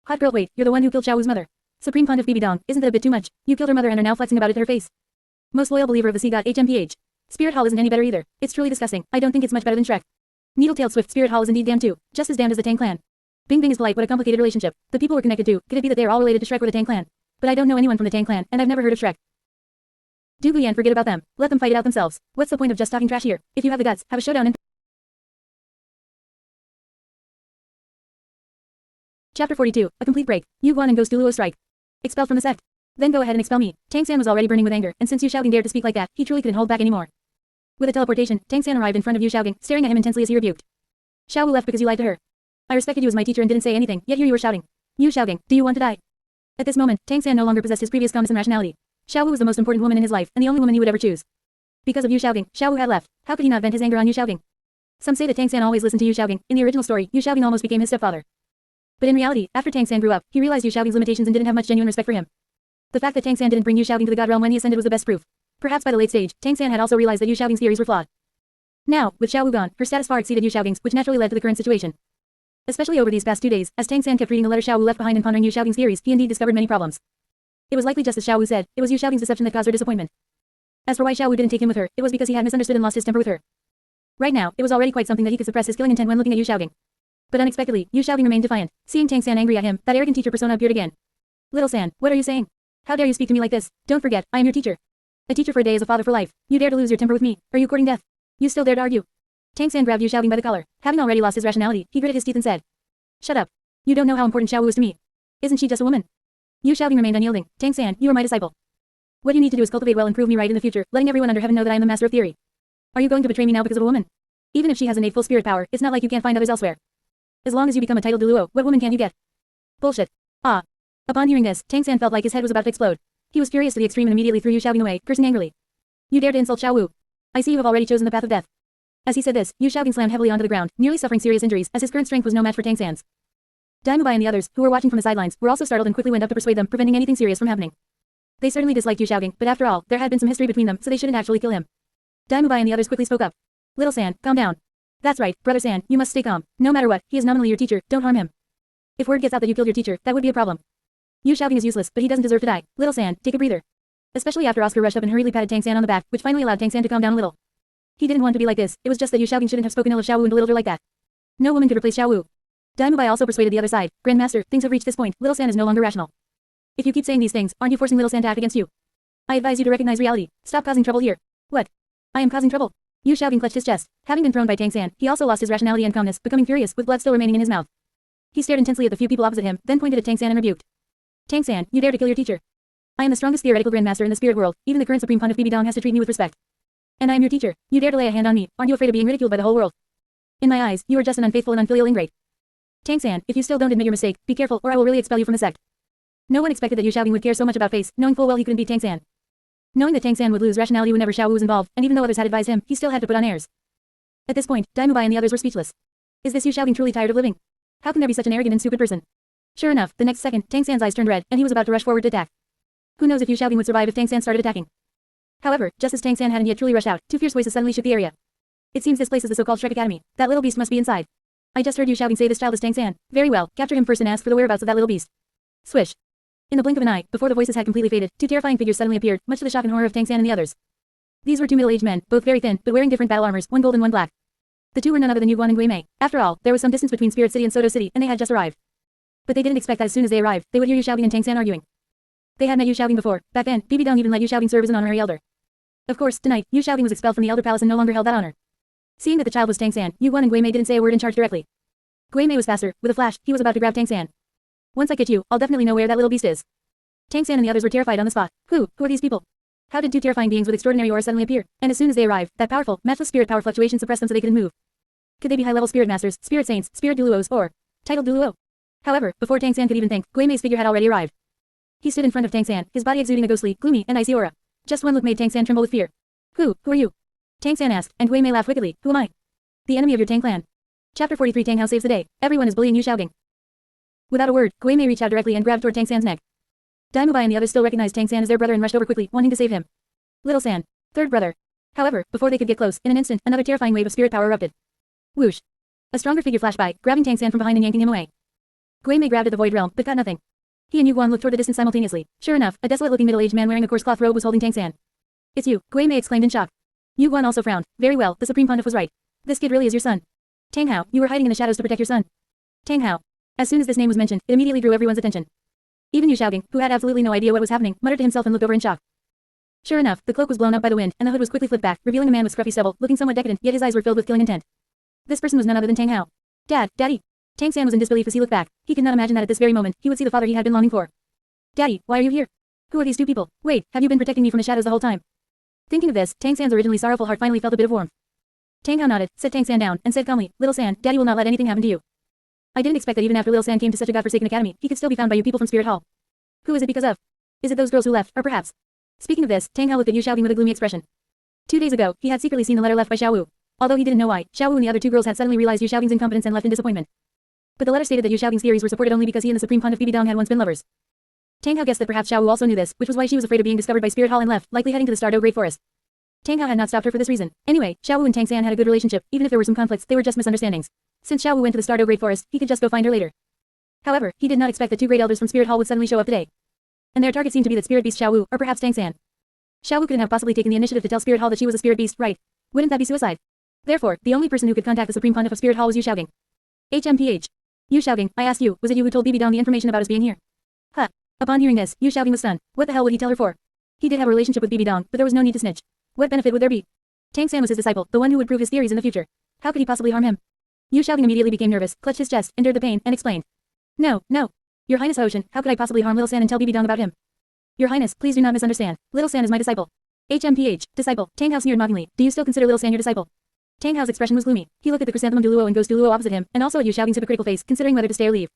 Hot girl, wait, you're the one who killed Xiao Wu's mother. Supreme Pond of Bibi Dong, isn't that a bit too much? You killed her mother and are now flexing about it to her face. Most loyal believer of the sea god HMPH. Spirit Hall isn't any better either. It's truly disgusting. I don't think it's much better than Shrek. Needle-tailed Swift Spirit Hall is indeed damned too. Just as damned as the Tang clan. Bing Bing is polite, what a complicated relationship. The people we're connected to, could it be that they are all related to Shrek or the Tang clan? But I don't know anyone from the Tang clan, and I've never heard of Shrek. Do Guyan forget about them. Let them fight it out themselves. What's the point of just talking trash here? If you have the guts, have a showdown and Chapter 42, a complete break. Yu Guan and Ghost Luo strike. Expelled from the sect. Then go ahead and expel me. Tang San was already burning with anger, and since Yu Xiaogang dared to speak like that, he truly couldn't hold back anymore. With a teleportation, Tang San arrived in front of Yu Xiaogang, staring at him intensely as he rebuked. Xiao Wu left because you lied to her. I respected you as my teacher and didn't say anything, yet here you were shouting. Yu Xiaogang, do you want to die? At this moment, Tang San no longer possessed his previous calmness and rationality. Xiao Wu was the most important woman in his life, and the only woman he would ever choose. Because of Yu Xiaogang, Xiao Wu had left. How could he not vent his anger on Yu Xiaogang? Some say that Tang San always listened to Yu Xiaogang. In the original story, Yu Xiaogang almost became his stepfather. But in reality, after Tang San grew up, he realized Yu Xiaogang's limitations and didn't have much genuine respect for him. The fact that Tang San didn't bring Yu Xiaogang to the God realm when he ascended was the best proof. Perhaps by the late stage, Tang San had also realized that Yu Xiaogang's theories were flawed. Now, with Xiao Wu gone, her status far exceeded Yu Xiaogang's, which naturally led to the current situation. Especially over these past 2 days, as Tang San kept reading the letter Xiao Wu left behind and pondering Yu Xiaogang's theories, he indeed discovered many problems. It was likely just as Xiao Wu said, it was Yu Xiaogang's deception that caused her disappointment. As for why Xiao Wu didn't take him with her, it was because he had misunderstood and lost his temper with her. Right now, it was already quite something that he could suppress his killing intent when looking at Yu Xiaogang. But unexpectedly, Yu Xiaogang remained defiant. Seeing Tang San angry at him, that arrogant teacher persona appeared again. Little San, what are you saying? How dare you speak to me like this? Don't forget, I am your teacher. A teacher for a day is a father for life. You dare to lose your temper with me? Are you courting death? You still dare to argue? Tang San grabbed Yu Xiaogang by the collar. Having already lost his rationality, he gritted his teeth and said, "Shut up. You don't know how important Xiao Wu is to me. Isn't she just a woman?" Yu Xiaogang remained unyielding. Tang San, you are my disciple. What you need to do is cultivate well and prove me right in the future, letting everyone under heaven know that I am the master of theory. Are you going to betray me now because of a woman? Even if she has innate full spirit power, it's not like you can't find others elsewhere. As long as you become a titled Luo, what woman can you get? Bullshit. Ah. Upon hearing this, Tang San felt like his head was about to explode. He was furious to the extreme and immediately threw Yu Xiaogang away, cursing angrily. You dare to insult Xiao Wu. I see you have already chosen the path of death. As he said this, Yu Xiaogang slammed heavily onto the ground, nearly suffering serious injuries, as his current strength was no match for Tang San's. Daimubai and the others, who were watching from the sidelines, were also startled and quickly went up to persuade them, preventing anything serious from happening. They certainly disliked Yu Xiaogang, but after all, there had been some history between them, so they shouldn't actually kill him. Daimubai and the others quickly spoke up. Little San, calm down. That's right, Brother San, you must stay calm. No matter what, he is nominally your teacher, don't harm him. If word gets out that you killed your teacher, that would be a problem. Yu Xiaogang is useless, but he doesn't deserve to die. Little San, take a breather. Especially after Oscar rushed up and hurriedly patted Tang San on the back, which finally allowed Tang San to calm down a little. He didn't want to be like this, it was just that Yu Xiaogang shouldn't have spoken ill of Xiao Wu and belittled her like that. No woman could replace Xiao Wu. Daimubai also persuaded the other side. Grandmaster, things have reached this point, Little San is no longer rational. If you keep saying these things, aren't you forcing Little San to act against you? I advise you to recognize reality. Stop causing trouble here. What? I am causing trouble. Yu Xiaogang clutched his chest. Having been thrown by Tang San, he also lost his rationality and calmness, becoming furious, with blood still remaining in his mouth. He stared intensely at the few people opposite him, then pointed at Tang San and rebuked. Tang San, you dare to kill your teacher. I am the strongest theoretical grandmaster in the spirit world, even the current supreme pond of Bibi Dong has to treat me with respect. And I am your teacher. You dare to lay a hand on me, aren't you afraid of being ridiculed by the whole world? In my eyes, you are just an unfaithful and unfilial ingrate. Tang San, if you still don't admit your mistake, be careful or I will really expel you from the sect. No one expected that Yu Xiaogang would care so much about face, knowing full well he couldn't beat Tang San. Knowing that Tang San would lose rationality whenever Xiao Wu was involved, and even though others had advised him, he still had to put on airs. At this point, Daimubai and the others were speechless. Is this Yu Xiaogang truly tired of living? How can there be such an arrogant and stupid person? Sure enough, the next second, Tang San's eyes turned red, and he was about to rush forward to attack. Who knows if Yu Xiaogang would survive if Tang San started attacking. However, just as Tang San hadn't yet truly rushed out, 2 fierce voices suddenly shook the area. It seems this place is the so-called Shrek Academy. That little beast must be inside. I just heard Yu Xiaogang say this child is Tang San. Very well, capture him first and ask for the whereabouts of that little beast. Swish. In the blink of an eye, before the voices had completely faded, 2 terrifying figures suddenly appeared, much to the shock and horror of Tang San and the others. These were 2 middle-aged men, both very thin, but wearing different battle armors, one gold and one black. The 2 were none other than Yu Guan and Gui Mei. After all, there was some distance between Spirit City and Soto City, and they had just arrived. But they didn't expect that as soon as they arrived, they would hear Yu Xiaogang and Tang San arguing. They had met Yu Xiaogang before. Back then, Bibi Dong even let Yu Xiaogang serve as an honorary elder. Of course, tonight, Yu Xiaogang was expelled from the Elder Palace and no longer held that honor. Seeing that the child was Tang San, Yu Guan and Gui Mei didn't say a word in charge directly. Gui Mei was faster. With a flash, he was about to grab Tang San. Once I get you, I'll definitely know where that little beast is. Tang San and the others were terrified on the spot. Who are these people? How did 2 terrifying beings with extraordinary aura suddenly appear? And as soon as they arrived, that powerful, matchless spirit power fluctuation suppressed them so they couldn't move. Could they be high-level spirit masters, spirit saints, spirit Duluos, or titled Duluo? However, before Tang San could even think, Gui Mei's figure had already arrived. He stood in front of Tang San, his body exuding a ghostly, gloomy, and icy aura. Just one look made Tang San tremble with fear. Who are you? Tang San asked, and Gui Mei laughed wickedly. Who am I? The enemy of your Tang clan. Chapter 43 Tang Hao saves the day. Everyone is bullying Yu Xiaogang. Without a word, Gui Mei reached out directly and grabbed toward Tang San's neck. Daimubai and the others still recognized Tang San as their brother and rushed over quickly, wanting to save him. Little San. 3rd brother. However, before they could get close, in an instant, another terrifying wave of spirit power erupted. Whoosh. A stronger figure flashed by, grabbing Tang San from behind and yanking him away. Gui Mei grabbed at the void realm, but got nothing. He and Yu Guan looked toward the distance simultaneously. Sure enough, a desolate-looking middle-aged man wearing a coarse cloth robe was holding Tang San. It's you, Gui Mei exclaimed in shock. Yu Guan also frowned. Very well, the Supreme Pontiff was right. This kid really is your son. Tang Hao, you were hiding in the shadows to protect your son. Tang Hao. As soon as this name was mentioned, it immediately drew everyone's attention. Even Yu Xiaogang, who had absolutely no idea what was happening, muttered to himself and looked over in shock. Sure enough, the cloak was blown up by the wind, and the hood was quickly flipped back, revealing a man with scruffy stubble, looking somewhat decadent, yet his eyes were filled with killing intent. This person was none other than Tang Hao. Dad, Daddy. Tang San was in disbelief as he looked back. He could not imagine that at this very moment, he would see the father he had been longing for. Daddy, why are you here? Who are these two people? Wait, have you been protecting me from the shadows the whole time? Thinking of this, Tang San's originally sorrowful heart finally felt a bit of warmth. Tang Hao nodded, set Tang San down, and said calmly, Little San, Daddy will not let anything happen to you. I didn't expect that even after Little San came to such a godforsaken academy, he could still be found by you people from Spirit Hall. Who is it because of? Is it those girls who left, or perhaps? Speaking of this, Tang Hao looked at Yu Xiaogang with a gloomy expression. 2 days ago, he had secretly seen the letter left by Xiao Wu. Although he didn't know why, Xiao Wu and the other two girls had suddenly realized Yu Xiaogang's incompetence and left in disappointment. But the letter stated that Yu Xiaogang's theories were supported only because he and the Supreme Pontiff Bibi Dong had once been lovers. Tang Hao guessed that perhaps Xiao Wu also knew this, which was why she was afraid of being discovered by Spirit Hall and left, likely heading to the Stardew Great Forest. Tang Hao had not stopped her for this reason. Anyway, Xiao Wu and Tang San had a good relationship, even if there were some conflicts, they were just misunderstandings. Since Xiao Wu went to the Stardew Great Forest, he could just go find her later. However, he did not expect that two great elders from Spirit Hall would suddenly show up today. And their target seemed to be that spirit beast Xiao Wu, or perhaps Tang San. Xiao Wu couldn't have possibly taken the initiative to tell Spirit Hall that she was a spirit beast, right? Wouldn't that be suicide? Therefore, the only person who could contact the Supreme Pontiff of Spirit Hall was Yu Xiaogang. HMPH. Yu Xiaogang, I asked you, was it you who told Bibi Dong the information about us being here? Huh. Upon hearing this, Yu Xiaogang was stunned. What the hell would he tell her for? He did have a relationship with Bibi Dong, but there was no need to snitch. What benefit would there be? Tang San was his disciple, the one who would prove his theories in the future. How could he possibly harm him? Yu Xiaogang immediately became nervous, clutched his chest, endured the pain, and explained. No, no. Your Highness Ocean, how could I possibly harm Little San and tell Bibi Dong about him? Your Highness, please do not misunderstand. Little San is my disciple. HMPH, disciple. Tang Hao sneered mockingly. Do you still consider Little San your disciple? Tang Hao's expression was gloomy. He looked at the chrysanthemum Duluo and Ghost Duluo opposite him, and also at Yu Xiaogang's hypocritical face, considering whether to stay or leave.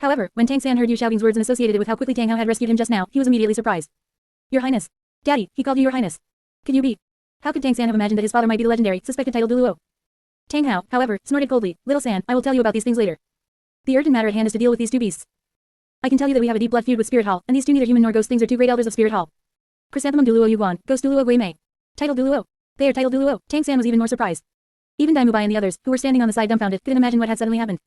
However, when Tang San heard Yu Xiaogang's words and associated it with how quickly Tang Hao had rescued him just now, he was immediately surprised. Your Highness. Daddy, he called you Your Highness. Could you be? How could Tang San have imagined that his father might be the legendary, suspected title Duluo? Tang Hao, however, snorted coldly. Little San, I will tell you about these things later. The urgent matter at hand is to deal with these two beasts. I can tell you that we have a deep blood feud with Spirit Hall, and these two neither human nor ghost things are two great elders of Spirit Hall. Chrysanthemum Duluo Yu Guan, Ghost Duluo Gui Mei. Title Duluo. They are title Duluo. Tang San was even more surprised. Even Dai Mubai and the others, who were standing on the side dumbfounded, couldn't imagine what had suddenly happened.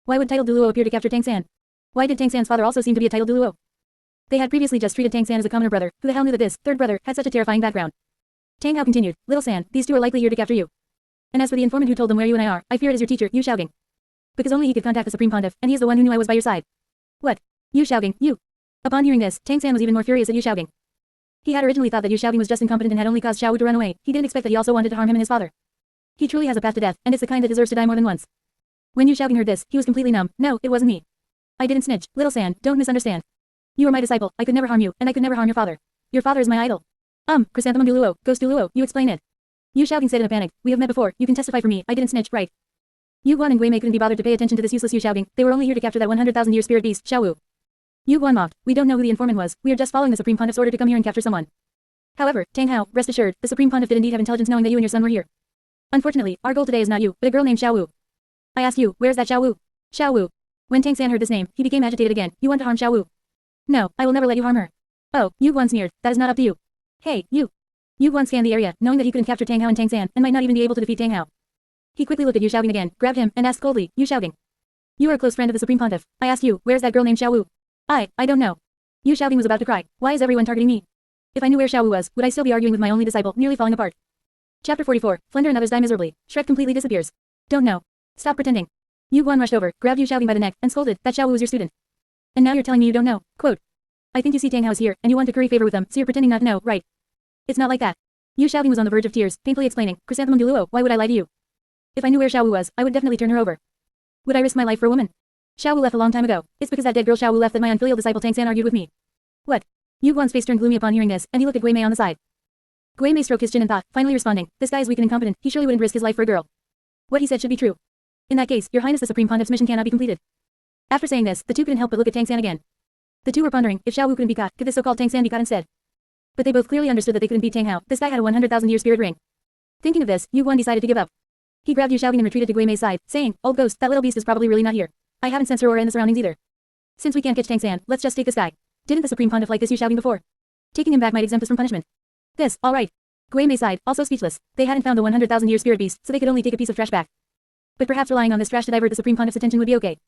Why would title Duluo appear to capture Tang San? Why did Tang San's father also seem to be a title Duluo? They had previously just treated Tang San as a commoner brother, who the hell knew that this, third brother, had such a terrifying background. Tang Hao continued, Little San, these two are likely here to capture you. And as for the informant who told them where you and I are, I fear it is your teacher, Yu Xiaogang. Because only he could contact the Supreme Pontiff, and he is the one who knew I was by your side. What? Yu Xiaogang, you. Upon hearing this, Tang San was even more furious at Yu Xiaogang. He had originally thought that Yu Xiaogang was just incompetent and had only caused Xiao Wu to run away. He didn't expect that he also wanted to harm him and his father. He truly has a path to death, and it's the kind that deserves to die more than once. When Yu Xiaogang heard this, he was completely numb. No, it wasn't me. I didn't snitch. Little San, don't misunderstand. You are my disciple, I could never harm you, and I could never harm your father. Your father is my idol. Chrysanthemum Duluo, Ghost Duluo, you explain it. Yu Xiaogang said in a panic, we have met before, you can testify for me, I didn't snitch, right? Yu Guan and Gui Mei couldn't be bothered to pay attention to this useless Yu Xiaogang, they were only here to capture that 100,000-year spirit beast, Xiao Wu. Yu Guan mocked, we don't know who the informant was, we are just following the Supreme Pontiff's order to come here and capture someone. However, Tang Hao, rest assured, the Supreme Pontiff did indeed have intelligence knowing that you and your son were here. Unfortunately, our goal today is not you, but a girl named Xiao Wu. I ask you, where's that Xiao Wu? Xiao Wu. When Tang San heard this name, he became agitated again, you want to harm Xiao Wu? No, I will never let you harm her. Oh, Yu Guan sneered, that is not up to you. Hey, you. Yu Guan scanned the area, knowing that he couldn't capture Tang Hao and Tang San, and might not even be able to defeat Tang Hao. He quickly looked at Yu Xiaogang again, grabbed him, and asked coldly, Yu Xiaogang. You are a close friend of the Supreme Pontiff. I asked you, where's that girl named Xiao Wu? I don't know. Yu Xiaogang was about to cry. Why is everyone targeting me? If I knew where Xiao Wu was, would I still be arguing with my only disciple, nearly falling apart? Chapter 44, Flender and others die miserably. Shrek completely disappears. Don't know. Stop pretending. Yu Guan rushed over, grabbed Yu Xiaogang by the neck, and scolded, that Xiao Wu was your student. And now you're telling me you don't know. Quote. I think you see Tang Hao is here, and you want to curry favor with them, so you're pretending not to know, right? It's not like that. Yu Xiaogang was on the verge of tears, painfully explaining, Chrysanthemum Duluo, why would I lie to you? If I knew where Xiao Wu was, I would definitely turn her over. Would I risk my life for a woman? Xiao Wu left a long time ago. It's because that dead girl Xiao Wu left that my unfilial disciple Tang San argued with me. What? Yu Guan's face turned gloomy upon hearing this, and he looked at Gui Mei on the side. Gui Mei stroked his chin and thought, finally responding, this guy is weak and incompetent, he surely wouldn't risk his life for a girl. What he said should be true. In that case, Your Highness the Supreme Pontiff's mission cannot be completed. After saying this, the two couldn't help but look at Tang San again. The two were pondering, if Xiao Wu couldn't be caught, could this so-called Tang San be caught instead? But they both clearly understood that they couldn't beat Tang Hao, this guy had a 100,000-year spirit ring. Thinking of this, Yu Guan decided to give up. He grabbed Yu Xiaogang and retreated to Gui Mei's side, saying, old ghost, that little beast is probably really not here. I haven't sensed her aura in the surroundings either. Since we can't catch Tang San, let's just take this guy. Didn't the Supreme Pontiff like this Yu Xiaogang before? Taking him back might exempt us from punishment. This, alright. Gui Mei sighed, also speechless. They hadn't found the 100,000-year spirit beast, so they could only take a piece of trash back. But perhaps relying on this trash to divert the Supreme Pontiff's attention would be okay.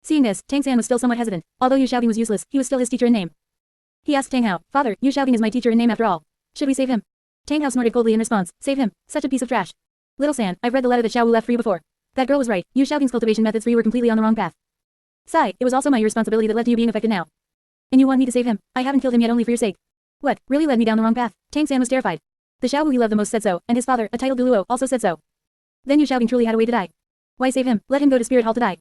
Seeing this, Tang San was still somewhat hesitant. Although Yu Xiaobing was useless, he was still his teacher in name. He asked Tang Hao, "Father, Yu Xiaobing is my teacher in name after all. Should we save him?" Tang Hao snorted coldly in response. "Save him? Such a piece of trash. Little San, I've read the letter that Xiao Wu left for you before. That girl was right. Yu Xiaobing's cultivation methods for you were completely on the wrong path. Sigh, it was also my irresponsibility that led to you being affected now. And you want me to save him? I haven't killed him yet only for your sake. What, really led me down the wrong path?" Tang San was terrified. The Xiao Wu he loved the most said so, and his father, a titled Duluo, also said so. Then Yu Xiaobing truly had a way to die. Why save him? Let him go to Spirit Hall to die.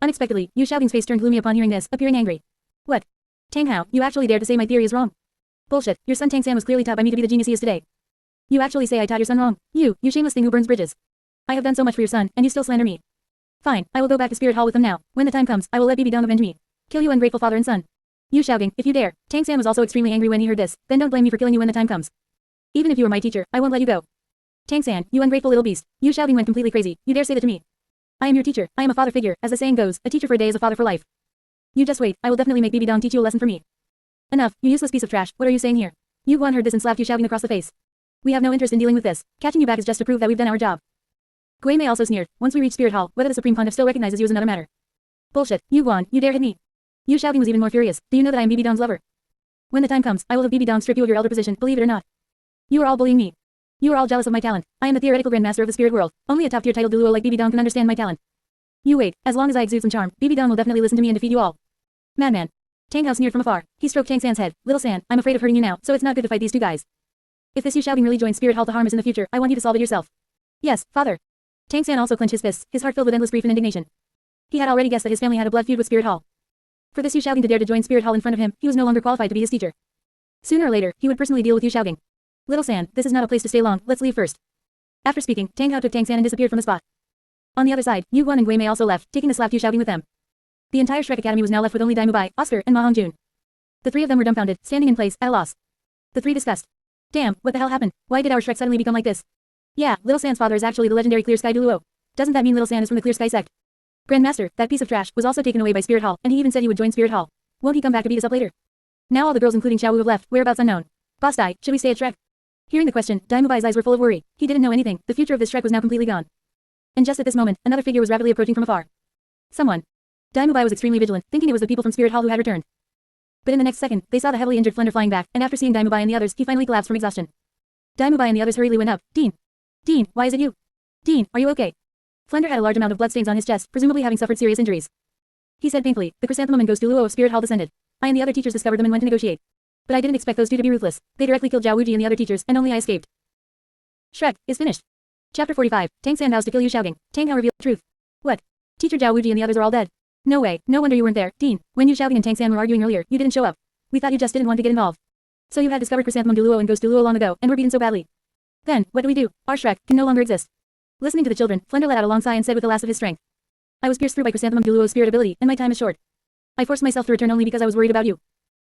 Unexpectedly, Yu Xiaobing's face turned gloomy upon hearing this, appearing angry. What? Tang Hao, you actually dare to say my theory is wrong? Bullshit, your son Tang San was clearly taught by me to be the genius he is today. You actually say I taught your son wrong. You shameless thing who burns bridges. I have done so much for your son, and you still slander me. Fine, I will go back to Spirit Hall with them now. When the time comes, I will let Bibi Dong avenge me. Kill you ungrateful father and son. Yu Xiaobing, if you dare. Tang San was also extremely angry when he heard this. Then don't blame me for killing you when the time comes. Even if you were my teacher, I won't let you go. Tang San, you ungrateful little beast. Yu Xiaobing went completely crazy. You dare say that to me? I am your teacher. I am a father figure. As the saying goes, a teacher for a day is a father for life. You just wait. I will definitely make Bibi Dong teach you a lesson for me. Enough, you useless piece of trash. What are you saying here? Yu Guan heard this and slapped Yu Xiaobing across the face. We have no interest in dealing with this. Catching you back is just to prove that we've done our job. Gui Mei also sneered. Once we reach Spirit Hall, whether the Supreme Pontiff still recognizes you is another matter. Bullshit. Yu Guan, you dare hit me. Yu Xiaobing was even more furious. Do you know that I am Bibi Dong's lover? When the time comes, I will have Bibi Dong strip you of your elder position, believe it or not. You are all bullying me. You are all jealous of my talent. I am the theoretical grandmaster of the spirit world. Only a top-tier titled Duluo like Bibi Dong can understand my talent. You wait. As long as I exude some charm, Bibi Dong will definitely listen to me and defeat you all. Madman. Tang Hao sneered from afar. He stroked Tang San's head. Little San, I'm afraid of hurting you now, so it's not good to fight these two guys. If this Yu Xiaobing really joins Spirit Hall to harm us in the future, I want you to solve it yourself. Yes, father. Tang San also clenched his fists, his heart filled with endless grief and indignation. He had already guessed that his family had a blood feud with Spirit Hall. For this Yu Xiaobing to dare to join Spirit Hall in front of him, he was no longer qualified to be his teacher. Sooner or later, he would personally deal with Yu Xiaobing. Little San, this is not a place to stay long, let's leave first. After speaking, Tang Hao took Tang San and disappeared from the spot. On the other side, Yu Guan and Gui Mei also left, taking the slapped Yu Xiaobing with them. The entire Shrek Academy was now left with only Dai Mubai, Oscar, and Ma Hongjun. The three of them were dumbfounded, standing in place, at a loss. The three discussed. Damn, what the hell happened? Why did our Shrek suddenly become like this? Yeah, Little San's father is actually the legendary Clear Sky Duluo. Doesn't that mean Little San is from the Clear Sky sect? Grandmaster, that piece of trash, was also taken away by Spirit Hall, and he even said he would join Spirit Hall. Won't he come back to beat us up later? Now all the girls including Xiao Wu have left, whereabouts unknown. Boss Dai, should we stay at Shrek? Hearing the question, Dai Mubai's eyes were full of worry. He didn't know anything, the future of this Shrek was now completely gone. And just at this moment, another figure was rapidly approaching from afar. Someone. Dai Mubai was extremely vigilant, thinking it was the people from Spirit Hall who had returned. But in the next second, they saw the heavily injured Flender flying back, and after seeing Dai Mubai and the others, he finally collapsed from exhaustion. Dai Mubai and the others hurriedly went up. Dean. Dean, why is it you? Dean, are you okay? Flender had a large amount of bloodstains on his chest, presumably having suffered serious injuries. He said painfully, the chrysanthemum and ghost Duluo of Spirit Hall descended. I and the other teachers discovered them and went to negotiate. But I didn't expect those two to be ruthless. They directly killed Zhao Wuji and the other teachers, and only I escaped. Shrek is finished. Chapter 45. Tang San vows to kill Yu Xiaobing. Tang Hao revealed the truth. What? Teacher Zhao Wuji and the others are all dead. No way, no wonder you weren't there, Dean. When Yu Xiaobing and Tang San were arguing earlier, you didn't show up. We thought you just didn't want to get involved. So you had discovered chrysanthemum Duluo and ghost Duluo long ago, and were beaten so badly. Then, what do we do? Our Shrek can no longer exist. Listening to the children, Flender let out a long sigh and said with the last of his strength. I was pierced through by chrysanthemum Duluo's spirit ability, and my time is short. I forced myself to return only because I was worried about you.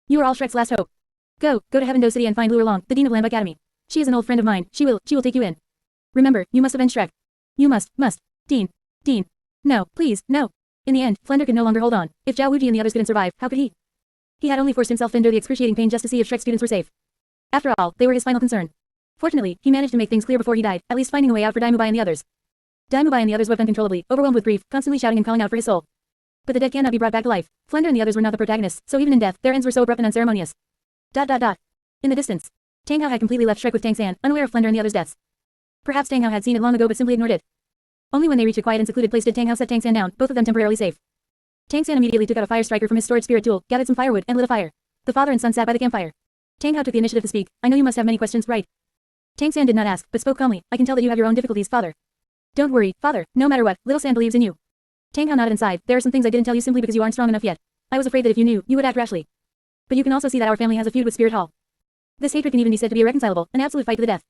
You are all Shrek's last hope. Go to Heaven Do City and find Luer Long, the Dean of Lambda Academy. She is an old friend of mine, she will take you in. Remember, you must avenge Shrek. You must. Dean. No, please, no. In the end, Flender could no longer hold on. If Zhao Wuji and the others couldn't survive, how could he? He had only forced himself to endure the excruciating pain just to see if Shrek students were safe. After all, they were his final concern. Fortunately, he managed to make things clear before he died, at least finding a way out for Dai Mubai and the others. Dai Mubai and the others wept uncontrollably, overwhelmed with grief, constantly shouting and calling out for his soul. But the dead cannot be brought back to life. Flender and the others were not the protagonists, so even in death, their ends were so abrupt and unceremonious. In the distance, Tang Hao had completely left Shrek with Tang San, unaware of Flender and the others' deaths. Perhaps Tang Hao had seen it long ago but simply ignored it. Only when they reached a quiet and secluded place did Tang Hao set Tang San down, both of them temporarily safe. Tang San immediately took out a fire striker from his storage spirit tool, gathered some firewood, and lit a fire. The father and son sat by the campfire. Tang Hao took the initiative to speak. I know you must have many questions, right? Tang San did not ask, but spoke calmly. I can tell that you have your own difficulties, father. Don't worry, father. No matter what, little San believes in you. Tang Hao nodded and sighed. There are some things I didn't tell you simply because you aren't strong enough yet. I was afraid that if you knew, you would act rashly. But you can also see that our family has a feud with Spirit Hall. This hatred can even be said to be irreconcilable, an absolute fight to the death.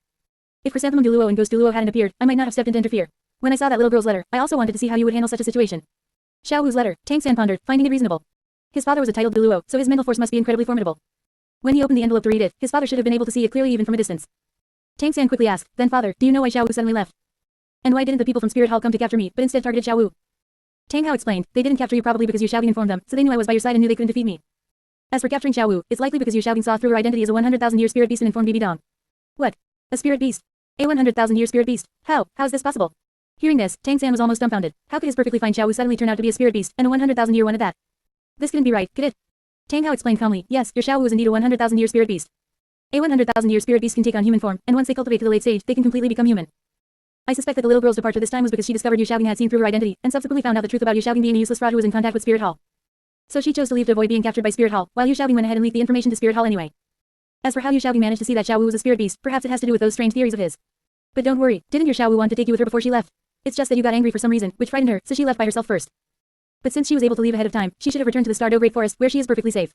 If Chrysanthemum Duluo and Ghost Duluo hadn't appeared, I might not have stepped in to interfere. When I saw that little girl's letter, I also wanted to see how you would handle such a situation. Xiao Wu's letter, Tang San pondered, finding it reasonable. His father was a titled Duluo, so his mental force must be incredibly formidable. When he opened the envelope to read it, his father should have been able to see it clearly even from a distance. Tang San quickly asked, then father, do you know why Xiao Wu suddenly left? And why didn't the people from Spirit Hall come to capture me, but instead targeted Xiao Wu? Tang Hao explained, they didn't capture you probably because Yu Xiaobing informed them, so they knew I was by your side and knew they couldn't defeat me. As for capturing Xiao Wu, it's likely because Yu Xiaobing saw through her identity as a 100,000-year spirit beast and informed Bibi Dong. What? A spirit beast? A 100,000-year spirit beast? How's this possible? Hearing this, Tang San was almost dumbfounded. How could his perfectly fine Xiao Wu suddenly turn out to be a spirit beast, and a 100,000-year one at that? This couldn't be right, could it? Tang Hao explained calmly, yes, your Xiao Wu is indeed a 100,000-year spirit beast. A 100,000-year spirit beast can take on human form, and once they cultivate to the late stage, they can completely become human. I suspect that the little girl's departure this time was because she discovered Yu Xiaogang had seen through her identity, and subsequently found out the truth about Yu Xiaogang being a useless fraud who was in contact with Spirit Hall. So she chose to leave to avoid being captured by Spirit Hall, while Yu Xiaogang went ahead and leaked the information to Spirit Hall anyway. As for how Yu Xiaogang managed to see that Xiao Wu was a spirit beast, perhaps it has to do with those strange theories of his. But don't worry, didn't your Xiao Wu want to take you with her before she left? It's just that you got angry for some reason, which frightened her, so she left by herself first. But since she was able to leave ahead of time, she should have returned to the Stardew Great Forest, where she is perfectly safe.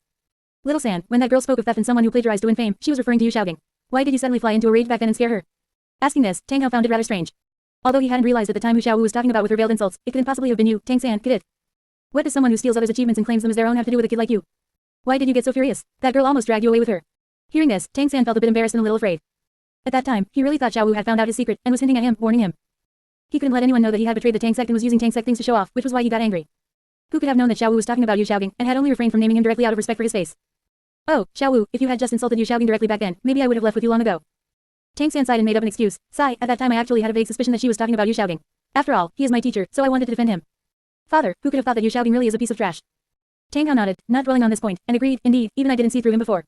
Little San, when that girl spoke of theft and someone who plagiarized to win fame, she was referring to Yu Xiaogang. Why did you suddenly fly into a rage back then and scare her? Asking this, Tang Hao found it rather strange. Although he hadn't realized at the time who Xiao Wu was talking about with her veiled insults, it couldn't possibly have been you, Tang San, could it? What does someone who steals others' achievements and claims them as their own have to do with a kid like you? Why did you get so furious? That girl almost dragged you away with her. Hearing this, Tang San felt a bit embarrassed and a little afraid. At that time, he really thought Xiao Wu had found out his secret, and was hinting at him, warning him. He couldn't let anyone know that he had betrayed the Tang sect and was using Tang sect things to show off, which was why he got angry. Who could have known that Xiao Wu was talking about Yu Xiaogang, and had only refrained from naming him directly out of respect for his face? Oh, Xiao Wu, if you had just insulted Yu Xiaogang directly back then, maybe I would have left with you long ago. Tang San sighed and made up an excuse. Sigh, at that time I actually had a vague suspicion that she was talking about Yu Xiaogang. After all, he is my teacher, so I wanted to defend him. Father, who could have thought that Yu Xiaogang really is a piece of trash? Tang Hao nodded, not dwelling on this point, and agreed, indeed, even I didn't see through him before.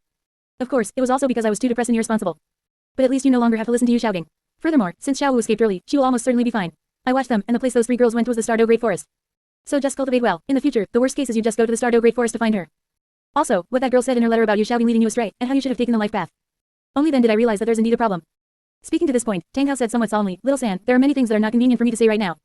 Of course, it was also because I was too depressed and irresponsible. But at least you no longer have to listen to Yu Xiaogang. Furthermore, since Xiao Wu escaped early, she will almost certainly be fine. I watched them, and the place those three girls went was the Stardew Great Forest. So just cultivate well. In the future, the worst case is you just go to the Stardew Great Forest to find her. Also, what that girl said in her letter about Yu Xiaogang leading you astray, and how you should have taken the life path. Only then did I realize that there's indeed a problem. Speaking to this point, Tang Hao said somewhat solemnly, Little San, there are many things that are not convenient for me to say right now.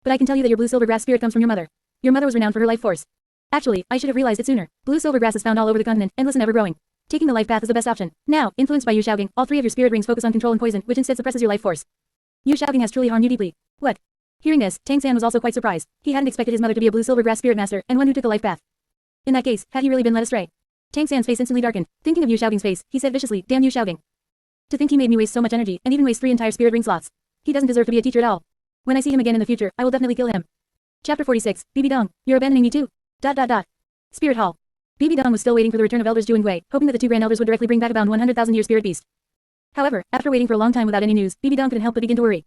But I can tell you that your blue silver grass spirit comes from your mother. Your mother was renowned for her life force. Actually, I should have realized it sooner. Blue silver grass is found all over the continent, endless and ever growing. Taking the life path is the best option. Now, influenced by Yu Xiaogang, all three of your spirit rings focus on control and poison, which instead suppresses your life force. Yu Xiaogang has truly harmed you deeply. What? Hearing this, Tang San was also quite surprised. He hadn't expected his mother to be a blue silver grass spirit master, and one who took the life path. In that case, had he really been led astray? Tang San's face instantly darkened. Thinking of Yu Xiaogang's face, he said viciously, damn Yu Xiaogang. To think he made me waste so much energy, and even waste 3 entire spirit ring slots. He doesn't deserve to be a teacher at all. When I see him again in the future, I will definitely kill him. Chapter 46, BB Dong, you're abandoning me too. ... Spirit Hall. BB Dong was still waiting for the return of Elders Ju and Gui, hoping that the two Grand Elders would directly bring back a bound 100,000-year spirit beast. However, after waiting for a long time without any news, BB Dong couldn't help but begin to worry.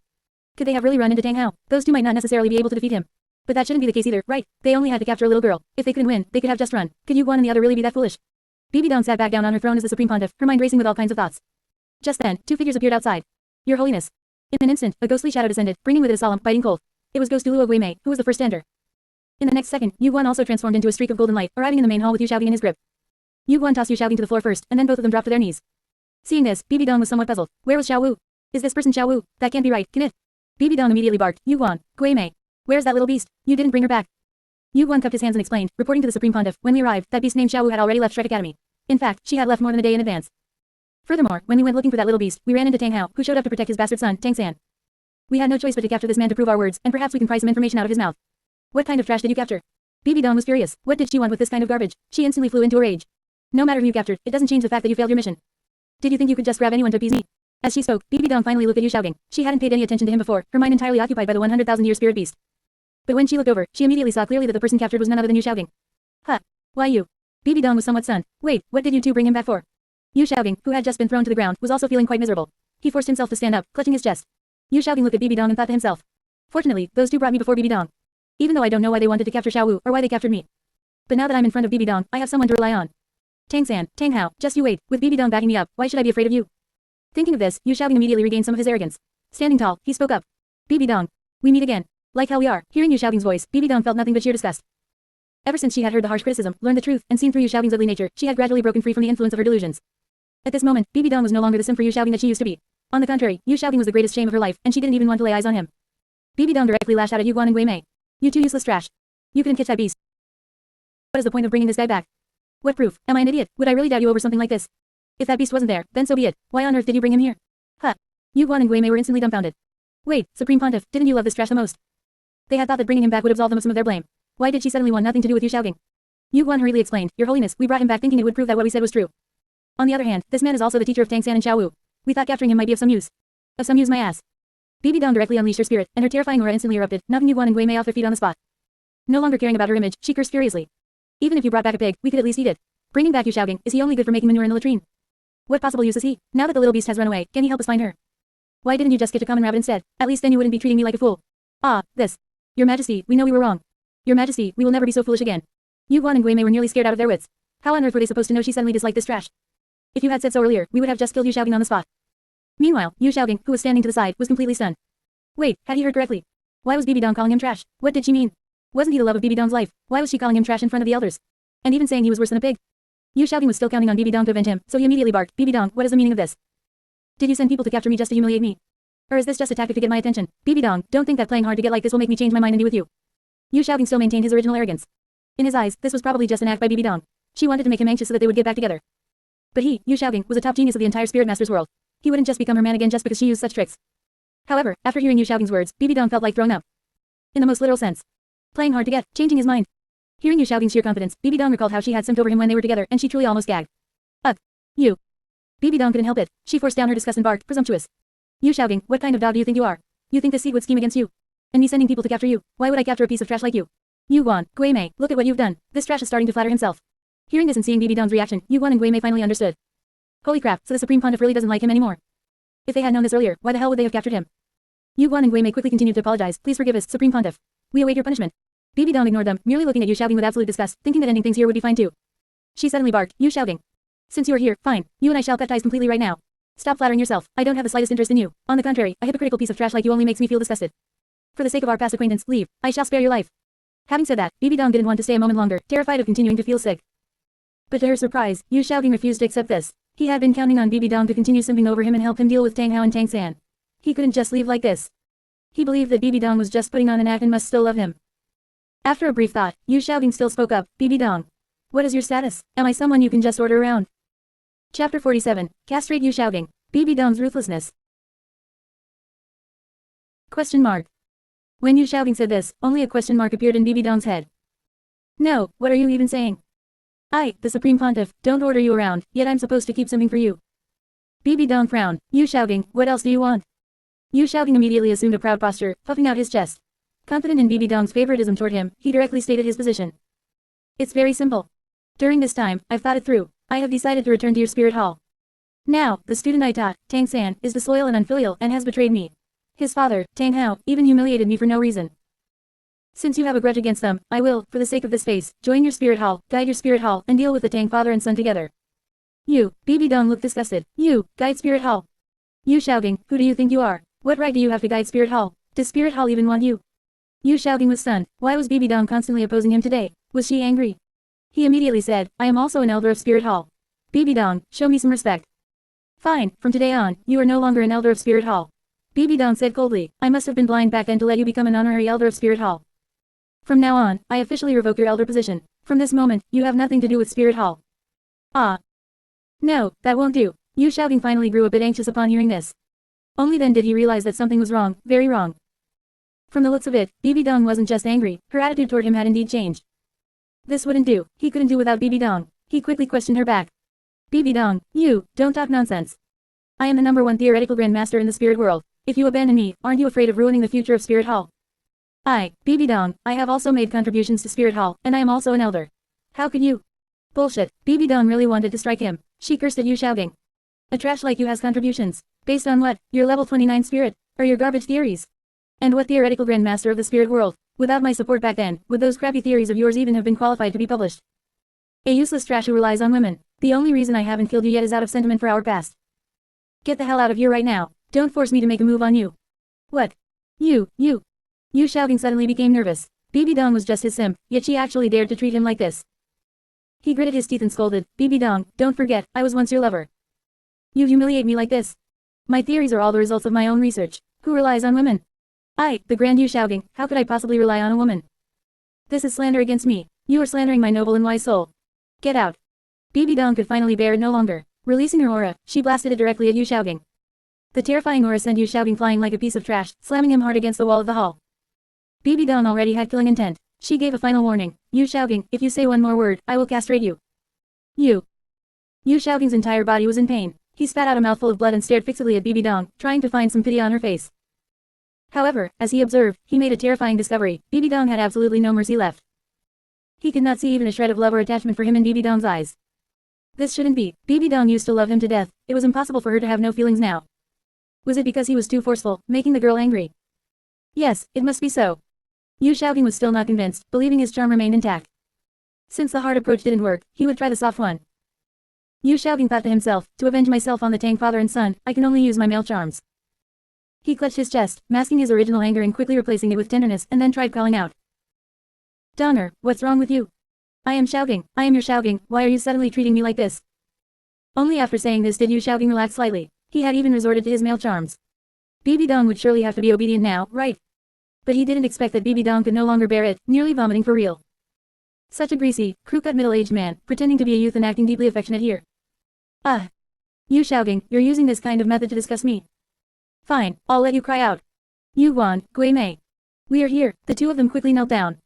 Could they have really run into Tang Hao? Those two might not necessarily be able to defeat him. But that shouldn't be the case either, right? They only had to capture a little girl. If they couldn't win, they could have just run. Could Yu Guan and the other really be that foolish? BB Dong sat back down on her throne as the Supreme Pontiff, her mind racing with all kinds of thoughts. Just then, two figures appeared outside. Your Holiness. In an instant, a ghostly shadow descended, bringing with it a solemn, biting cold. It was Ghost Duluo Guimei, who was the first to enter. In the next second, Yu Guan also transformed into a streak of golden light, arriving in the main hall with Yu Xiaogang in his grip. Yu Guan tossed Yu Xiaogang to the floor first, and then both of them dropped to their knees. Seeing this, BB Dong was somewhat puzzled. Where was Xiao Wu? Is this person Xiao Wu? That can't be right, can it? BB Dong immediately barked, Yu Guan, Guimei. Where's that little beast? You didn't bring her back. Yu Guan cupped his hands and explained, reporting to the Supreme Pontiff, when we arrived, that beast named Xiao Wu had already left Shrek Academy. In fact, she had left more than a day in advance. Furthermore, when we went looking for that little beast, we ran into Tang Hao, who showed up to protect his bastard son, Tang San. We had no choice but to capture this man to prove our words, and perhaps we can pry some information out of his mouth. What kind of trash did you capture? BB Dong was furious. What did she want with this kind of garbage? She instantly flew into a rage. No matter who you captured, it doesn't change the fact that you failed your mission. Did you think you could just grab anyone to appease me? As she spoke, BB Dong finally looked at Yu Xiaogang. She hadn't paid any attention to him before, her mind entirely occupied by the 100,000-year spirit beast. But when she looked over, she immediately saw clearly that the person captured was none other than Yu Xiaogang. Huh. Why you? BB Dong was somewhat stunned. Wait, what did you two bring him back for? Yu Xiaogang, who had just been thrown to the ground, was also feeling quite miserable. He forced himself to stand up, clutching his chest. Yu Xiaogang looked at BB Dong and thought to himself. Fortunately, those two brought me before BB Dong. Even though I don't know why they wanted to capture Xiao Wu, or why they captured me. But now that I'm in front of BB Dong, I have someone to rely on. Tang San, Tang Hao, just you wait, with BB Dong backing me up, why should I be afraid of you? Thinking of this, Yu Xiaogang immediately regained some of his arrogance. Standing tall, he spoke up. BB Dong. We meet again. Like how we are. Hearing Yu Xiaogang's voice, BB Dong felt nothing but sheer disgust. Ever since she had heard the harsh criticism, learned the truth, and seen through Yu Xiaogang's ugly nature, she had gradually broken free from the influence of her delusions. At this moment, BB Dong was no longer the sim for Yu Xiaogang that she used to be. On the contrary, Yu Xiaogang was the greatest shame of her life, and she didn't even want to lay eyes on him. BB Dong directly lashed out at Yu Guan and Gui Mei. You two useless trash. You couldn't catch that beast. What is the point of bringing this guy back? What proof? Am I an idiot? Would I really doubt you over something like this? If that beast wasn't there, then so be it. Why on earth did you bring him here? Huh. Yu Guan and Gui Mei were instantly dumbfounded. Wait, Supreme Pontiff, didn't you love this trash the most? They had thought that bringing him back would absolve them of some of their blame. Why did she suddenly want nothing to do with Yu Xiaogang? Yu Guan hurriedly explained, Your Holiness, we brought him back thinking it would prove that what we said was true. On the other hand, this man is also the teacher of Tang San and Xiao Wu. We thought capturing him might be of some use. Of some use my ass. BB Dong directly unleashed her spirit, and her terrifying aura instantly erupted, knocking Yu Guan and Gui Mei off their feet on the spot. No longer caring about her image, she cursed furiously. Even if you brought back a pig, we could at least eat it. Bringing back Yu Xiaogang, is he only good for making manure in the latrine? What possible use is he? Now that the little beast has run away, can he help us find her? Why didn't you just get a common rabbit instead? At least then you wouldn't be treating me like a fool. Ah, this. Your Majesty, we know we were wrong. Your Majesty, we will never be so foolish again. Yu-Guan and Gui Mei were nearly scared out of their wits. How on earth were they supposed to know she suddenly disliked this trash? If you had said so earlier, we would have just killed Yu Xiaogang on the spot. Meanwhile, Yu Xiaogang, who was standing to the side, was completely stunned. Wait, had he heard correctly? Why was Bibi Dong calling him trash? What did she mean? Wasn't he the love of Bibi Dong's life? Why was she calling him trash in front of the elders? And even saying he was worse than a pig? Yu Xiaogang was still counting on Bibi Dong to avenge him, so he immediately barked, Bibi Dong, what is the meaning of this? Did you send people to capture me just to humiliate me? Or is this just a tactic to get my attention? Bibi Dong, don't think that playing hard to get like this will make me change my mind and be with you. Yu Xiaogang still maintained his original arrogance. In his eyes, this was probably just an act by Bibi Dong. She wanted to make him anxious so that they would get back together. But he, Yu Xiaogang, was a top genius of the entire Spirit Master's world. He wouldn't just become her man again just because she used such tricks. However, after hearing Yu Xiaogang's words, Bibi Dong felt like throwing up. In the most literal sense. Playing hard to get, changing his mind. Hearing Yu Xiaogang's sheer confidence, Bibi Dong recalled how she had simmed over him when they were together, and she truly almost gagged. Ugh. You. Bibi Dong couldn't help it. She forced down her disgust and barked, presumptuous. Yu Xiaogang, what kind of dog do you think you are? You think this seed would scheme against you? And me sending people to capture you? Why would I capture a piece of trash like you? Yu-Guan, Gui Mei, look at what you've done. This trash is starting to flatter himself. Hearing this and seeing Bibi Dong's reaction, Yu-Guan and Gui Mei finally understood. Holy crap, so the Supreme Pontiff really doesn't like him anymore. If they had known this earlier, why the hell would they have captured him? Yu-Guan and Gui Mei quickly continued to apologize. Please forgive us, Supreme Pontiff. We await your punishment. Bibi Dong ignored them, merely looking at Yu Xiaogang with absolute disgust, thinking that ending things here would be fine too. She suddenly barked, Yu Xiaogang. Since you are here, fine, you and I shall cut ties completely right now. Stop flattering yourself, I don't have the slightest interest in you. On the contrary, a hypocritical piece of trash like you only makes me feel disgusted. For the sake of our past acquaintance, leave, I shall spare your life. Having said that, Bibi Dong didn't want to stay a moment longer, terrified of continuing to feel sick. But to her surprise, Yu Xiaogang refused to accept this. He had been counting on Bibi Dong to continue simping over him and help him deal with Tang Hao and Tang San. He couldn't just leave like this. He believed that Bibi Dong was just putting on an act and must still love him. After a brief thought, Yu Xiaogang still spoke up, Bibi Dong. What is your status? Am I someone you can just order around? Chapter 47, Castrate Yu Xiaogang, Bibi Dong's Ruthlessness. Question mark. When Yu Xiaogang said this, only a question mark appeared in Bibi Dong's head. No, what are you even saying? I, the Supreme Pontiff, don't order you around, yet I'm supposed to keep something for you. Bibi Dong frowned. Yu Xiaogang, what else do you want? Yu Xiaogang immediately assumed a proud posture, puffing out his chest. Confident in Bibi Dong's favoritism toward him, he directly stated his position. It's very simple. During this time, I've thought it through. I have decided to return to your spirit hall. Now, the student I taught, Tang San, is disloyal and unfilial and has betrayed me. His father, Tang Hao, even humiliated me for no reason. Since you have a grudge against them, I will, for the sake of this face, join your spirit hall, guide your spirit hall, and deal with the Tang father and son together. You, Bibi Dong looked disgusted. You, guide spirit hall. Yu Xiaogang, who do you think you are? What right do you have to guide spirit hall? Does spirit hall even want you? Yu Xiaogang was stunned. Why was Bibi Dong constantly opposing him today? Was she angry? He immediately said, I am also an elder of spirit hall. Bibi Dong, show me some respect. Fine, from today on, you are no longer an elder of spirit hall. Bibi Dong said coldly, I must have been blind back then to let you become an honorary elder of spirit hall. From now on, I officially revoke your elder position. From this moment, you have nothing to do with spirit hall. Ah. No, that won't do. Yu Xiaogang finally grew a bit anxious upon hearing this. Only then did he realize that something was wrong, very wrong. From the looks of it, Bibi Dong wasn't just angry, her attitude toward him had indeed changed. This wouldn't do, he couldn't do without Bibi Dong. He quickly questioned her back. Bibi Dong, you, don't talk nonsense. I am the #1 theoretical grandmaster in the spirit world. If you abandon me, aren't you afraid of ruining the future of spirit hall? Bibi Dong, I have also made contributions to spirit hall, and I am also an elder. How could you? Bullshit, Bibi Dong really wanted to strike him. She cursed at Yu Xiaogang. A trash like you has contributions. Based on what? Your level 29 spirit? Or your garbage theories? And what theoretical grandmaster of the spirit world? Without my support back then, would those crappy theories of yours even have been qualified to be published? A useless trash who relies on women. The only reason I haven't killed you yet is out of sentiment for our past. Get the hell out of here right now. Don't force me to make a move on you. What? You. Yu Xiaogang suddenly became nervous. Bibi Dong was just his simp, yet she actually dared to treat him like this. He gritted his teeth and scolded, Bibi Dong, don't forget, I was once your lover. You humiliate me like this. My theories are all the results of my own research. Who relies on women? The Grand Yu Xiaogang, how could I possibly rely on a woman? This is slander against me. You are slandering my noble and wise soul. Get out. Bibi Dong could finally bear it no longer. Releasing her aura, she blasted it directly at Yu Xiaogang. The terrifying aura sent Yu Xiaogang flying like a piece of trash, slamming him hard against the wall of the hall. Bibi Dong already had killing intent. She gave a final warning. Yu Xiaogang, if you say one more word, I will castrate you. Yu Xiaogang's entire body was in pain. He spat out a mouthful of blood and stared fixedly at Bibi Dong, trying to find some pity on her face. However, as he observed, he made a terrifying discovery. Bibi Dong had absolutely no mercy left. He could not see even a shred of love or attachment for him in Bibi Dong's eyes. This shouldn't be. Bibi Dong used to love him to death. It was impossible for her to have no feelings now. Was it because he was too forceful, making the girl angry? Yes, it must be so. Yu Xiaogang was still not convinced, believing his charm remained intact. Since the hard approach didn't work, he would try the soft one. Yu Xiaogang thought to himself, to avenge myself on the Tang father and son, I can only use my male charms. He clutched his chest, masking his original anger and quickly replacing it with tenderness, and then tried calling out. Donner, what's wrong with you? I am Xiaogang, I am your Xiaogang, why are you suddenly treating me like this? Only after saying this did Yu Xiaogang relax slightly. He had even resorted to his male charms. Bibi Dong would surely have to be obedient now, right? But he didn't expect that Bibi Dong could no longer bear it, nearly vomiting for real. Such a greasy, crew-cut middle-aged man, pretending to be a youth and acting deeply affectionate here. Ah. Yu Xiaogang, you're using this kind of method to discuss me. Fine, I'll let you cry out. Yu Guan, Gui Mei. We are here, the two of them quickly knelt down.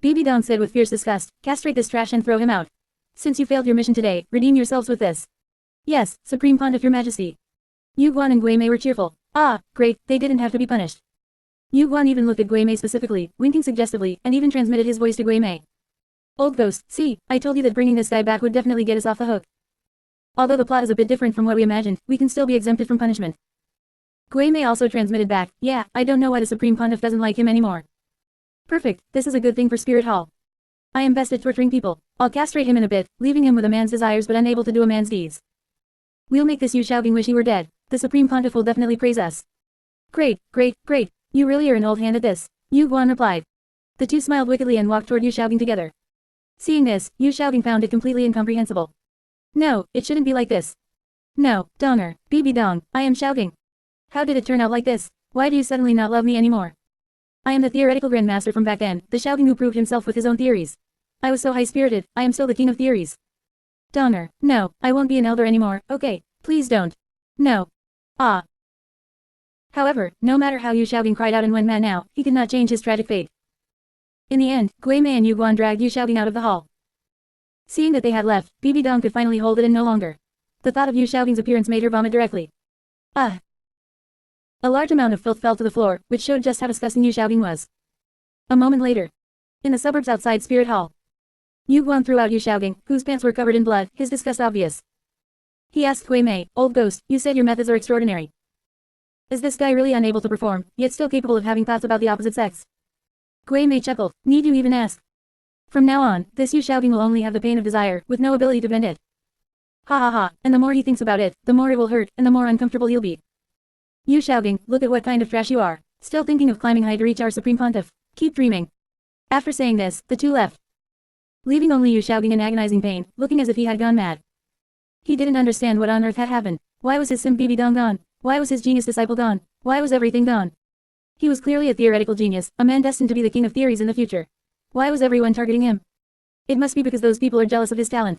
Bibi Dong said with fierce disgust, castrate this trash and throw him out. Since you failed your mission today, redeem yourselves with this. Yes, Supreme Pontiff Your Majesty. Yu Guan and Gui Mei were cheerful. Ah, great, they didn't have to be punished. Yu Guan even looked at Gui Mei specifically, winking suggestively, and even transmitted his voice to Gui Mei. Old ghost, see, I told you that bringing this guy back would definitely get us off the hook. Although the plot is a bit different from what we imagined, we can still be exempted from punishment. Gui Mei also transmitted back, yeah, I don't know why the Supreme Pontiff doesn't like him anymore. Perfect, this is a good thing for Spirit Hall. I am best at torturing people. I'll castrate him in a bit, leaving him with a man's desires but unable to do a man's deeds. We'll make this Yu Xiaogang wish he were dead. The Supreme Pontiff will definitely praise us. Great, great, great. You really are an old hand at this. Yu Guan replied. The two smiled wickedly and walked toward Yu Xiaogang together. Seeing this, Yu Xiaogang found it completely incomprehensible. No, it shouldn't be like this. No, Donner, Bibi Dong, I am Xiaogang. How did it turn out like this? Why do you suddenly not love me anymore? I am the theoretical grandmaster from back then, the Xiaogang who proved himself with his own theories. I was so high-spirited, I am still the king of theories. Donner, no, I won't be an elder anymore, okay, please don't. No. Ah. However, no matter how Yu Xiaogang cried out and went mad now, he could not change his tragic fate. In the end, Gui Mei and Yu Guan dragged Yu Xiaogang out of the hall. Seeing that they had left, Bibi Dong could finally hold it in no longer. The thought of Yu Xiaogang's appearance made her vomit directly. Ah. A large amount of filth fell to the floor, which showed just how disgusting Yu Xiaogang was. A moment later. In the suburbs outside Spirit Hall. Yu Guan threw out Yu Xiaogang, whose pants were covered in blood, his disgust obvious. He asked Gui Mei, old ghost, you said your methods are extraordinary. Is this guy really unable to perform, yet still capable of having thoughts about the opposite sex? Gui Mei chuckled, need you even ask? From now on, this Yu Xiaogang will only have the pain of desire, with no ability to bend it. Ha ha ha, and the more he thinks about it, the more it will hurt, and the more uncomfortable he'll be. Yu Xiaogang, look at what kind of trash you are. Still thinking of climbing high to reach our Supreme Pontiff. Keep dreaming. After saying this, the two left. Leaving only Yu Xiaogang in agonizing pain, looking as if he had gone mad. He didn't understand what on earth had happened. Why was his simp Bibi Dong gone? Why was his genius disciple gone? Why was everything gone? He was clearly a theoretical genius, a man destined to be the king of theories in the future. Why was everyone targeting him? It must be because those people are jealous of his talent.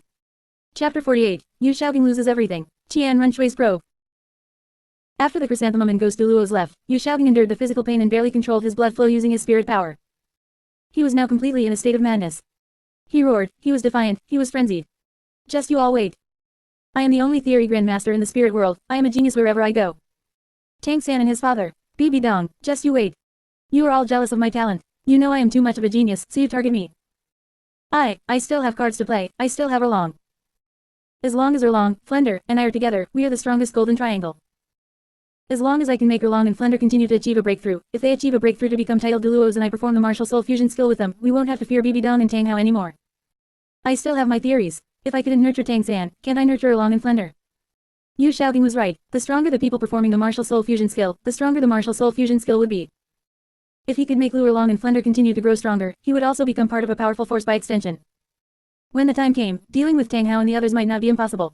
Chapter 48, Yu Xiaogang loses everything. Qian Runshui's probe. After the chrysanthemum and Ghost Duluos left, Yu Xiaogang endured the physical pain and barely controlled his blood flow using his spirit power. He was now completely in a state of madness. He roared, he was defiant, he was frenzied. Just you all wait. I am the only theory grandmaster in the spirit world, I am a genius wherever I go. Tang-san and his father, Bibi Dong, just you wait. You are all jealous of my talent. You know I am too much of a genius, so you target me. I still have cards to play, I still have Erlong. As long as Erlong, Flender, and I are together, we are the strongest golden triangle. As long as I can make Erlong and Flender continue to achieve a breakthrough, if they achieve a breakthrough to become titled Duluos and I perform the martial soul fusion skill with them, we won't have to fear Bibi Dong and Tang Hao anymore. I still have my theories. If I couldn't nurture Tang-san, can't I nurture Erlong and Flender? Yu Xiaogang was right, the stronger the people performing the martial soul fusion skill, the stronger the martial soul fusion skill would be. If he could make Lu Erlong and Flender continue to grow stronger, he would also become part of a powerful force by extension. When the time came, dealing with Tang Hao and the others might not be impossible.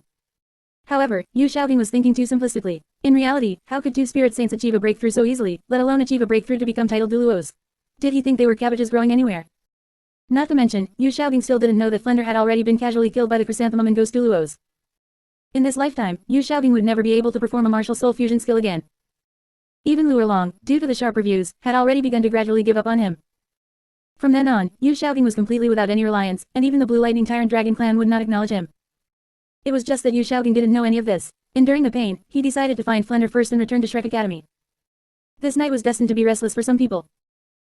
However, Yu Xiaogang was thinking too simplistically. In reality, how could two spirit saints achieve a breakthrough so easily, let alone achieve a breakthrough to become titled Duluos? Did he think they were cabbages growing anywhere? Not to mention, Yu Xiaogang still didn't know that Flender had already been casually killed by the chrysanthemum and Ghost Duluos. In this lifetime, Yu Xiaogang would never be able to perform a martial soul fusion skill again. Even Lu Erlong, due to the sharp reviews, had already begun to gradually give up on him. From then on, Yu Xiaogang was completely without any reliance, and even the Blue Lightning Tyrant Dragon clan would not acknowledge him. It was just that Yu Xiaogang didn't know any of this. Enduring the pain, he decided to find Flender first and return to Shrek Academy. This night was destined to be restless for some people.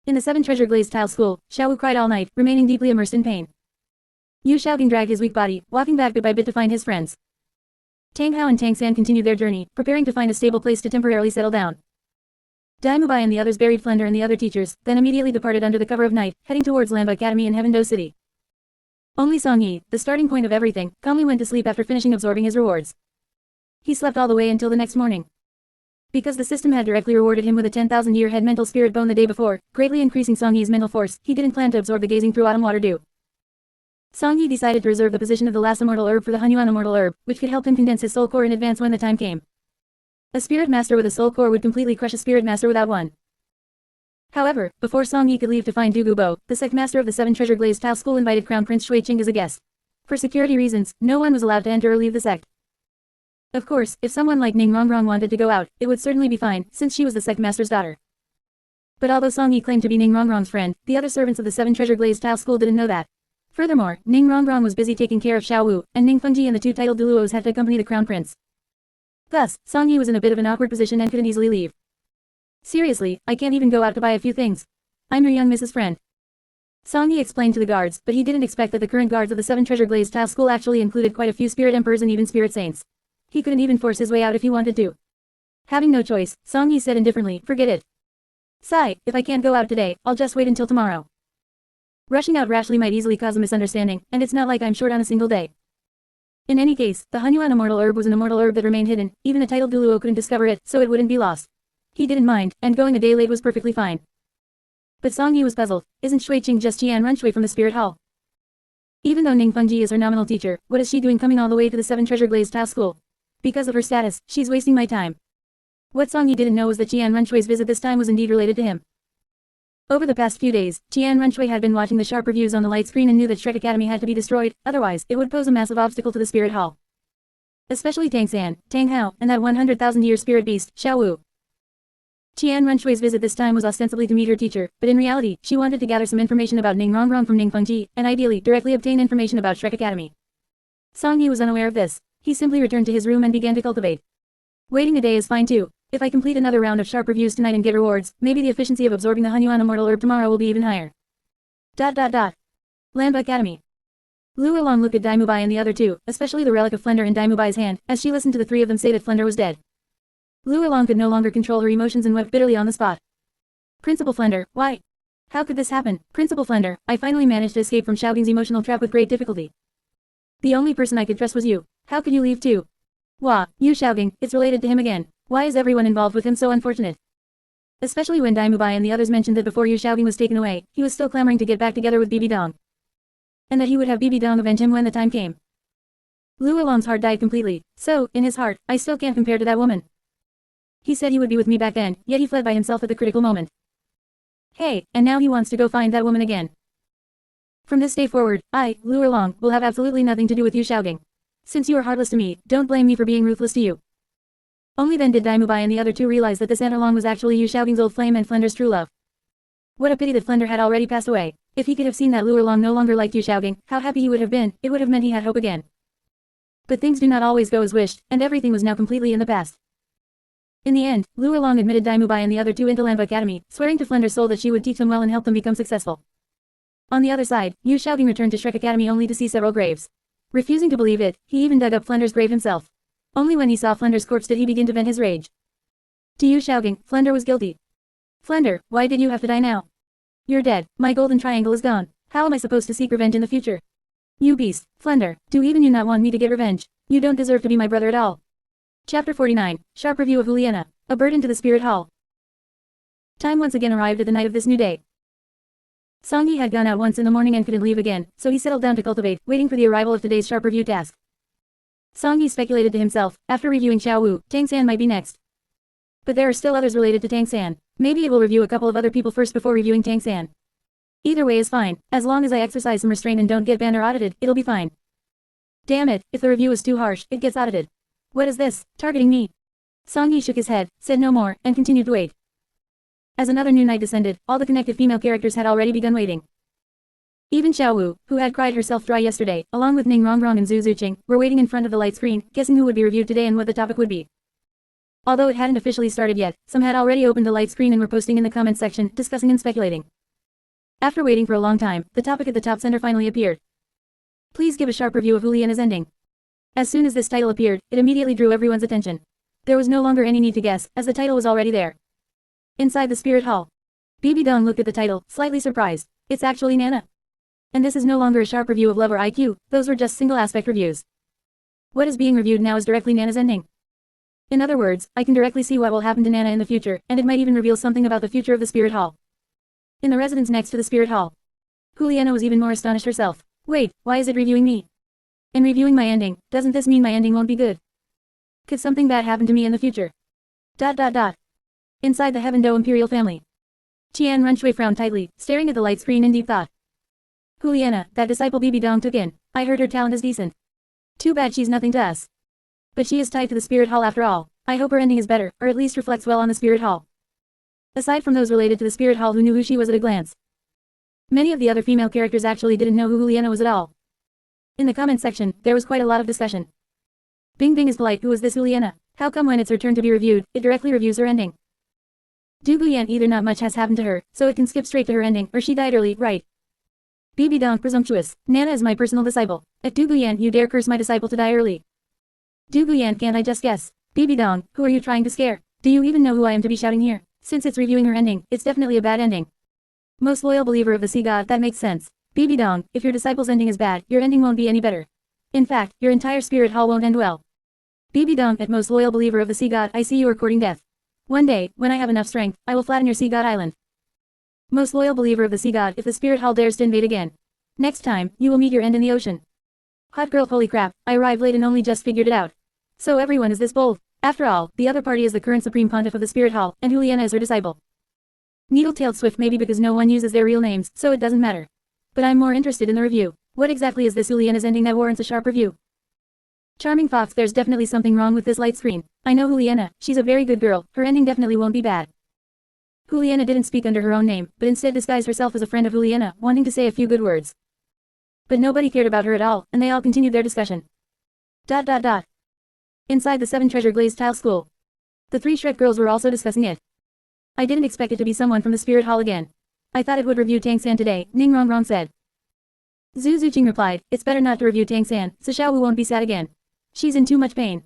In the 7 treasure glazed tile school, Xiaowu cried all night, remaining deeply immersed in pain. Yu Xiaogang dragged his weak body, walking back bit by bit to find his friends. Tang Hao and Tang San continued their journey, preparing to find a stable place to temporarily settle down. Daimubai and the others buried Flender and the other teachers, then immediately departed under the cover of night, heading towards Lamba Academy in Heaven Do City. Only Song Yi, the starting point of everything, calmly went to sleep after finishing absorbing his rewards. He slept all the way until the next morning. Because the system had directly rewarded him with a 10,000-year head mental spirit bone the day before, greatly increasing Song Yi's mental force, he didn't plan to absorb the gazing through autumn water dew. Song Yi decided to reserve the position of the last immortal herb for the N.A.N immortal herb, which could help him condense his soul core in advance when the time came. A spirit master with a soul core would completely crush a spirit master without one. However, before Song Yi could leave to find Du Gubo, the sect master of the 7 Treasure Glazed Tile School invited Crown Prince Shui Qing as a guest. For security reasons, no one was allowed to enter or leave the sect. Of course, if someone like N.A.N wanted to go out, it would certainly be fine, since she was the sect master's daughter. But although Song Yi claimed to be N.A.N's friend, the other servants of the 7 Treasure Glazed Tile School didn't know that. Furthermore, N.A.N was busy taking care of Xiao Wu, and Ning Fengji and the 2 titled Duluos had to accompany the Crown Prince. Thus, Song Yi was in a bit of an awkward position and couldn't easily leave. Seriously, I can't even go out to buy a few things. I'm your young Mrs. Friend. Song Yi explained to the guards, but he didn't expect that the current guards of the 7 Treasure Glazed Tile School actually included quite a few spirit emperors and even spirit saints. He couldn't even force his way out if he wanted to. Having no choice, Song Yi said indifferently, forget it. Sigh, if I can't go out today, I'll just wait until tomorrow. Rushing out rashly might easily cause a misunderstanding, and it's not like I'm short on a single day. In any case, the N.A.N immortal herb was an immortal herb that remained hidden, even a titled Duluo couldn't discover it, so it wouldn't be lost. He didn't mind, and going a day late was perfectly fine. But Song Yi was puzzled. Isn't Shui Qing just N.A.N Shui from the Spirit Hall? Even though Ning Fengji is her nominal teacher, what is she doing coming all the way to the 7 Treasure Glazed Tile School? Because of her status, she's wasting my time. What Song Yi didn't know was that N.A.N Shui's visit this time was indeed related to him. Over the past few days, N.A.N Shui had been watching the sharp reviews on the light screen and knew that Shrek Academy had to be destroyed, otherwise, it would pose a massive obstacle to the Spirit Hall. Especially Tang San, Tang Hao, and that 100,000-year spirit beast, Xiao Wu. N.A.N Shui's visit this time was ostensibly to meet her teacher, but in reality, she wanted to gather some information about N.A.N from Ning Fengji, and ideally, directly obtain information about Shrek Academy. Song Yi was unaware of this. He simply returned to his room and began to cultivate. Waiting a day is fine too. If I complete another round of sharp reviews tonight and get rewards, maybe the efficiency of absorbing the N.A.N immortal herb tomorrow will be even higher. Lamba Academy. Lu Yulong looked at Daimubai and the other two, especially the relic of Flender in Daimubai's hand, as she listened to the 3 of them say that Flender was dead. Lu Yulong could no longer control her emotions and wept bitterly on the spot. Principal Flender, why? How could this happen? Principal Flender, I finally managed to escape from Xiaoging's emotional trap with great difficulty. The only person I could trust was you. How could you leave too? Wah, you Xiaoging, it's related to him again. Why is everyone involved with him so unfortunate? Especially when Daimubai and the others mentioned that before Yu Xiaoging was taken away, he was still clamoring to get back together with Bibi Dong. And that he would have Bibi Dong avenge him when the time came. Lu Yulong's heart died completely, so, in his heart, I still can't compare to that woman. He said he would be with me back then, yet he fled by himself at the critical moment. Hey, and now he wants to go find that woman again. From this day forward, I, Lu Yulong, will have absolutely nothing to do with Yu Xiaoging. Since you are heartless to me, don't blame me for being ruthless to you. Only then did Daimubai and the other two realize that this N.A.N was actually Yu Xiaoging's old flame and Flender's true love. What a pity that Flender had already passed away. If he could have seen that Lu Yulong no longer liked Yu Xiaoging, how happy he would have been, it would have meant he had hope again. But things do not always go as wished, and everything was now completely in the past. In the end, Lu Yulong admitted Daimubai and the other two into Lamba Academy, swearing to Flender's soul that she would teach them well and help them become successful. On the other side, Yu Xiaoging returned to Shrek Academy only to see several graves. Refusing to believe it, he even dug up Flender's grave himself. Only when he saw Flender's corpse did he begin to vent his rage. To Yu Xiaoging, Flender was guilty. Flender, why did you have to die now? You're dead, my golden triangle is gone. How am I supposed to seek revenge in the future? You beast, Flender, do even you not want me to get revenge? You don't deserve to be my brother at all. Chapter 49, Sharp Review of Juliana, a burden to the Spirit Hall. Time once again arrived at the night of this new day. Song Yi had gone out once in the morning and couldn't leave again, so he settled down to cultivate, waiting for the arrival of today's sharp review task. Song Yi speculated to himself, after reviewing Xiao Wu, Tang San might be next. But there are still others related to Tang San. Maybe it will review a couple of other people first before reviewing Tang San. Either way is fine, as long as I exercise some restraint and don't get banned or audited, it'll be fine. Damn it, if the review is too harsh, it gets audited. What is this, targeting me? Song Yi shook his head, said no more, and continued to wait. As another new night descended, all the connected female characters had already begun waiting. Even Xiao Wu, who had cried herself dry yesterday, along with N.A.N and Zhu Zuqing, were waiting in front of the light screen, guessing who would be reviewed today and what the topic would be. Although it hadn't officially started yet, some had already opened the light screen and were posting in the comments section, discussing and speculating. After waiting for a long time, the topic at the top center finally appeared. Please give a sharp review of Juliana's ending. As soon as this title appeared, it immediately drew everyone's attention. There was no longer any need to guess, as the title was already there. Inside the spirit hall. BB Dong looked at the title, slightly surprised. It's actually Nana. And this is no longer a sharp review of love or IQ, those were just single-aspect reviews. What is being reviewed now is directly Nana's ending. In other words, I can directly see what will happen to Nana in the future, and it might even reveal something about the future of the spirit hall. In the residence next to the spirit hall. Juliana was even more astonished herself. Wait, why is it reviewing me? And reviewing my ending, doesn't this mean my ending won't be good? Could something bad happen to me in the future? ... Inside the Heaven Do Imperial family. Qian Runshui frowned tightly, staring at the light screen in deep thought. Juliana, that disciple BB Dong took in, I heard her talent is decent. Too bad she's nothing to us. But she is tied to the spirit hall after all. I hope her ending is better, or at least reflects well on the spirit hall. Aside from those related to the spirit hall who knew who she was at a glance. Many of the other female characters actually didn't know who Juliana was at all. In the comment section, there was quite a lot of discussion. Bing Bing is polite, who is this Juliana? How come when it's her turn to be reviewed, it directly reviews her ending? Du Guyan either not much has happened to her, so it can skip straight to her ending, or she died early, right? BB Dong presumptuous, Nana is my personal disciple. At Du Guyan you dare curse my disciple to die early. Du Guyan can't I just guess? BB Dong, who are you trying to scare? Do you even know who I am to be shouting here? Since it's reviewing her ending, it's definitely a bad ending. Most loyal believer of the sea god, that makes sense. BB Dong, if your disciple's ending is bad, your ending won't be any better. In fact, your entire spirit hall won't end well. BB Dong, at most loyal believer of the sea god, I see you are courting death. One day, when I have enough strength, I will flatten your sea god island. Most loyal believer of the sea god, if the spirit hall dares to invade again. Next time, you will meet your end in the ocean. Hot girl, holy crap, I arrived late and only just figured it out. So everyone is this bold. After all, the other party is the current supreme pontiff of the spirit hall, and Juliana is her disciple. Needle-tailed Swift maybe because no one uses their real names, so it doesn't matter. But I'm more interested in the review. What exactly is this Juliana's ending that warrants a sharp review? Charming Fox, there's definitely something wrong with this light screen. I know Juliana, she's a very good girl, her ending definitely won't be bad. Juliana didn't speak under her own name, but instead disguised herself as a friend of Juliana, wanting to say a few good words. But nobody cared about her at all, and they all continued their discussion. Inside the 7 Treasure Glazed Tile School. The 3 Shrek girls were also discussing it. I didn't expect it to be someone from the spirit hall again. I thought it would review Tang San today, Ning Rongrong said. Zhu Zuqing replied, it's better not to review Tang San, so Xiao Wu won't be sad again. She's in too much pain.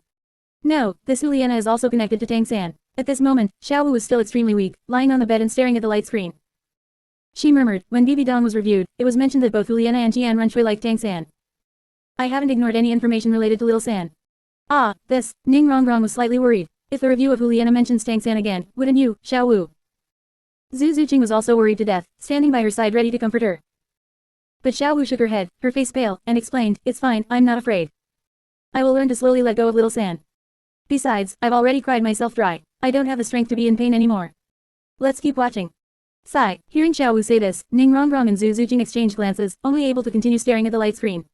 No, this Juliana is also connected to Tang San. At this moment, Xiao Wu was still extremely weak, lying on the bed and staring at the light screen. She murmured, when BB Dong was reviewed, it was mentioned that both Juliana and Qian Runshui liked Tang San. I haven't ignored any information related to Little San. Ah, this, Ning Rongrong was slightly worried. If the review of Juliana mentions Tang San again, wouldn't you, Xiao Wu? Zhu Zuqing was also worried to death, standing by her side ready to comfort her. But Xiao Wu shook her head, her face pale, and explained, it's fine, I'm not afraid. I will learn to slowly let go of Little San. Besides, I've already cried myself dry. I don't have the strength to be in pain anymore. Let's keep watching. Sigh, hearing Xiao Wu say this, Ning Rongrong and Zhu Zuqing exchanged glances, only able to continue staring at the light screen.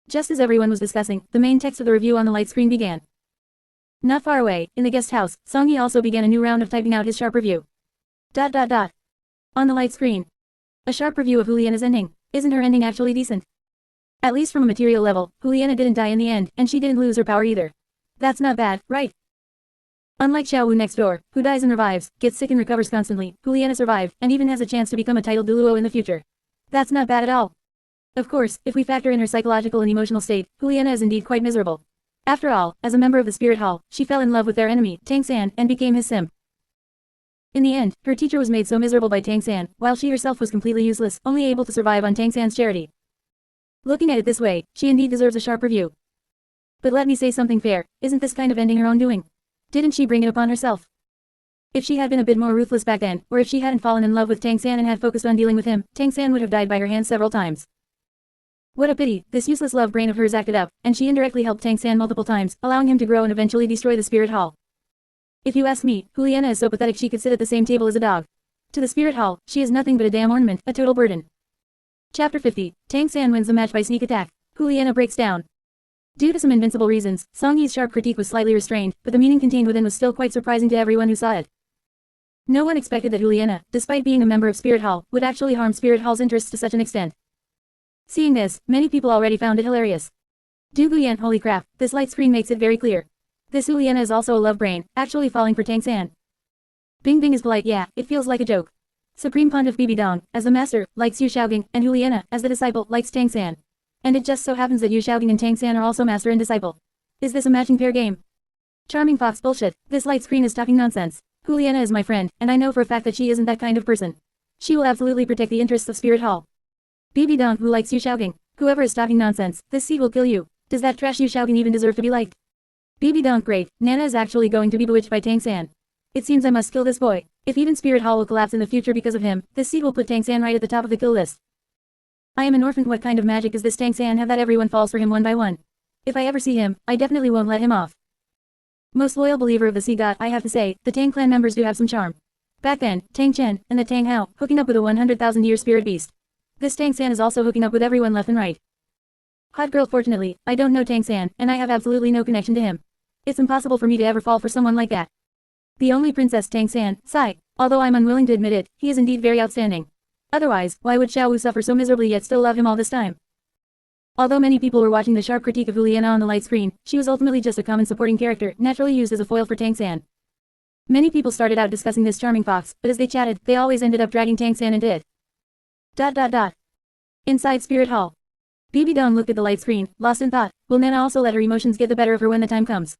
Just as everyone was discussing, the main text of the review on the light screen began. Not far away, in the guest house, Songyi also began a new round of typing out his sharp review. On the light screen. A sharp review of Juliana's ending. Isn't her ending actually decent? At least from a material level, Juliana didn't die in the end, and she didn't lose her power either. That's not bad, right? Unlike Xiao Wu next door, who dies and revives, gets sick and recovers constantly, Juliana survived, and even has a chance to become a titled Duluo in the future. That's not bad at all. Of course, if we factor in her psychological and emotional state, Juliana is indeed quite miserable. After all, as a member of the Spirit Hall, she fell in love with their enemy, Tang San, and became his simp. In the end, her teacher was made so miserable by Tang San, while she herself was completely useless, only able to survive on Tang San's charity. Looking at it this way, she indeed deserves a sharp review. But let me say something fair, isn't this kind of ending her own doing? Didn't she bring it upon herself? If she had been a bit more ruthless back then, or if she hadn't fallen in love with Tang San and had focused on dealing with him, Tang San would have died by her hands several times. What a pity, this useless love brain of hers acted up, and she indirectly helped Tang San multiple times, allowing him to grow and eventually destroy the Spirit Hall. If you ask me, Juliana is so pathetic she could sit at the same table as a dog. To the Spirit Hall, she is nothing but a damn ornament, a total burden. Chapter 50, Tang San wins the match by sneak attack. Juliana breaks down. Due to some invincible reasons, Songyi's sharp critique was slightly restrained, but the meaning contained within was still quite surprising to everyone who saw it. No one expected that Juliana, despite being a member of Spirit Hall, would actually harm Spirit Hall's interests to such an extent. Seeing this, many people already found it hilarious. Du Guyan, holy crap, this light screen makes it very clear. This Juliana is also a love brain, actually falling for Tang San. Bing Bing is polite, yeah, it feels like a joke. Supreme Pontiff BB Dong, as the master, likes Yu Xiaogang, and Juliana, as the disciple, likes Tang San. And it just so happens that Yu Xiaogang and Tang San are also master and disciple. Is this a matching pair game? Charming Fox bullshit, this light screen is talking nonsense. Juliana is my friend, and I know for a fact that she isn't that kind of person. She will absolutely protect the interests of Spirit Hall. BB Dong, who likes Yu Xiaogang? Whoever is talking nonsense, this seed will kill you. Does that trash Yu Xiaogang even deserve to be liked? BB Dong, great, Nana is actually going to be bewitched by Tang San. It seems I must kill this boy. If even Spirit Hall will collapse in the future because of him, this seed will put Tang San right at the top of the kill list. I am an orphan. What kind of magic is this Tang San have that everyone falls for him one by one? If I ever see him, I definitely won't let him off. Most loyal believer of the sea god, I have to say, the Tang clan members do have some charm. Back then, Tang Chen, and the Tang Hao, hooking up with a 100,000-year spirit beast. This Tang San is also hooking up with everyone left and right. Hot girl, fortunately, I don't know Tang San, and I have absolutely no connection to him. It's impossible for me to ever fall for someone like that. The only princess Tang San, sigh. Although I'm unwilling to admit it, he is indeed very outstanding. Otherwise, why would Xiao Wu suffer so miserably yet still love him all this time? Although many people were watching the sharp critique of Juliana on the light screen, she was ultimately just a common supporting character, naturally used as a foil for Tang San. Many people started out discussing this charming fox, but as they chatted, they always ended up dragging Tang San into it. Inside Spirit Hall. BB Dong looked at the light screen, lost in thought. Will Nana also let her emotions get the better of her when the time comes?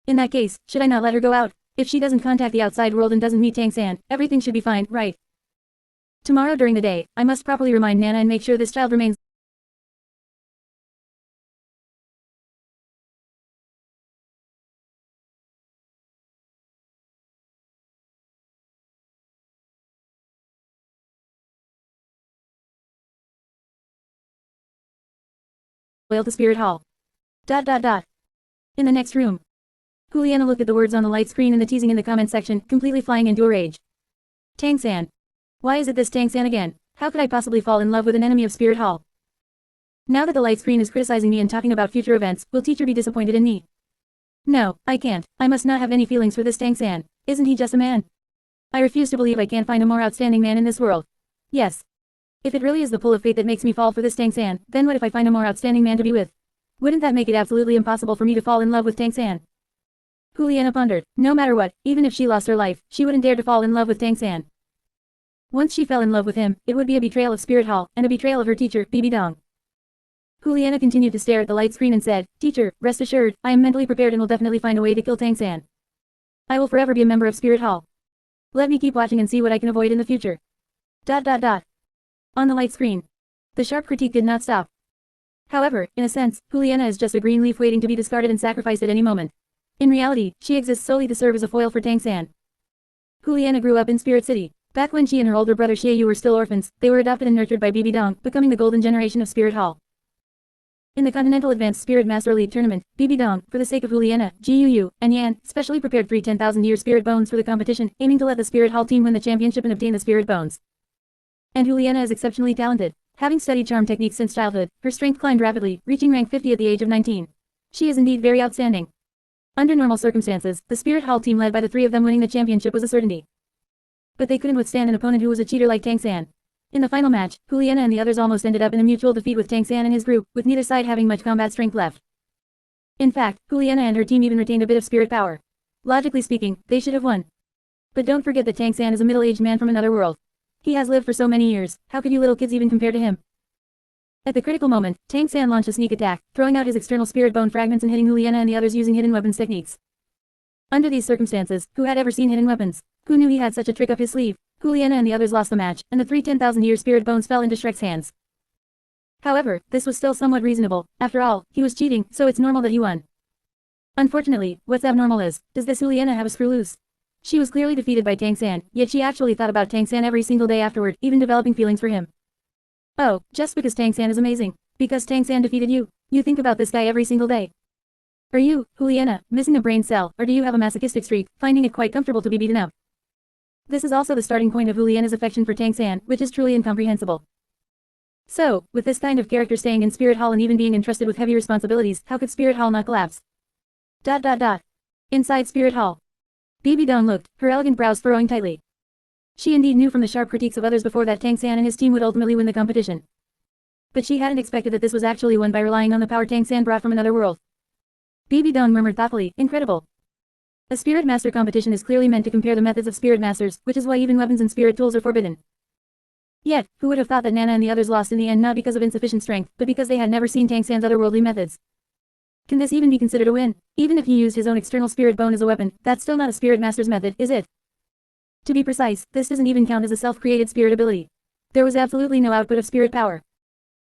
In that case, should I not let her go out? If she doesn't contact the outside world and doesn't meet Tang San, everything should be fine, right? Tomorrow during the day, I must properly remind Nana and make sure this child remains loyal to Spirit Hall. In the next room. Juliana looked at the words on the light screen and the teasing in the comment section, completely flying into a rage. Tang San. Why is it this Tang San again? How could I possibly fall in love with an enemy of Spirit Hall? Now that the light screen is criticizing me and talking about future events, will teacher be disappointed in me? No, I can't. I must not have any feelings for this Tang San. Isn't he just a man? I refuse to believe I can't find a more outstanding man in this world. Yes. If it really is the pull of fate that makes me fall for this Tang San, then what if I find a more outstanding man to be with? Wouldn't that make it absolutely impossible for me to fall in love with Tang San? Juliana pondered. No matter what, even if she lost her life, she wouldn't dare to fall in love with Tang San. Once she fell in love with him, it would be a betrayal of Spirit Hall, and a betrayal of her teacher, BB Dong. Juliana continued to stare at the light screen and said, Teacher, rest assured, I am mentally prepared and will definitely find a way to kill Tang San. I will forever be a member of Spirit Hall. Let me keep watching and see what I can avoid in the future. On the light screen. The sharp critique did not stop. However, in a sense, Juliana is just a green leaf waiting to be discarded and sacrificed at any moment. In reality, she exists solely to serve as a foil for Tang San. Juliana grew up in Spirit City. Back when she and her older brother Xie Yu were still orphans, they were adopted and nurtured by BB Dong, becoming the golden generation of Spirit Hall. In the Continental Advanced Spirit Master Elite Tournament, BB Dong, for the sake of Juliana, Yu, and N.A.N., specially prepared 3 10,000-year Spirit Bones for the competition, aiming to let the Spirit Hall team win the championship and obtain the Spirit Bones. And Juliana is exceptionally talented. Having studied charm techniques since childhood, her strength climbed rapidly, reaching rank 50 at the age of 19. She is indeed very outstanding. Under normal circumstances, the Spirit Hall team led by the 3 of them winning the championship was a certainty. But they couldn't withstand an opponent who was a cheater like Tang San. In the final match, Juliana and the others almost ended up in a mutual defeat with Tang San and his group, with neither side having much combat strength left. In fact, Juliana and her team even retained a bit of spirit power. Logically speaking, they should have won. But don't forget that Tang San is a middle-aged man from another world. He has lived for so many years, how could you little kids even compare to him? At the critical moment, Tang San launched a sneak attack, throwing out his external spirit bone fragments and hitting Juliana and the others using hidden weapons techniques. Under these circumstances, who had ever seen hidden weapons? Who knew he had such a trick up his sleeve? Juliana and the others lost the match, and the 3 10,000-year spirit bones fell into Shrek's hands. However, this was still somewhat reasonable. After all, he was cheating, so it's normal that he won. Unfortunately, what's abnormal is, does this Juliana have a screw loose? She was clearly defeated by Tang San, yet she actually thought about Tang San every single day afterward, even developing feelings for him. Oh, just because Tang San is amazing. Because Tang San defeated you, you think about this guy every single day. Are you, Juliana, missing a brain cell, or do you have a masochistic streak, finding it quite comfortable to be beaten up? This is also the starting point of Juliana's affection for Tang San, which is truly incomprehensible. So, with this kind of character staying in Spirit Hall and even being entrusted with heavy responsibilities, how could Spirit Hall not collapse? Inside Spirit Hall. BB Dong looked, her elegant brows furrowing tightly. She indeed knew from the sharp critiques of others before that Tang San and his team would ultimately win the competition. But she hadn't expected that this was actually won by relying on the power Tang San brought from another world. BB Dong murmured thoughtfully, incredible. A Spirit Master competition is clearly meant to compare the methods of Spirit Masters, which is why even weapons and spirit tools are forbidden. Yet, who would have thought that Nana and the others lost in the end not because of insufficient strength, but because they had never seen Tang San's otherworldly methods? Can this even be considered a win? Even if he used his own external spirit bone as a weapon, that's still not a spirit master's method, is it? To be precise, this doesn't even count as a self-created spirit ability. There was absolutely no output of spirit power.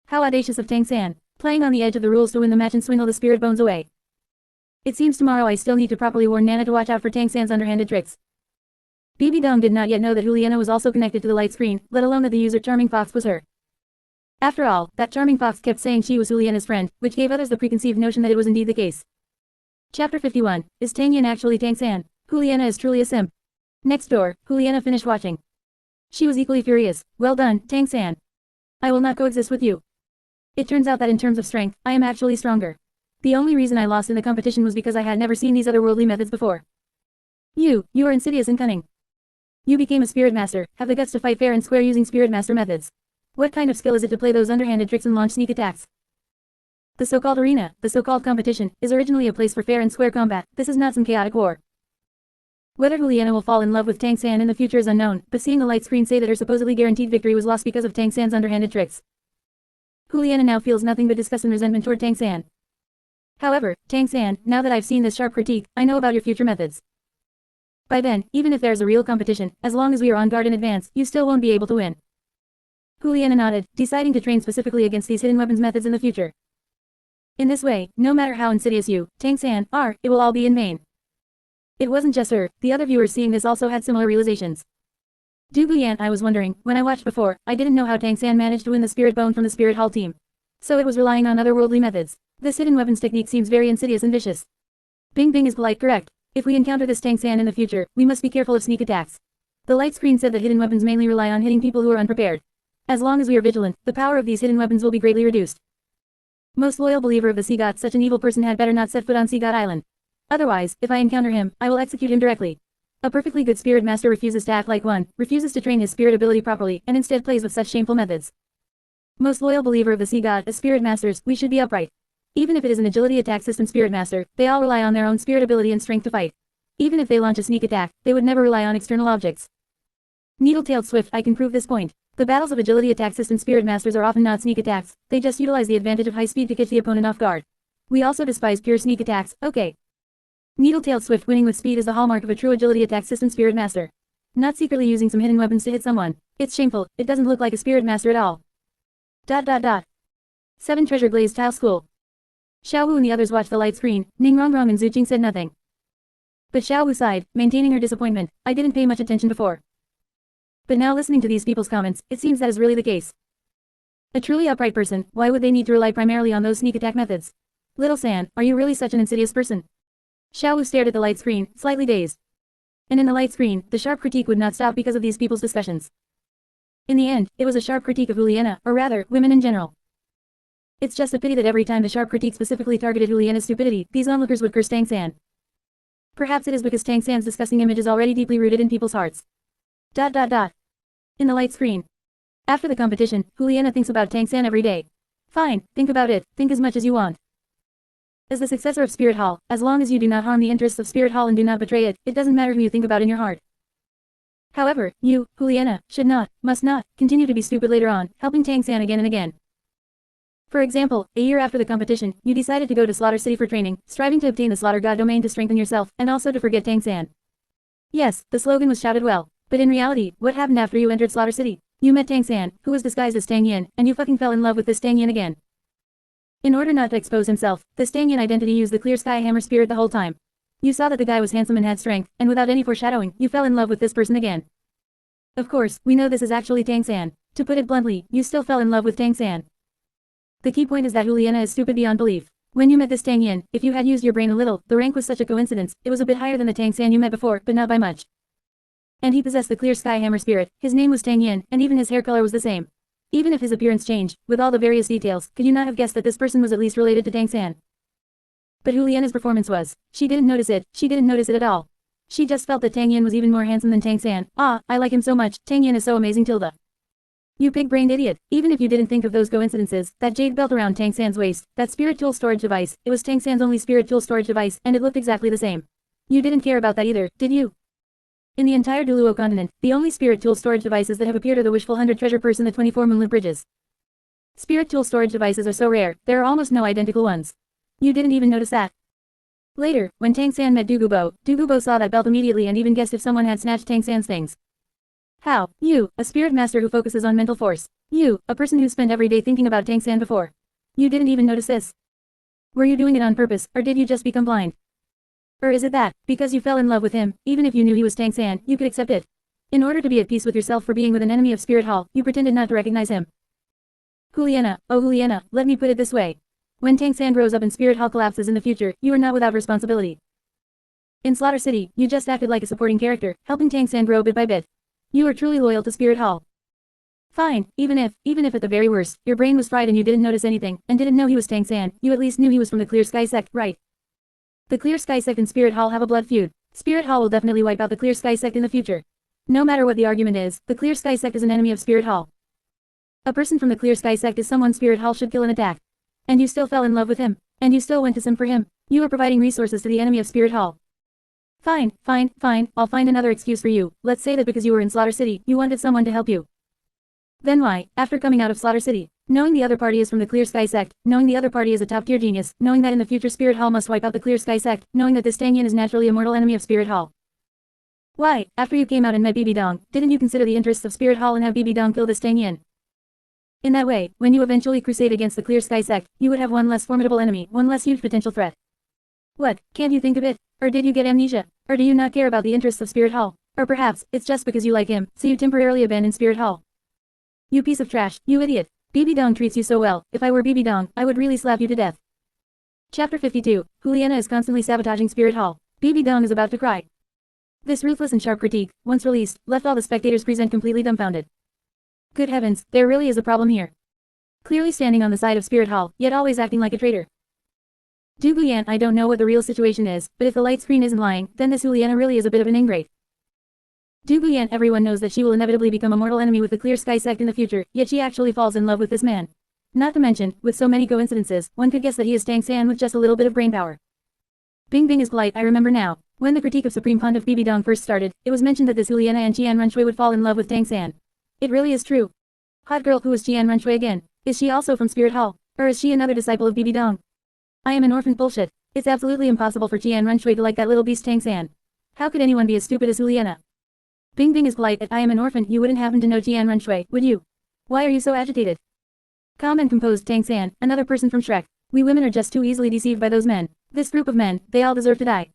How audacious of Tang San, playing on the edge of the rules to win the match and swindle the spirit bones away. It seems tomorrow I still need to properly warn Nana to watch out for Tang San's underhanded tricks. Bibi Dong did not yet know that Juliana was also connected to the light screen, let alone that the user Charming Fox was her. After all, that Charming Fox kept saying she was Juliana's friend, which gave others the preconceived notion that it was indeed the case. Chapter 51, Is Tang Yin actually Tang San? Juliana is truly a simp. Next door, Juliana finished watching. She was equally furious. Well done, Tang San. I will not coexist with you. It turns out that in terms of strength, I am actually stronger. The only reason I lost in the competition was because I had never seen these otherworldly methods before. You are insidious and cunning. You became a spirit master, have the guts to fight fair and square using spirit master methods. What kind of skill is it to play those underhanded tricks and launch sneak attacks? The so-called arena, the so-called competition, is originally a place for fair and square combat. This is not some chaotic war. Whether Juliana will fall in love with Tang San in the future is unknown, but seeing the light screen say that her supposedly guaranteed victory was lost because of Tang San's underhanded tricks. Juliana now feels nothing but disgust and resentment toward Tang San. However, Tang San, now that I've seen this sharp critique, I know about your future methods. By then, even if there's a real competition, as long as we are on guard in advance, you still won't be able to win. Juliana nodded, deciding to train specifically against these hidden weapons methods in the future. In this way, no matter how insidious you, Tang San, are, it will all be in vain. It wasn't just her, the other viewers seeing this also had similar realizations. Du Guyan, I was wondering, when I watched before, I didn't know how Tang San managed to win the Spirit Bone from the Spirit Hall team. So it was relying on otherworldly methods. This hidden weapons technique seems very insidious and vicious. Bing Bing is polite, correct. If we encounter this Tang San in the future, we must be careful of sneak attacks. The light screen said that hidden weapons mainly rely on hitting people who are unprepared. As long as we are vigilant, the power of these hidden weapons will be greatly reduced. Most loyal believer of the Sea God, such an evil person had better not set foot on Sea God Island. Otherwise, if I encounter him, I will execute him directly. A perfectly good spirit master refuses to act like one, refuses to train his spirit ability properly, and instead plays with such shameful methods. Most loyal believer of the Sea God, as spirit masters, we should be upright. Even if it is an agility attack system spirit master, they all rely on their own spirit ability and strength to fight. Even if they launch a sneak attack, they would never rely on external objects. Needle-tailed Swift, I can prove this point. The battles of agility attack system spirit masters are often not sneak attacks, they just utilize the advantage of high speed to catch the opponent off guard. We also despise pure sneak attacks, okay. Needle-tailed Swift winning with speed is the hallmark of a true agility attack system spirit master. Not secretly using some hidden weapons to hit someone. It's shameful, it doesn't look like a spirit master at all. 7 Treasure Glazed Tile School. Xiao Wu and the others watched the light screen. Ning Rongrong and Zhu Jing said nothing. But Xiao Wu sighed, maintaining her disappointment. I didn't pay much attention before. But now listening to these people's comments, it seems that is really the case. A truly upright person, why would they need to rely primarily on those sneak attack methods? Little San, are you really such an insidious person? Xiao Wu stared at the light screen, slightly dazed. And in the light screen, the sharp critique would not stop because of these people's discussions. In the end, it was a sharp critique of Juliana, or rather, women in general. It's just a pity that every time the sharp critique specifically targeted Juliana's stupidity, these onlookers would curse Tang San. Perhaps it is because Tang San's disgusting image is already deeply rooted in people's hearts. In the light screen. After the competition, Juliana thinks about Tang San every day. Fine, think about it, think as much as you want. As the successor of Spirit Hall, as long as you do not harm the interests of Spirit Hall and do not betray it, it doesn't matter who you think about in your heart. However, you, Juliana, should not, must not, continue to be stupid later on, helping Tang San again and again. For example, a year after the competition, you decided to go to Slaughter City for training, striving to obtain the Slaughter God domain to strengthen yourself, and also to forget Tang San. Yes, the slogan was shouted well, but in reality, what happened after you entered Slaughter City? You met Tang San, who was disguised as Tang Yin, and you fucking fell in love with this Tang Yin again. In order not to expose himself, this Tang Yin identity used the clear sky hammer spirit the whole time. You saw that the guy was handsome and had strength, and without any foreshadowing, you fell in love with this person again. Of course, we know this is actually Tang San. To put it bluntly, you still fell in love with Tang San. The key point is that Juliana is stupid beyond belief. When you met this Tang Yin, if you had used your brain a little, the rank was such a coincidence, it was a bit higher than the Tang San you met before, but not by much. And he possessed the clear sky hammer spirit, his name was Tang Yin, and even his hair color was the same. Even if his appearance changed, with all the various details, could you not have guessed that this person was at least related to Tang San? But Juliana's performance was. She didn't notice it at all. She just felt that Tang Yin was even more handsome than Tang San. Ah, I like him so much, Tang Yin is so amazing tilde. You pig-brained idiot, even if you didn't think of those coincidences, that jade belt around Tang San's waist, that spirit tool storage device, it was Tang San's only spirit tool storage device, and it looked exactly the same. You didn't care about that either, did you? In the entire Duluo continent, the only spirit tool storage devices that have appeared are the Wishful 100 treasure purse and the 24 moonlit bridges. Spirit tool storage devices are so rare, there are almost no identical ones. You didn't even notice that. Later, when Tang San met Dugubo saw that belt immediately and even guessed if someone had snatched Tang San's things. How? You, a spirit master who focuses on mental force. You, a person who spent every day thinking about Tang San before. You didn't even notice this. Were you doing it on purpose, or did you just become blind? Or is it that, because you fell in love with him, even if you knew he was Tang San, you could accept it? In order to be at peace with yourself for being with an enemy of Spirit Hall, you pretended not to recognize him. Juliana, oh Juliana, let me put it this way. When Tang San grows up and Spirit Hall collapses in the future, you are not without responsibility. In Slaughter City, you just acted like a supporting character, helping Tang San grow bit by bit. You are truly loyal to Spirit Hall. Fine, even if at the very worst, your brain was fried and you didn't notice anything, and didn't know he was Tang San, you at least knew he was from the Clear Sky Sect, right? The Clear Sky Sect and Spirit Hall have a blood feud. Spirit Hall will definitely wipe out the Clear Sky Sect in the future. No matter what the argument is, the Clear Sky Sect is an enemy of Spirit Hall. A person from the Clear Sky Sect is someone Spirit Hall should kill and attack. And you still fell in love with him. And you still went to sim for him. You are providing resources to the enemy of Spirit Hall. Fine, I'll find another excuse for you. Let's say that because you were in Slaughter City, you wanted someone to help you. Then why, after coming out of Slaughter City, knowing the other party is from the Clear Sky Sect, knowing the other party is a top-tier genius, knowing that in the future Spirit Hall must wipe out the Clear Sky Sect, knowing that this N.A.N is naturally a mortal enemy of Spirit Hall. Why, after you came out and met BB Dong, didn't you consider the interests of Spirit Hall and have BB Dong kill this N.A.N? In that way, when you eventually crusade against the Clear Sky Sect, you would have one less formidable enemy, one less huge potential threat. What, can't you think of it? Or did you get amnesia? Or do you not care about the interests of Spirit Hall? Or perhaps, it's just because you like him, so you temporarily abandon Spirit Hall. You piece of trash, you idiot. BB Dong treats you so well, if I were BB Dong, I would really slap you to death. Chapter 52, Juliana is constantly sabotaging Spirit Hall. BB Dong is about to cry. This ruthless and sharp critique, once released, left all the spectators present completely dumbfounded. Good heavens, there really is a problem here. Clearly standing on the side of Spirit Hall, yet always acting like a traitor. Duguyan, I don't know what the real situation is, but if the light screen isn't lying, then this Juliana really is a bit of an ingrate. Duguyan, everyone knows that she will inevitably become a mortal enemy with the Clear Sky Sect in the future, yet she actually falls in love with this man. Not to mention, with so many coincidences, one could guess that he is Tang San with just a little bit of brainpower. Bing Bing is polite, I remember now. When the critique of Supreme Pontiff BB Dong first started, it was mentioned that this Juliana and N.A.N would fall in love with Tang San. It really is true. Hot girl, who is N.A.N again? Is she also from Spirit Hall? Or is she another disciple of BB Dong? I am an orphan, bullshit. It's absolutely impossible for N.A.N to like that little beast Tang San. How could anyone be as stupid as Juliana? Bing Bing is polite, I am an orphan, you wouldn't happen to know N.A.N, would you? Why are you so agitated? Calm and composed Tang San, another person from Shrek. We women are just too easily deceived by those men. This group of men, they all deserve to die.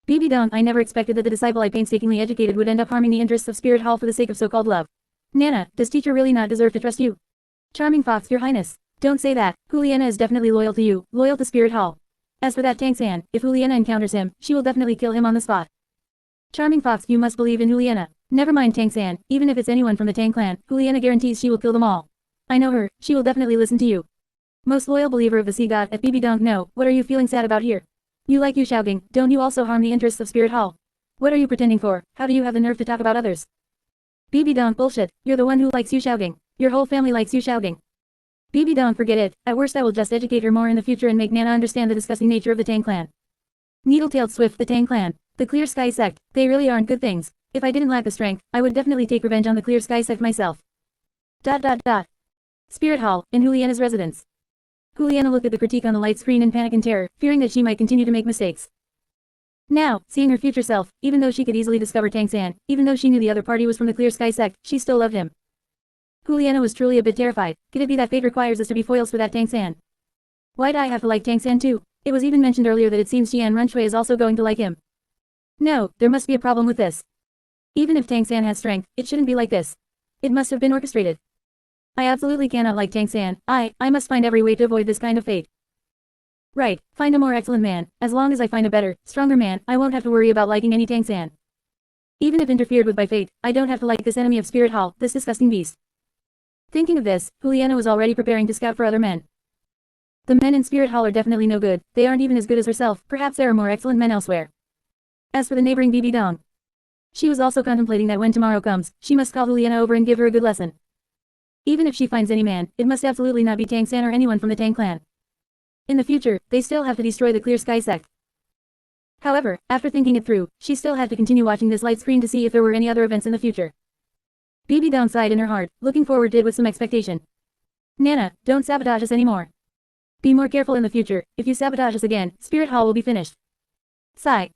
BB Dong, I never expected that the disciple I painstakingly educated would end up harming the interests of Spirit Hall for the sake of so-called love. Nana, does teacher really not deserve to trust you? Charming Fox, your highness. Don't say that. Juliana is definitely loyal to you, loyal to Spirit Hall. As for that Tang San, if Juliana encounters him, she will definitely kill him on the spot. Charming Fox, you must believe in Juliana. Never mind Tang San, even if it's anyone from the Tang clan, Juliana guarantees she will kill them all. I know her, she will definitely listen to you. Most loyal believer of the sea god at BB Dong, no, what are you feeling sad about here? You like Yu Xiaogang, don't you also harm the interests of Spirit Hall? What are you pretending for? How do you have the nerve to talk about others? BB Dong, bullshit, you're the one who likes Yu Xiaogang. Your whole family likes Yu Xiaogang. BB Dong, forget it, at worst I will just educate her more in the future and make Nana understand the disgusting nature of the Tang clan. Needle-tailed Swift, the Tang clan. The Clear Sky Sect, they really aren't good things. If I didn't lack the strength, I would definitely take revenge on the Clear Sky Sect myself. ... Spirit Hall, in Juliana's residence. Juliana looked at the critique on the light screen in panic and terror, fearing that she might continue to make mistakes. Now, seeing her future self, even though she could easily discover Tang San, even though she knew the other party was from the Clear Sky Sect, she still loved him. Juliana was truly a bit terrified. Could it be that fate requires us to be foils for that Tang San? Why'd I have to like Tang San too? It was even mentioned earlier that it seems N.A.N is also going to like him. No, there must be a problem with this. Even if Tang San has strength, it shouldn't be like this. It must have been orchestrated. I absolutely cannot like Tang San. I must find every way to avoid this kind of fate. Right, find a more excellent man. As long as I find a better, stronger man, I won't have to worry about liking any Tang San. Even if interfered with by fate, I don't have to like this enemy of Spirit Hall, this disgusting beast. Thinking of this, Juliana was already preparing to scout for other men. The men in Spirit Hall are definitely no good, they aren't even as good as herself, perhaps there are more excellent men elsewhere. As for the neighboring BB Dong, she was also contemplating that when tomorrow comes, she must call Juliana over and give her a good lesson. Even if she finds any man, it must absolutely not be Tang San or anyone from the Tang clan. In the future, they still have to destroy the Clear Sky Sect. However, after thinking it through, she still had to continue watching this light screen to see if there were any other events in the future. BB Dong sighed in her heart, looking forward to it with some expectation. Nana, don't sabotage us anymore. Be more careful in the future. If you sabotage us again, Spirit Hall will be finished. Sigh.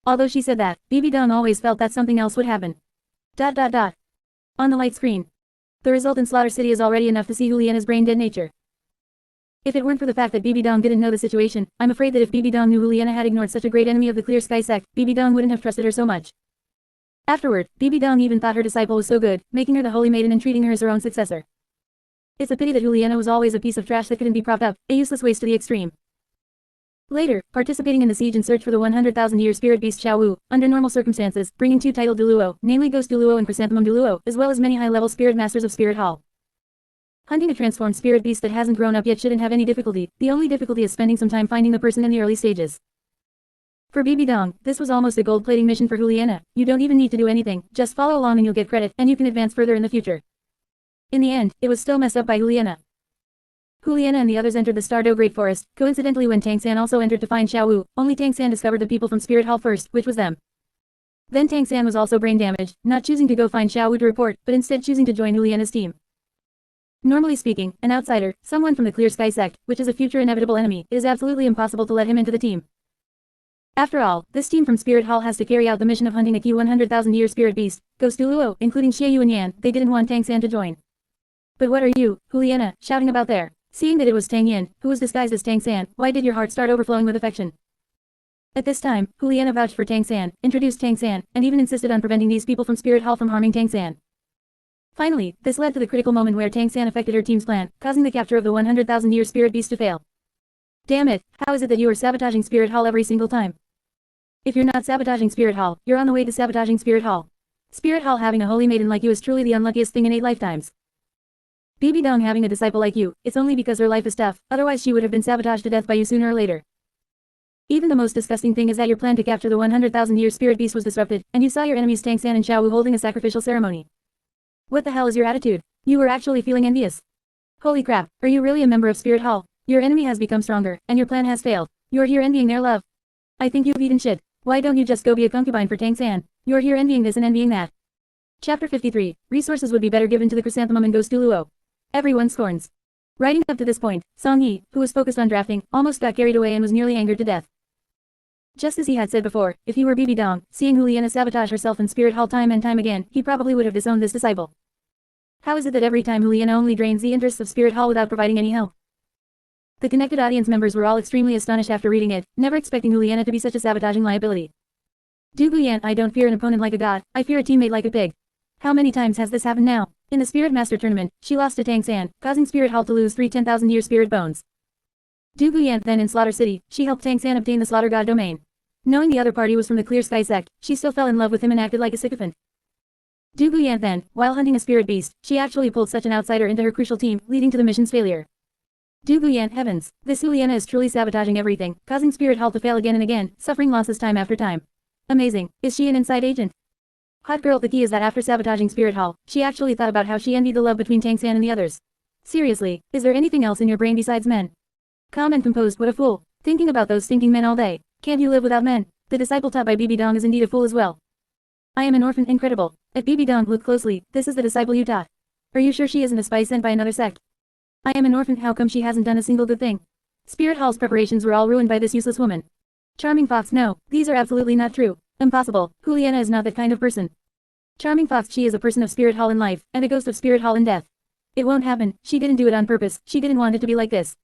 Although she said that, BB Dong always felt that something else would happen. On the light screen. The result in Slaughter City is already enough to see Juliana's brain-dead nature. If it weren't for the fact that BB Dong didn't know the situation, I'm afraid that if BB Dong knew Juliana had ignored such a great enemy of the Clear Sky sect, BB Dong wouldn't have trusted her so much. Afterward, BB Dong even thought her disciple was so good, making her the holy maiden and treating her as her own successor. It's a pity that Juliana was always a piece of trash that couldn't be propped up, a useless waste to the extreme. Later, participating in the siege and search for the 100,000-year spirit beast Xiao Wu, under normal circumstances, bringing two titled Duluo, namely Ghost Duluo and Chrysanthemum Duluo, as well as many high-level spirit masters of Spirit Hall. Hunting a transformed spirit beast that hasn't grown up yet shouldn't have any difficulty, the only difficulty is spending some time finding the person in the early stages. For BB Dong, this was almost a gold-plating mission for Juliana. You don't even need to do anything, just follow along and you'll get credit, and you can advance further in the future. In the end, it was still messed up by Juliana. Juliana and the others entered the Stardow Great Forest, coincidentally when Tang San also entered to find Xiao Wu, only Tang San discovered the people from Spirit Hall first, which was them. Then Tang San was also brain damaged, not choosing to go find Xiao Wu to report, but instead choosing to join Juliana's team. Normally speaking, an outsider, someone from the Clear Sky sect, which is a future inevitable enemy, it is absolutely impossible to let him into the team. After all, this team from Spirit Hall has to carry out the mission of hunting a key 100,000-year spirit beast, Ghost Duluo, including Xie and Yan. They didn't want Tang San to join. But what are you, Juliana, shouting about there? Seeing that it was Tang Yin, who was disguised as Tang San, why did your heart start overflowing with affection? At this time, Juliana vouched for Tang San, introduced Tang San, and even insisted on preventing these people from Spirit Hall from harming Tang San. Finally, this led to the critical moment where Tang San affected her team's plan, causing the capture of the 100,000-year spirit beast to fail. Damn it, how is it that you are sabotaging Spirit Hall every single time? If you're not sabotaging Spirit Hall, you're on the way to sabotaging Spirit Hall. Spirit Hall having a holy maiden like you is truly the unluckiest thing in 8 lifetimes. BB Dong having a disciple like you, it's only because her life is tough, otherwise she would have been sabotaged to death by you sooner or later. Even the most disgusting thing is that your plan to capture the 100,000-year spirit beast was disrupted, and you saw your enemies Tang San and Xiao Wu holding a sacrificial ceremony. What the hell is your attitude? You were actually feeling envious. Holy crap, are you really a member of Spirit Hall? Your enemy has become stronger, and your plan has failed. You're here envying their love. I think you've eaten shit. Why don't you just go be a concubine for Tang San? You're here envying this and envying that. Chapter 53, Resources would be better given to the Chrysanthemum and Ghost Duluo. Everyone scorns. Writing up to this point, Song Yi, who was focused on drafting, almost got carried away and was nearly angered to death. Just as he had said before, if he were BB Dong, seeing Juliana sabotage herself in Spirit Hall time and time again, he probably would have disowned this disciple. How is it that every time Juliana only drains the interests of Spirit Hall without providing any help? The connected audience members were all extremely astonished after reading it, never expecting Juliana to be such a sabotaging liability. Du Guyan, I don't fear an opponent like a god, I fear a teammate like a pig. How many times has this happened now? In the Spirit Master Tournament, she lost to Tang San, causing Spirit Hall to lose 3 10,000-year spirit bones. Du Guyan, then in Slaughter City, she helped Tang San obtain the Slaughter God domain. Knowing the other party was from the Clear Sky sect, she still fell in love with him and acted like a sycophant. Du Guyan then, while hunting a spirit beast, she actually pulled such an outsider into her crucial team, leading to the mission's failure. Du Guyan, heavens, this Juliana is truly sabotaging everything, causing Spirit Hall to fail again and again, suffering losses time after time. Amazing, is she an inside agent? Hot girl, the key is that after sabotaging Spirit Hall, she actually thought about how she envied the love between Tang San and the others. Seriously, is there anything else in your brain besides men? Calm and composed, what a fool. Thinking about those stinking men all day. Can't you live without men? The disciple taught by BB Dong is indeed a fool as well. I am an orphan, incredible. At BB Dong, look closely, this is the disciple you taught. Are you sure she isn't a spy sent by another sect? I am an orphan, how come she hasn't done a single good thing? Spirit Hall's preparations were all ruined by this useless woman. Charming Fox, no, these are absolutely not true. Impossible, Juliana is not that kind of person. Charming Fox, she is a person of Spirit Hall in life, and a ghost of Spirit Hall in death. It won't happen, she didn't do it on purpose, she didn't want it to be like this.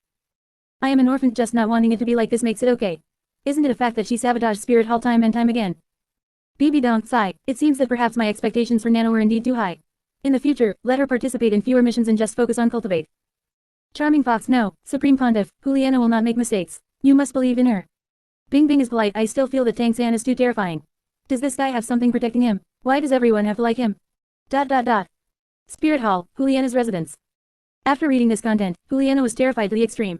I am an orphan, just not wanting it to be like this makes it okay. Isn't it a fact that she sabotaged Spirit Hall time and time again? BB Dong, sigh, it seems that perhaps my expectations for Nano were indeed too high. In the future, let her participate in fewer missions and just focus on cultivate. Charming Fox, no, Supreme Pontiff, Juliana will not make mistakes. You must believe in her. Bing Bing is polite, I still feel that Tang San is too terrifying. Does this guy have something protecting him? Why does everyone have to like him? Spirit Hall, Juliana's residence. After reading this content, Juliana was terrified to the extreme.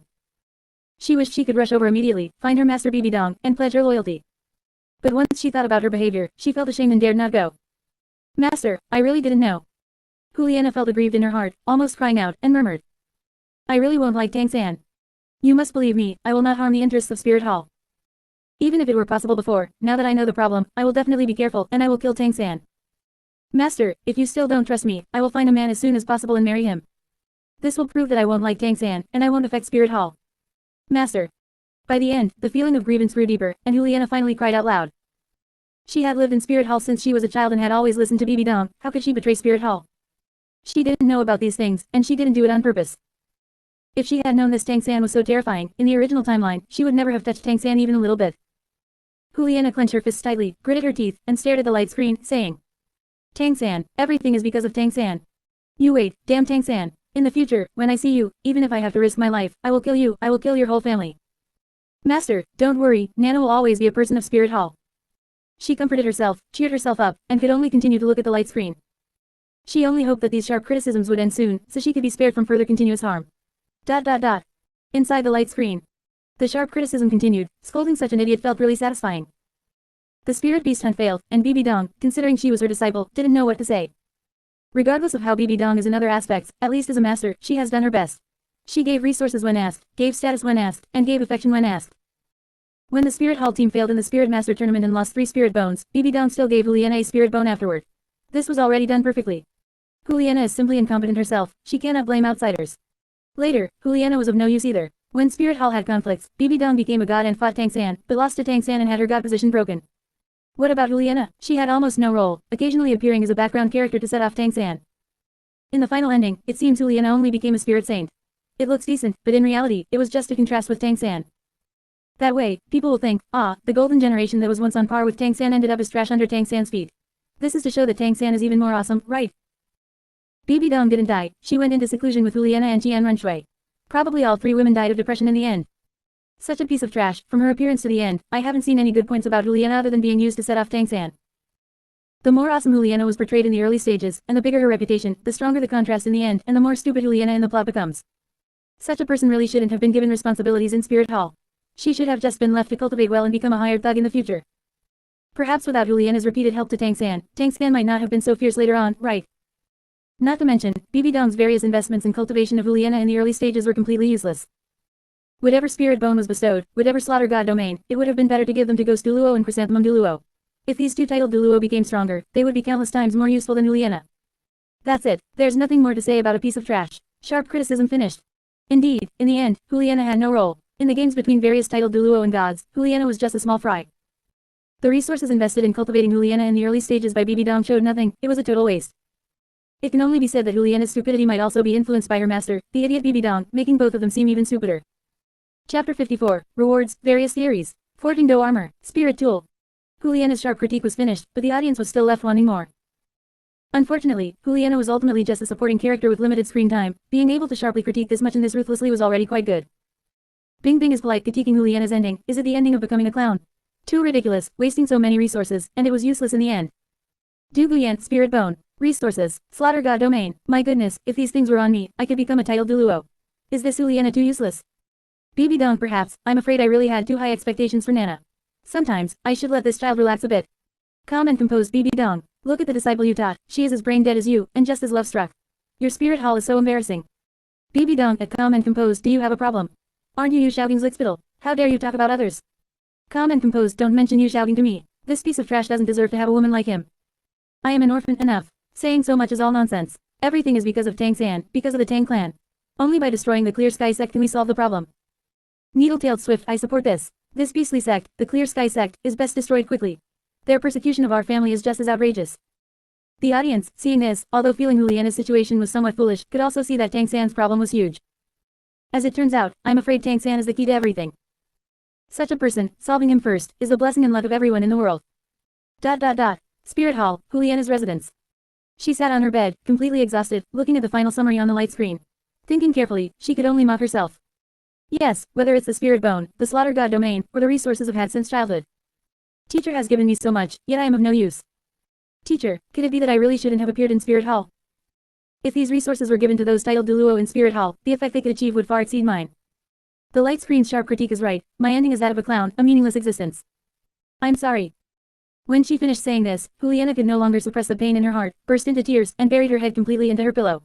She wished she could rush over immediately, find her master BB Dong, and pledge her loyalty. But once she thought about her behavior, she felt ashamed and dared not go. Master, I really didn't know. Juliana felt aggrieved in her heart, almost crying out, and murmured. I really won't like Tang San. You must believe me, I will not harm the interests of Spirit Hall. Even if it were possible before, now that I know the problem, I will definitely be careful, and I will kill Tang San. Master, if you still don't trust me, I will find a man as soon as possible and marry him. This will prove that I won't like Tang San, and I won't affect Spirit Hall. Master. By the end, the feeling of grievance grew deeper, and Juliana finally cried out loud. She had lived in Spirit Hall since she was a child and had always listened to Bibi Dong. How could she betray Spirit Hall? She didn't know about these things, and she didn't do it on purpose. If she had known this Tang San was so terrifying, in the original timeline, she would never have touched Tang San even a little bit. Juliana clenched her fists tightly, gritted her teeth, and stared at the light screen, saying, Tang San, everything is because of Tang San. You wait, damn Tang San. In the future, when I see you, even if I have to risk my life, I will kill you, I will kill your whole family. Master, don't worry, Nana will always be a person of Spirit Hall. She comforted herself, cheered herself up, and could only continue to look at the light screen. She only hoped that these sharp criticisms would end soon, so she could be spared from further continuous harm. Inside the light screen. The sharp criticism continued. Scolding such an idiot felt really satisfying. The spirit beast hunt failed, and Bibi Dong, considering she was her disciple, didn't know what to say. Regardless of how Bibi Dong is in other aspects, at least as a master, she has done her best. She gave resources when asked, gave status when asked, and gave affection when asked. When the Spirit Hall team failed in the Spirit Master Tournament and lost 3 Spirit Bones, Bibi Dong still gave Juliana a Spirit Bone afterward. This was already done perfectly. Juliana is simply incompetent herself, she cannot blame outsiders. Later, Juliana was of no use either. When Spirit Hall had conflicts, Bibi Dong became a god and fought Tang San, but lost to Tang San and had her god position broken. What about Juliana? She had almost no role, occasionally appearing as a background character to set off Tang San. In the final ending, it seems Juliana only became a spirit saint. It looks decent, but in reality, it was just a contrast with Tang San. That way, people will think, ah, the golden generation that was once on par with Tang San ended up as trash under Tang San's feet. This is to show that Tang San is even more awesome, right? Bibi Dong didn't die, she went into seclusion with Juliana and Tian Runshui. Probably all 3 women died of depression in the end. Such a piece of trash, from her appearance to the end, I haven't seen any good points about Juliana other than being used to set off Tang San. The more awesome Juliana was portrayed in the early stages, and the bigger her reputation, the stronger the contrast in the end, and the more stupid Juliana in the plot becomes. Such a person really shouldn't have been given responsibilities in Spirit Hall. She should have just been left to cultivate well and become a hired thug in the future. Perhaps without Juliana's repeated help to Tang San might not have been so fierce later on, right? Not to mention, Bibi Dong's various investments in cultivation of Juliana in the early stages were completely useless. Whatever Spirit Bone was bestowed, whatever Slaughter God domain, it would have been better to give them to Ghost Duluo and Chrysanthemum Duluo. If these 2 titled Duluo became stronger, they would be countless times more useful than Juliana. That's it, there's nothing more to say about a piece of trash. Sharp criticism finished. Indeed, in the end, Juliana had no role. In the games between various titled Duluo and gods, Juliana was just a small fry. The resources invested in cultivating Juliana in the early stages by Bibi Dong showed nothing, it was a total waste. It can only be said that Juliana's stupidity might also be influenced by her master, the idiot Bibi Dong, making both of them seem even stupider. Chapter 54, Rewards, Various Theories. Forging Dough Armor, Spirit Tool. Juliana's sharp critique was finished, but the audience was still left wanting more. Unfortunately, Juliana was ultimately just a supporting character with limited screen time. Being able to sharply critique this much and this ruthlessly was already quite good. Bing Bing is polite critiquing Juliana's ending. Is it the ending of becoming a clown? Too ridiculous, wasting so many resources, and it was useless in the end. Du Guyan, Spirit Bone. Resources, Slaughter God domain. My goodness, if these things were on me, I could become a titled Duluo. Is this Juliana too useless? Bibi Dong perhaps, I'm afraid I really had too high expectations for Nana. Sometimes, I should let this child relax a bit. Calm and composed Bibi Dong. Look at the disciple you taught, she is as brain dead as you, and just as love-struck. Your Spirit Hall is so embarrassing. Bibi Dong, calm and composed, do you have a problem? Aren't you Yu Xiaoging's lickspittle? How dare you talk about others? Calm and composed, don't mention Yu Xiaoging to me. This piece of trash doesn't deserve to have a woman like him. I am an orphan, enough. Saying so much is all nonsense. Everything is because of Tang San, because of the Tang clan. Only by destroying the Clear Sky sect can we solve the problem. Needle-tailed Swift, I support this. This beastly sect, the Clear Sky sect, is best destroyed quickly. Their persecution of our family is just as outrageous. The audience, seeing this, although feeling Juliana's situation was somewhat foolish, could also see that Tang San's problem was huge. As it turns out, I'm afraid Tang San is the key to everything. Such a person, solving him first, is the blessing and luck of everyone in the world. Spirit Hall, Juliana's residence. She sat on her bed, completely exhausted, looking at the final summary on the light screen. Thinking carefully, she could only mock herself. Yes, whether it's the Spirit Bone, the Slaughter God domain, or the resources I've had since childhood. Teacher has given me so much, yet I am of no use. Teacher, could it be that I really shouldn't have appeared in Spirit Hall? If these resources were given to those titled Duluo in Spirit Hall, the effect they could achieve would far exceed mine. The light screen's sharp critique is right, my ending is that of a clown, a meaningless existence. I'm sorry. When she finished saying this, Juliana could no longer suppress the pain in her heart, burst into tears, and buried her head completely into her pillow.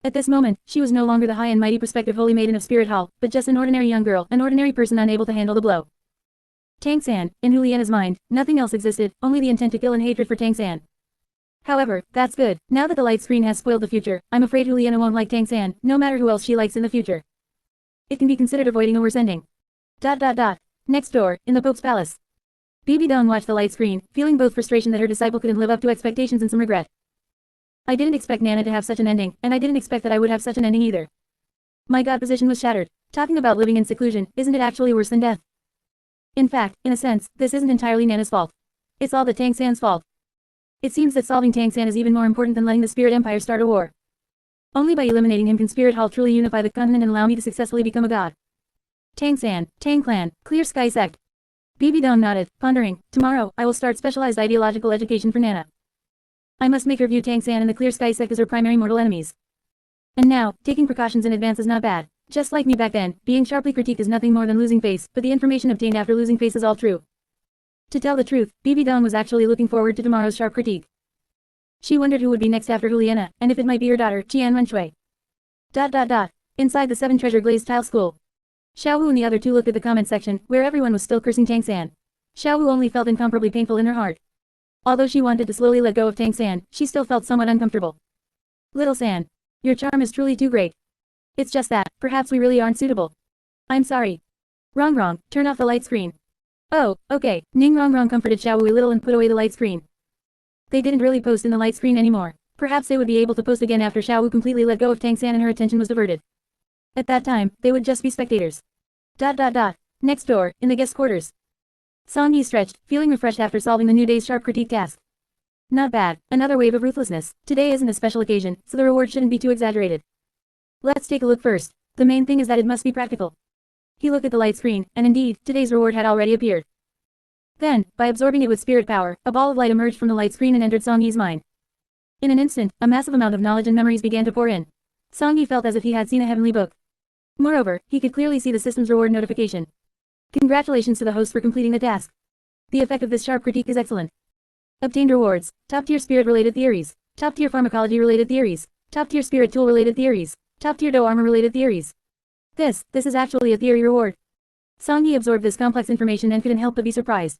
At this moment, she was no longer the high and mighty prospective holy maiden of Spirit Hall, but just an ordinary young girl, an ordinary person unable to handle the blow. Tang San, in Juliana's mind, nothing else existed, only the intent to kill and hatred for Tang San. However, that's good. Now that the light screen has spoiled the future, I'm afraid Juliana won't like Tang San, no matter who else she likes in the future. It can be considered avoiding oversending. ... Next door, in the Pope's palace. Bibi Dong watched the light screen, feeling both frustration that her disciple couldn't live up to expectations and some regret. I didn't expect Nana to have such an ending, and I didn't expect that I would have such an ending either. My god position was shattered. Talking about living in seclusion, isn't it actually worse than death? In fact, in a sense, this isn't entirely Nana's fault. It's all the Tang San's fault. It seems that solving Tang San is even more important than letting the Spirit Empire start a war. Only by eliminating him can Spirit Hall truly unify the continent and allow me to successfully become a god. Tang San, Tang Clan, Clear Sky Sect. Bibi Dong nodded, pondering. Tomorrow, I will start specialized ideological education for Nana. I must make her view Tang San and the Clear Sky Sect as her primary mortal enemies. And now, taking precautions in advance is not bad. Just like me back then, being sharply critiqued is nothing more than losing face, but the information obtained after losing face is all true. To tell the truth, Bibi Dong was actually looking forward to tomorrow's sharp critique. She wondered who would be next after Juliana, and if it might be her daughter, N.A.N. Inside the 7 treasure glazed tile school. Xiao Wu and the other two looked at the comment section, where everyone was still cursing Tang San. Xiao Wu only felt incomparably painful in her heart. Although she wanted to slowly let go of Tang San, she still felt somewhat uncomfortable. Little San. Your charm is truly too great. It's just that, perhaps we really aren't suitable. I'm sorry. Wrong, turn off the light screen. Oh, okay, Ning comforted Xiao Wu a little and put away the light screen. They didn't really post in the light screen anymore. Perhaps they would be able to post again after Xiao Wu completely let go of Tang San and her attention was diverted. At that time, they would just be spectators. Next door, in the guest quarters. Song Yi stretched, feeling refreshed after solving the new day's sharp critique task. Not bad, another wave of ruthlessness. Today isn't a special occasion, so the reward shouldn't be too exaggerated. Let's take a look first. The main thing is that it must be practical. He looked at the light screen, and indeed, today's reward had already appeared. Then, by absorbing it with spirit power, a ball of light emerged from the light screen and entered Song Yi's mind. In an instant, a massive amount of knowledge and memories began to pour in. Song Yi felt as if he had seen a heavenly book. Moreover, he could clearly see the system's reward notification. Congratulations to the host for completing the task. The effect of this sharp critique is excellent. Obtained rewards: top-tier spirit-related theories, top-tier pharmacology-related theories, top-tier spirit tool-related theories, top-tier dough armor-related theories. This is actually a theory reward. Song Yi absorbed this complex information and couldn't help but be surprised.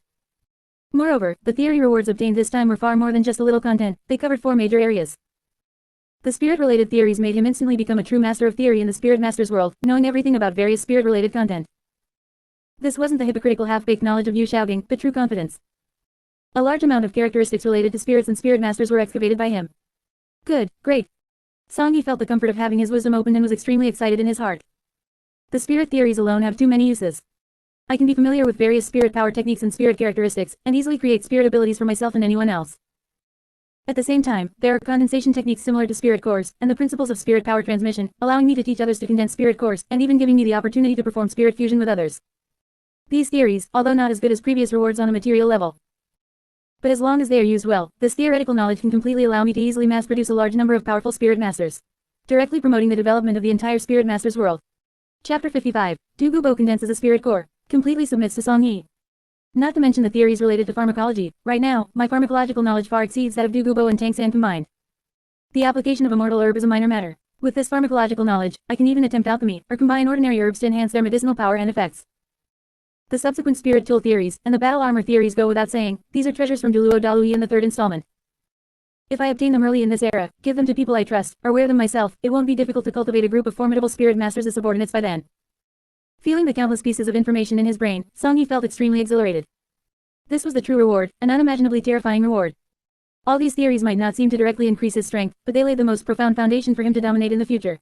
Moreover, the theory rewards obtained this time were far more than just a little content, they covered 4 major areas. The spirit-related theories made him instantly become a true master of theory in the Spirit Master's world, knowing everything about various spirit-related content. This wasn't the hypocritical half-baked knowledge of Yu Xiaoging, but true confidence. A large amount of characteristics related to spirits and spirit masters were excavated by him. Good, great. Song Yi felt the comfort of having his wisdom opened and was extremely excited in his heart. The spirit theories alone have too many uses. I can be familiar with various spirit power techniques and spirit characteristics, and easily create spirit abilities for myself and anyone else. At the same time, there are condensation techniques similar to spirit cores, and the principles of spirit power transmission, allowing me to teach others to condense spirit cores, and even giving me the opportunity to perform spirit fusion with others. These theories, although not as good as previous rewards on a material level. But as long as they are used well, this theoretical knowledge can completely allow me to easily mass-produce a large number of powerful spirit masters, directly promoting the development of the entire spirit master's world. Chapter 55. Du Gubo condenses a spirit core. Completely submits to Song Yi. Not to mention the theories related to pharmacology, right now, my pharmacological knowledge far exceeds that of Du Gubo and Tang San combined. The application of a mortal herb is a minor matter. With this pharmacological knowledge, I can even attempt alchemy, or combine ordinary herbs to enhance their medicinal power and effects. The subsequent spirit tool theories, and the battle armor theories go without saying, these are treasures from Duluo Dalui in the 3rd installment. If I obtain them early in this era, give them to people I trust, or wear them myself, it won't be difficult to cultivate a group of formidable spirit masters as subordinates by then. Feeling the countless pieces of information in his brain, Song Yi felt extremely exhilarated. This was the true reward, an unimaginably terrifying reward. All these theories might not seem to directly increase his strength, but they laid the most profound foundation for him to dominate in the future.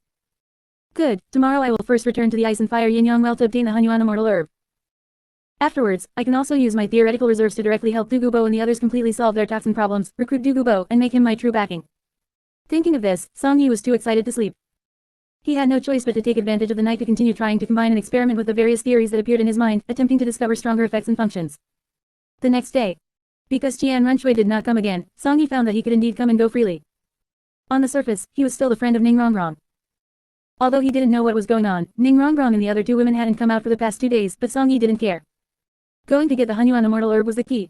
Good, tomorrow I will first return to the Ice and Fire Yin-Yang Well to obtain the Hunyuan Immortal Herb. Afterwards, I can also use my theoretical reserves to directly help Du Gubo and the others completely solve their toxin problems, recruit Du Gubo, and make him my true backing. Thinking of this, Song Yi was too excited to sleep. He had no choice but to take advantage of the night to continue trying to combine and experiment with the various theories that appeared in his mind, attempting to discover stronger effects and functions. The next day, because N.A.N. did not come again, Song Yi found that he could indeed come and go freely. On the surface, he was still the friend of Ning. Although he didn't know what was going on, Ning and the other 2 women hadn't come out for the past 2 days, but Song Yi didn't care. Going to get the Hunyuan Immortal Herb was the key.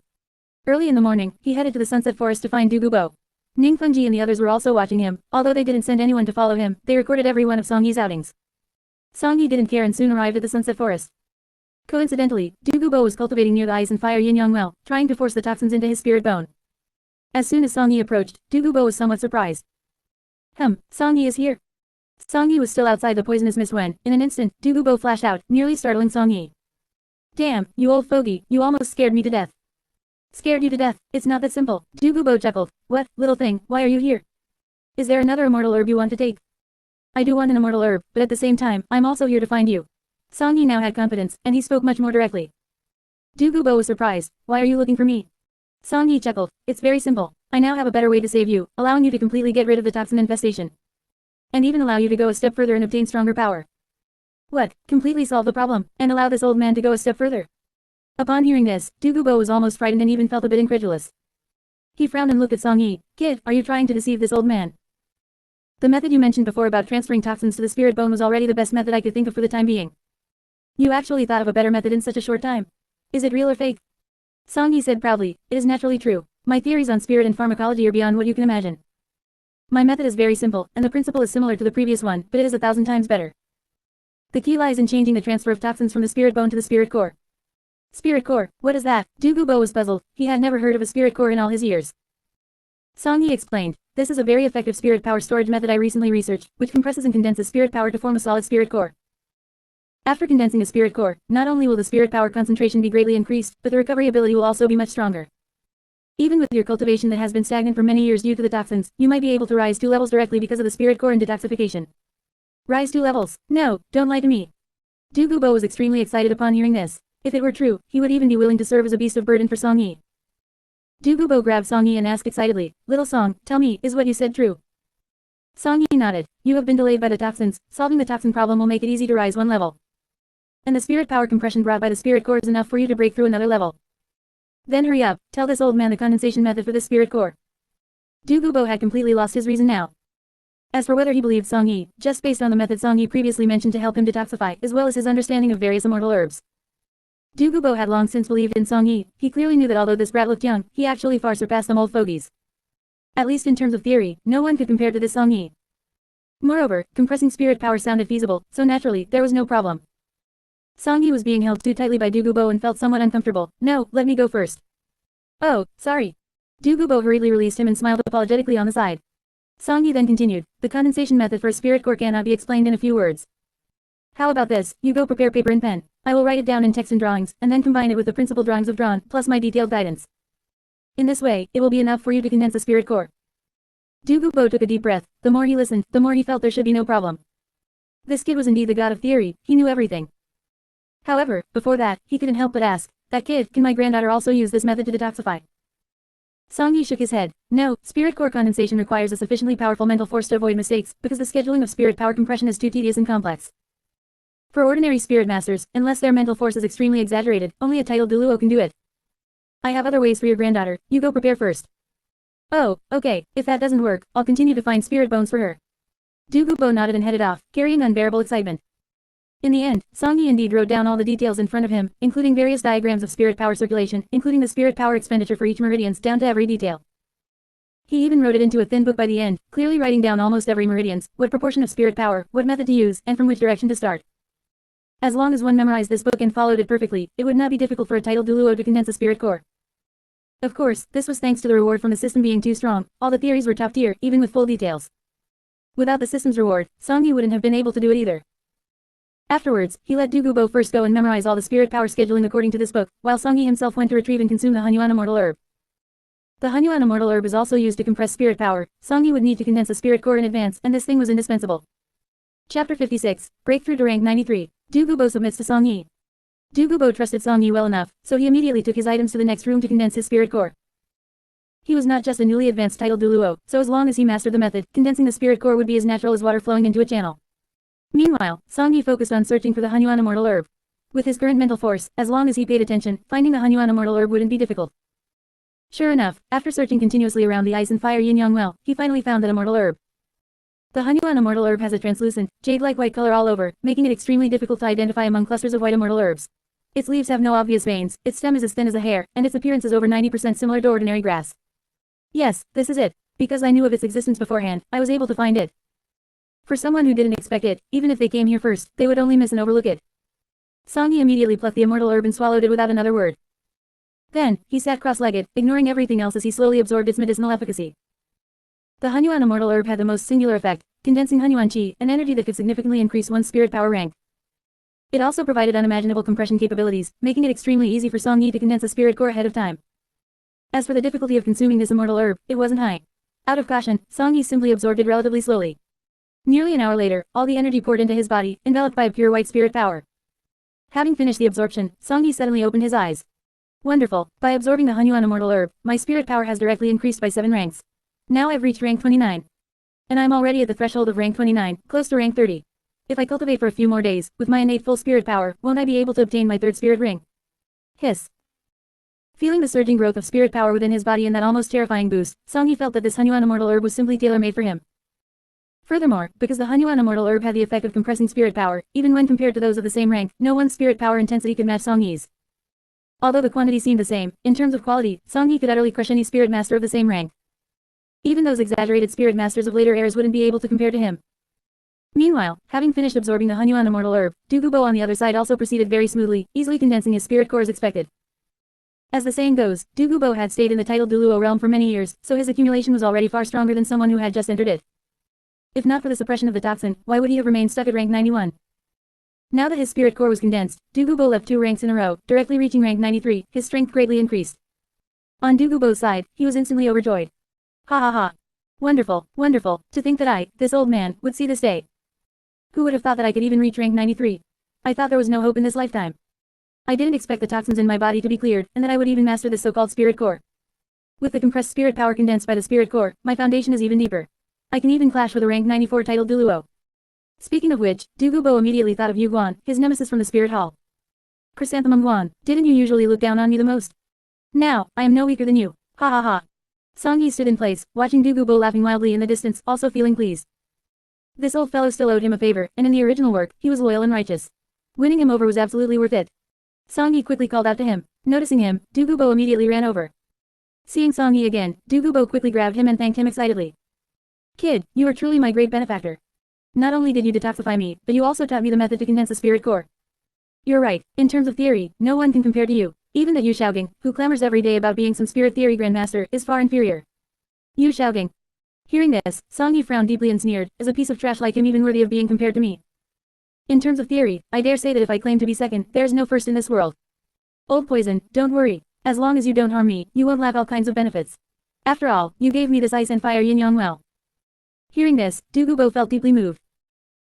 Early in the morning, he headed to the Sunset Forest to find Du Gubo. Ning Fengji and the others were also watching him. Although they didn't send anyone to follow him, they recorded every one of Song Yi's outings. Song Yi didn't care and soon arrived at the Sunset Forest. Coincidentally, Du Gubo was cultivating near the Ice and Fire Yin-Yang Well, trying to force the toxins into his spirit bone. As soon as Song Yi approached, Du Gubo was somewhat surprised. Song Yi is here. Song Yi was still outside the poisonous mist when, in an instant, Du Gubo flashed out, nearly startling Song Yi. Damn, you old fogey, you almost scared me to death. Scared you to death, it's not that simple. Du Gubo chuckled. What, little thing, why are you here? Is there another immortal herb you want to take? I do want an immortal herb, but at the same time, I'm also here to find you. Song Yi now had confidence, and he spoke much more directly. Du Gubo was surprised. Why are you looking for me? Song Yi chuckled. It's very simple. I now have a better way to save you, allowing you to completely get rid of the toxin infestation. And even allow you to go a step further and obtain stronger power. What? Completely solve the problem, and allow this old man to go a step further? Upon hearing this, Du Gubo was almost frightened and even felt a bit incredulous. He frowned and looked at Song Yi. Kid, are you trying to deceive this old man? The method you mentioned before about transferring toxins to the spirit bone was already the best method I could think of for the time being. You actually thought of a better method in such a short time. Is it real or fake? Song Yi said proudly. It is naturally true. My theories on spirit and pharmacology are beyond what you can imagine. My method is very simple, and the principle is similar to the previous one, but it is 1,000 times better. The key lies in changing the transfer of toxins from the spirit bone to the spirit core. Spirit core, what is that? Du Gubo was puzzled. He had never heard of a spirit core in all his years. Song Yi explained. This is a very effective spirit power storage method I recently researched, which compresses and condenses spirit power to form a solid spirit core. After condensing a spirit core, not only will the spirit power concentration be greatly increased, but the recovery ability will also be much stronger. Even with your cultivation that has been stagnant for many years due to the toxins, you might be able to rise 2 levels directly because of the spirit core and detoxification. Rise 2 levels? No, don't lie to me. Du Gubo was extremely excited upon hearing this. If it were true, he would even be willing to serve as a beast of burden for Song Yi. Du Gubo grabbed Song Yi and asked excitedly, Little Song, tell me, is what you said true? Song Yi nodded. You have been delayed by the toxins. Solving the toxin problem will make it easy to rise 1 level. And the spirit power compression brought by the spirit core is enough for you to break through another level. Then hurry up, tell this old man the condensation method for the spirit core. Du Gubo had completely lost his reason now. As for whether he believed Song Yi, just based on the method Song Yi previously mentioned to help him detoxify, as well as his understanding of various immortal herbs. Du Gubo had long since believed in Song Yi. He clearly knew that although this brat looked young, he actually far surpassed them old fogies. At least in terms of theory, no one could compare to this Song Yi. Moreover, compressing spirit power sounded feasible, so naturally, there was no problem. Song Yi was being held too tightly by Du Gubo and felt somewhat uncomfortable. No, let me go first. Oh, sorry. Du Gubo hurriedly released him and smiled apologetically on the side. Song Yi then continued. The condensation method for a spirit core cannot be explained in a few words. How about this, you go prepare paper and pen. I will write it down in text and drawings, and then combine it with the principal drawings of drawn, plus my detailed guidance. In this way, it will be enough for you to condense the spirit core. Du Gubo took a deep breath. The more he listened, the more he felt there should be no problem. This kid was indeed the god of theory, he knew everything. However, before that, he couldn't help but ask, that kid, can my granddaughter also use this method to detoxify? Song Yi shook his head. No, spirit core condensation requires a sufficiently powerful mental force to avoid mistakes, because the scheduling of spirit power compression is too tedious and complex. For ordinary spirit masters, unless their mental force is extremely exaggerated, only a titled Duluo can do it. I have other ways for your granddaughter, you go prepare first. Oh, okay, if that doesn't work, I'll continue to find spirit bones for her. Du Gubo nodded and headed off, carrying unbearable excitement. In the end, Song Yi indeed wrote down all the details in front of him, including various diagrams of spirit power circulation, including the spirit power expenditure for each meridians down to every detail. He even wrote it into a thin book by the end, clearly writing down almost every meridians, what proportion of spirit power, what method to use, and from which direction to start. As long as one memorized this book and followed it perfectly, it would not be difficult for a titled Duluo to condense a spirit core. Of course, this was thanks to the reward from the system being too strong. All the theories were top tier, even with full details. Without the system's reward, Song Yi wouldn't have been able to do it either. Afterwards, he let Du Gubo first go and memorize all the spirit power scheduling according to this book, while Song Yi himself went to retrieve and consume the N.A.N immortal herb. The N.A.N immortal herb is also used to compress spirit power. Song Yi would need to condense a spirit core in advance, and this thing was indispensable. Chapter 56, Breakthrough to Rank 93. Du Gubo submits to Song Yi. Du Gubo trusted Song Yi well enough, so he immediately took his items to the next room to condense his spirit core. He was not just a newly advanced titled Duluo, so as long as he mastered the method, condensing the spirit core would be as natural as water flowing into a channel. Meanwhile, Song Yi focused on searching for the N.A.N immortal herb. With his current mental force, as long as he paid attention, finding the N.A.N immortal herb wouldn't be difficult. Sure enough, after searching continuously around the ice and fire yin-yang well, he finally found that immortal herb. The N.A.N immortal herb has a translucent, jade-like white color all over, making it extremely difficult to identify among clusters of white immortal herbs. Its leaves have no obvious veins, its stem is as thin as a hair, and its appearance is over 90% similar to ordinary grass. Yes, this is it. Because I knew of its existence beforehand, I was able to find it. For someone who didn't expect it, even if they came here first, they would only miss and overlook it. Song Yi immediately plucked the immortal herb and swallowed it without another word. Then, he sat cross-legged, ignoring everything else as he slowly absorbed its medicinal efficacy. The N.A.N immortal herb had the most singular effect. condensing Hunyuan Qi, an energy that could significantly increase one's spirit power rank. It also provided unimaginable compression capabilities, making it extremely easy for Song Yi to condense a spirit core ahead of time. As for the difficulty of consuming this immortal herb, it wasn't high. Out of caution, Song Yi simply absorbed it relatively slowly. Nearly an hour later, all the energy poured into his body, enveloped by a pure white spirit power. Having finished the absorption, Song Yi suddenly opened his eyes. Wonderful, by absorbing the Hunyuan immortal herb, my spirit power has directly increased by 7 ranks. Now I've reached rank 29. And I'm already at the threshold of rank 29, close to rank 30. If I cultivate for a few more days, with my innate full spirit power, won't I be able to obtain my 3rd spirit ring? Hiss. Feeling the surging growth of spirit power within his body and that almost terrifying boost, Song Yi felt that this Hunyuan immortal herb was simply tailor-made for him. Furthermore, because the Hunyuan immortal herb had the effect of compressing spirit power, even when compared to those of the same rank, no one's spirit power intensity could match Song Yi's. Although the quantity seemed the same, in terms of quality, Song Yi could utterly crush any spirit master of the same rank. Even those exaggerated spirit masters of later eras wouldn't be able to compare to him. Meanwhile, having finished absorbing the Hunyuan immortal herb, Du Gubo on the other side also proceeded very smoothly, easily condensing his spirit core as expected. As the saying goes, Du Gubo had stayed in the titled Duluo realm for many years, so his accumulation was already far stronger than someone who had just entered it. If not for the suppression of the toxin, why would he have remained stuck at rank 91? Now that his spirit core was condensed, Du Gubo left 2 ranks in a row, directly reaching rank 93, his strength greatly increased. On Du Gubo's side, he was instantly overjoyed. Ha ha ha. Wonderful, wonderful, to think that I, this old man, would see this day. Who would have thought that I could even reach rank 93? I thought there was no hope in this lifetime. I didn't expect the toxins in my body to be cleared, and that I would even master this so-called spirit core. With the compressed spirit power condensed by the spirit core, my foundation is even deeper. I can even clash with a rank 94 titled Duluo. Speaking of which, Du Gubo immediately thought of Yu Guan, his nemesis from the spirit hall. Chrysanthemum Guan, didn't you usually look down on me the most? Now, I am no weaker than you. Ha ha ha. Song Yi stood in place, watching Du Gubo laughing wildly in the distance, also feeling pleased. This old fellow still owed him a favor, and in the original work, he was loyal and righteous. Winning him over was absolutely worth it. Song Yi quickly called out to him. Noticing him, Du Gubo immediately ran over. Seeing Song Yi again, Du Gubo quickly grabbed him and thanked him excitedly. Kid, you are truly my great benefactor. Not only did you detoxify me, but you also taught me the method to condense the spirit core. You're right, in terms of theory, no one can compare to you. Even that Yu Xiaogang, who clamors every day about being some spirit theory grandmaster, is far inferior. Yu Xiaogang. Hearing this, Song Yi frowned deeply and sneered, is a piece of trash like him even worthy of being compared to me? In terms of theory, I dare say that if I claim to be second, there's no first in this world. Old poison, don't worry. As long as you don't harm me, you won't lack all kinds of benefits. After all, you gave me this ice and fire yin-yang well. Hearing this, Du Gubo felt deeply moved.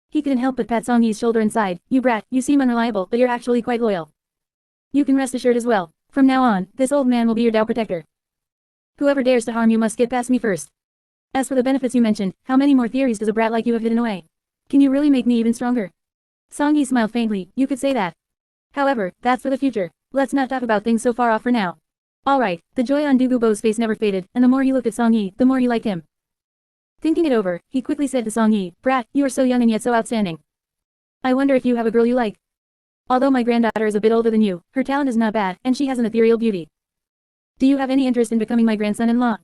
He couldn't help but pat Song Yi's shoulder and sighed, you brat, you seem unreliable, but you're actually quite loyal. You can rest assured as well. From now on, this old man will be your Dao protector. Whoever dares to harm you must get past me first. As for the benefits you mentioned, how many more theories does a brat like you have hidden away? Can you really make me even stronger? Song Yi smiled faintly, you could say that. However, that's for the future. Let's not talk about things so far off for now. Alright, the joy on Du Gubo's face never faded, and the more he looked at Song Yi, the more he liked him. Thinking it over, he quickly said to Song Yi, brat, you are so young and yet so outstanding. I wonder if you have a girl you like. Although my granddaughter is a bit older than you, her talent is not bad, and she has an ethereal beauty. Do you have any interest in becoming my grandson-in-law?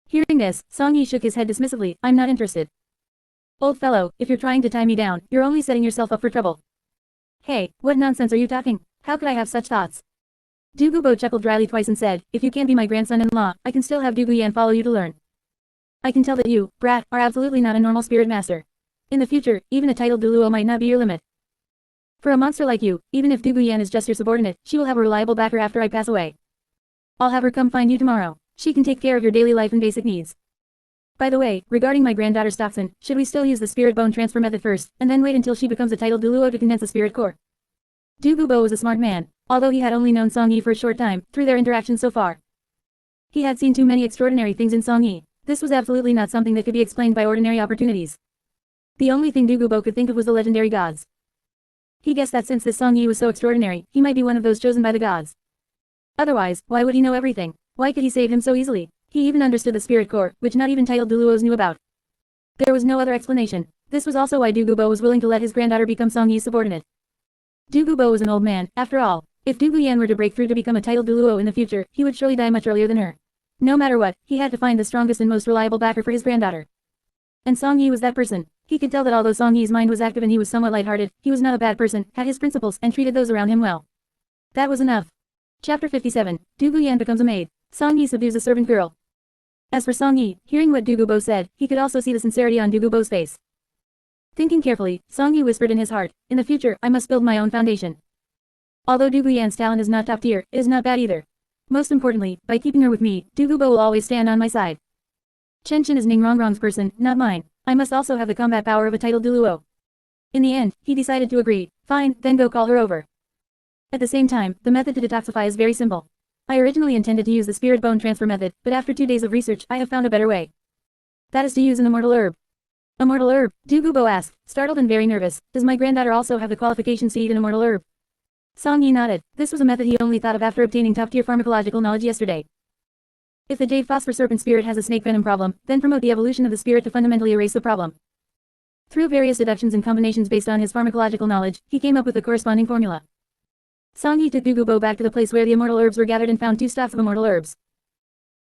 Hearing this, Song Yi shook his head dismissively, I'm not interested. Old fellow, if you're trying to tie me down, you're only setting yourself up for trouble. Hey, what nonsense are you talking? How could I have such thoughts? Du Gubo chuckled dryly twice and said, if you can't be my grandson-in-law, I can still have Du Guyan follow you to learn. I can tell that you, brat, are absolutely not a normal spirit master. In the future, even a titled Duluo might not be your limit. For a monster like you, even if Du Guyan is just your subordinate, she will have a reliable backer after I pass away. I'll have her come find you tomorrow. She can take care of your daily life and basic needs. By the way, regarding my granddaughter's toxin, should we still use the spirit bone transfer method first, and then wait until she becomes a titled Duluo to condense the spirit core? Du Gubo was a smart man, although he had only known Song Yi for a short time, through their interactions so far. He had seen too many extraordinary things in Song Yi. This was absolutely not something that could be explained by ordinary opportunities. The only thing Du Gubo could think of was the legendary gods. He guessed that since this Song Yi was so extraordinary, he might be one of those chosen by the gods. Otherwise, why would he know everything? Why could he save him so easily? He even understood the spirit core, which not even titled Duluos knew about. There was no other explanation. This was also why Du Gubo was willing to let his granddaughter become Song Yi's subordinate. Du Gubo was an old man, after all. If Du Guyan were to break through to become a titled Duluo in the future, he would surely die much earlier than her. No matter what, he had to find the strongest and most reliable backer for his granddaughter. And Song Yi was that person. He could tell that although Song Yi's mind was active and he was somewhat lighthearted, he was not a bad person, had his principles, and treated those around him well. That was enough. Chapter 57. Du Guyan becomes a maid. Song Yi subdues a servant girl. As for Song Yi, hearing what Du Gubo said, he could also see the sincerity on Du Gubo's face. Thinking carefully, Song Yi whispered in his heart, in the future, I must build my own foundation. Although Du Guyan's talent is not top tier, it is not bad either. Most importantly, by keeping her with me, Du Gubo will always stand on my side. Chen Chen is Ning Rongrong's person, not mine. I must also have the combat power of a titled Duluo. In the end, he decided to agree. Fine, then go call her over. At the same time, the method to detoxify is very simple. I originally intended to use the spirit bone transfer method, but after 2 days of research, I have found a better way. That is to use an immortal herb. Immortal herb? Du Gubo asked, startled and very nervous. Does my granddaughter also have the qualifications to eat an immortal herb? Song Yi nodded. This was a method he only thought of after obtaining top-tier pharmacological knowledge yesterday. If the jade phosphor serpent spirit has a snake venom problem, then promote the evolution of the spirit to fundamentally erase the problem. Through various deductions and combinations based on his pharmacological knowledge, he came up with the corresponding formula. Song Yi took Du Gubo back to the place where the immortal herbs were gathered and found 2 stocks of immortal herbs.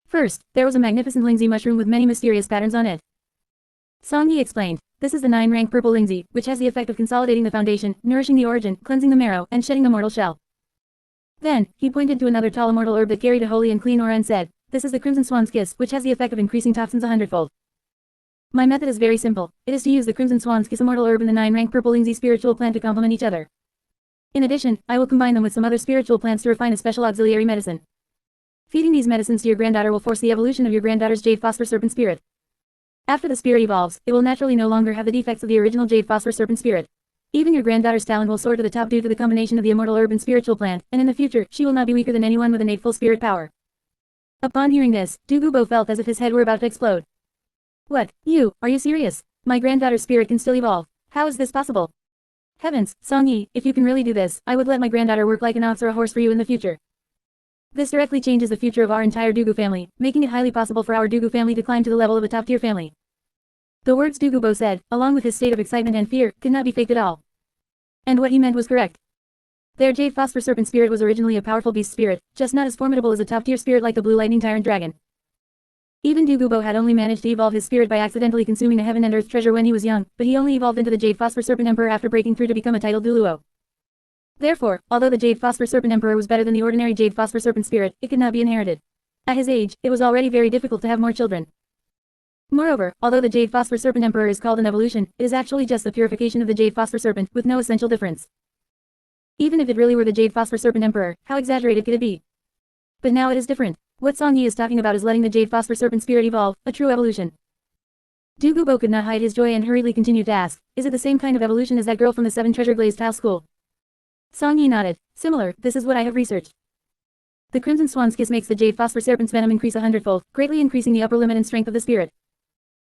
First, there was a magnificent lingzi mushroom with many mysterious patterns on it. Song Yi explained, this is the 9-rank purple lingzi, which has the effect of consolidating the foundation, nourishing the origin, cleansing the marrow, and shedding the mortal shell. Then, he pointed to another tall immortal herb that carried a holy and clean aura and said, this is the crimson swan's kiss, which has the effect of increasing toxins 100-fold. My method is very simple. It is to use the crimson swan's kiss immortal herb and the 9-rank purple lingzi spiritual plant to complement each other. In addition, I will combine them with some other spiritual plants to refine a special auxiliary medicine. Feeding these medicines to your granddaughter will force the evolution of your granddaughter's jade phosphor serpent spirit. After the spirit evolves, it will naturally no longer have the defects of the original jade phosphor serpent spirit. Even your granddaughter's talent will soar to the top due to the combination of the immortal herb and spiritual plant, and in the future, she will not be weaker than anyone with innate full spirit power. Upon hearing this, Du Gubo felt as if his head were about to explode. What? Are you serious? My granddaughter's spirit can still evolve. How is this possible? Heavens, Song Yi, if you can really do this, I would let my granddaughter work like an ox or a horse for you in the future. This directly changes the future of our entire Dugu family, making it highly possible for our Dugu family to climb to the level of a top-tier family. The words Du Gubo said, along with his state of excitement and fear, could not be faked at all. And what he meant was correct. Their jade phosphor serpent spirit was originally a powerful beast spirit, just not as formidable as a top-tier spirit like the blue lightning tyrant dragon. Even Du Gubo had only managed to evolve his spirit by accidentally consuming a heaven and earth treasure when he was young, but he only evolved into the Jade Phosphor Serpent Emperor after breaking through to become a titled Duluo. Therefore, although the Jade Phosphor Serpent Emperor was better than the ordinary Jade Phosphor Serpent spirit, it could not be inherited. At his age, it was already very difficult to have more children. Moreover, although the Jade Phosphor Serpent Emperor is called an evolution, it is actually just the purification of the Jade Phosphor Serpent, with no essential difference. Even if it really were the Jade Phosphor Serpent Emperor, how exaggerated could it be? But now it is different. What Song Yi is talking about is letting the Jade Phosphor Serpent spirit evolve, a true evolution. Du Gubo could not hide his joy and hurriedly continued to ask, is it the same kind of evolution as that girl from the 7 Treasure Glazed Tile School? Song Yi nodded. Similar, this is what I have researched. The Crimson Swan's Kiss makes the Jade Phosphor Serpent's venom increase 100-fold, greatly increasing the upper limit and strength of the spirit.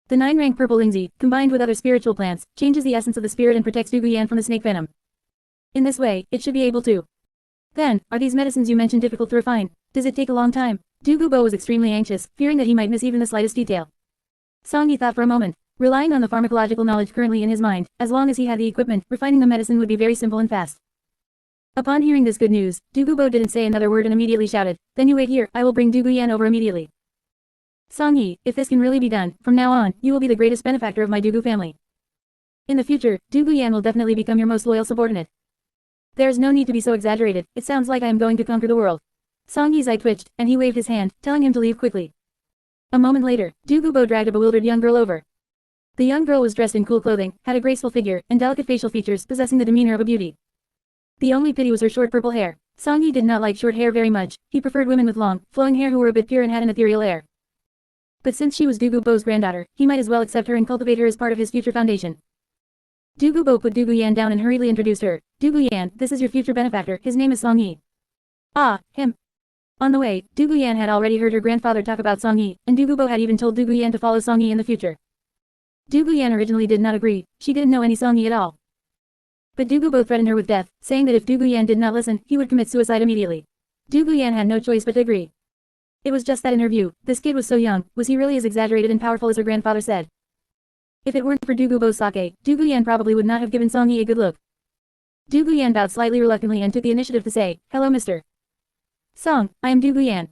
The 9-rank purple lingzi, combined with other spiritual plants, changes the essence of the spirit and protects Du Guyan from the snake venom. In this way, it should be able to. Then, are these medicines you mentioned difficult to refine? Does it take a long time? Du Gubo was extremely anxious, fearing that he might miss even the slightest detail. Song Yi thought for a moment. Relying on the pharmacological knowledge currently in his mind, as long as he had the equipment, refining the medicine would be very simple and fast. Upon hearing this good news, Du Gubo didn't say another word and immediately shouted, then you wait here, I will bring Du Guyan over immediately. Song Yi, if this can really be done, from now on, you will be the greatest benefactor of my Dugu family. In the future, Du Guyan will definitely become your most loyal subordinate. There is no need to be so exaggerated, it sounds like I am going to conquer the world. Song Yi's eye twitched, and he waved his hand, telling him to leave quickly. A moment later, Du Gubo dragged a bewildered young girl over. The young girl was dressed in cool clothing, had a graceful figure, and delicate facial features, possessing the demeanor of a beauty. The only pity was her short purple hair. Song Yi did not like short hair very much, he preferred women with long, flowing hair who were a bit pure and had an ethereal air. But since she was Du Gubo's granddaughter, he might as well accept her and cultivate her as part of his future foundation. Du Gubo put Du Guyan down and hurriedly introduced her. Du Guyan, this is your future benefactor, his name is Song Yi. Ah, him. On the way, Du Guyan had already heard her grandfather talk about Song Yi, and Du Gubo had even told Du Guyan to follow Song Yi in the future. Du Guyan originally did not agree, she didn't know any Song Yi at all. But Du Gubo threatened her with death, saying that if Du Guyan did not listen, he would commit suicide immediately. Du Guyan had no choice but to agree. It was just that in her view, this kid was so young, was he really as exaggerated and powerful as her grandfather said? If it weren't for Du Gubo's sake, Du Guyan probably would not have given Song Yi a good look. Du Guyan bowed slightly reluctantly and took the initiative to say, hello Mr. Song, I am Du Guyan.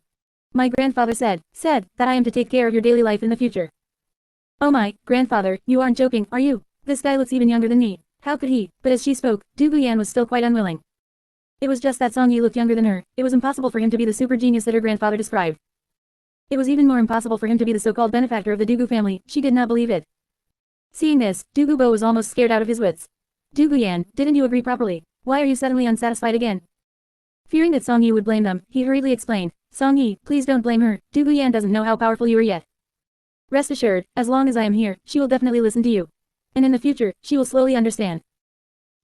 My grandfather said that I am to take care of your daily life in the future. Oh my, grandfather, you aren't joking, are you? This guy looks even younger than me. How could he? But as she spoke, Du Guyan was still quite unwilling. It was just that Song Yi looked younger than her, it was impossible for him to be the super genius that her grandfather described. It was even more impossible for him to be the so-called benefactor of the Dugu family, she did not believe it. Seeing this, Du Gubo was almost scared out of his wits. Du Guyan, didn't you agree properly? Why are you suddenly unsatisfied again? Fearing that Song Yi would blame them, he hurriedly explained, Song Yi, please don't blame her, Du Guyan doesn't know how powerful you are yet. Rest assured, as long as I am here, she will definitely listen to you. And in the future, she will slowly understand.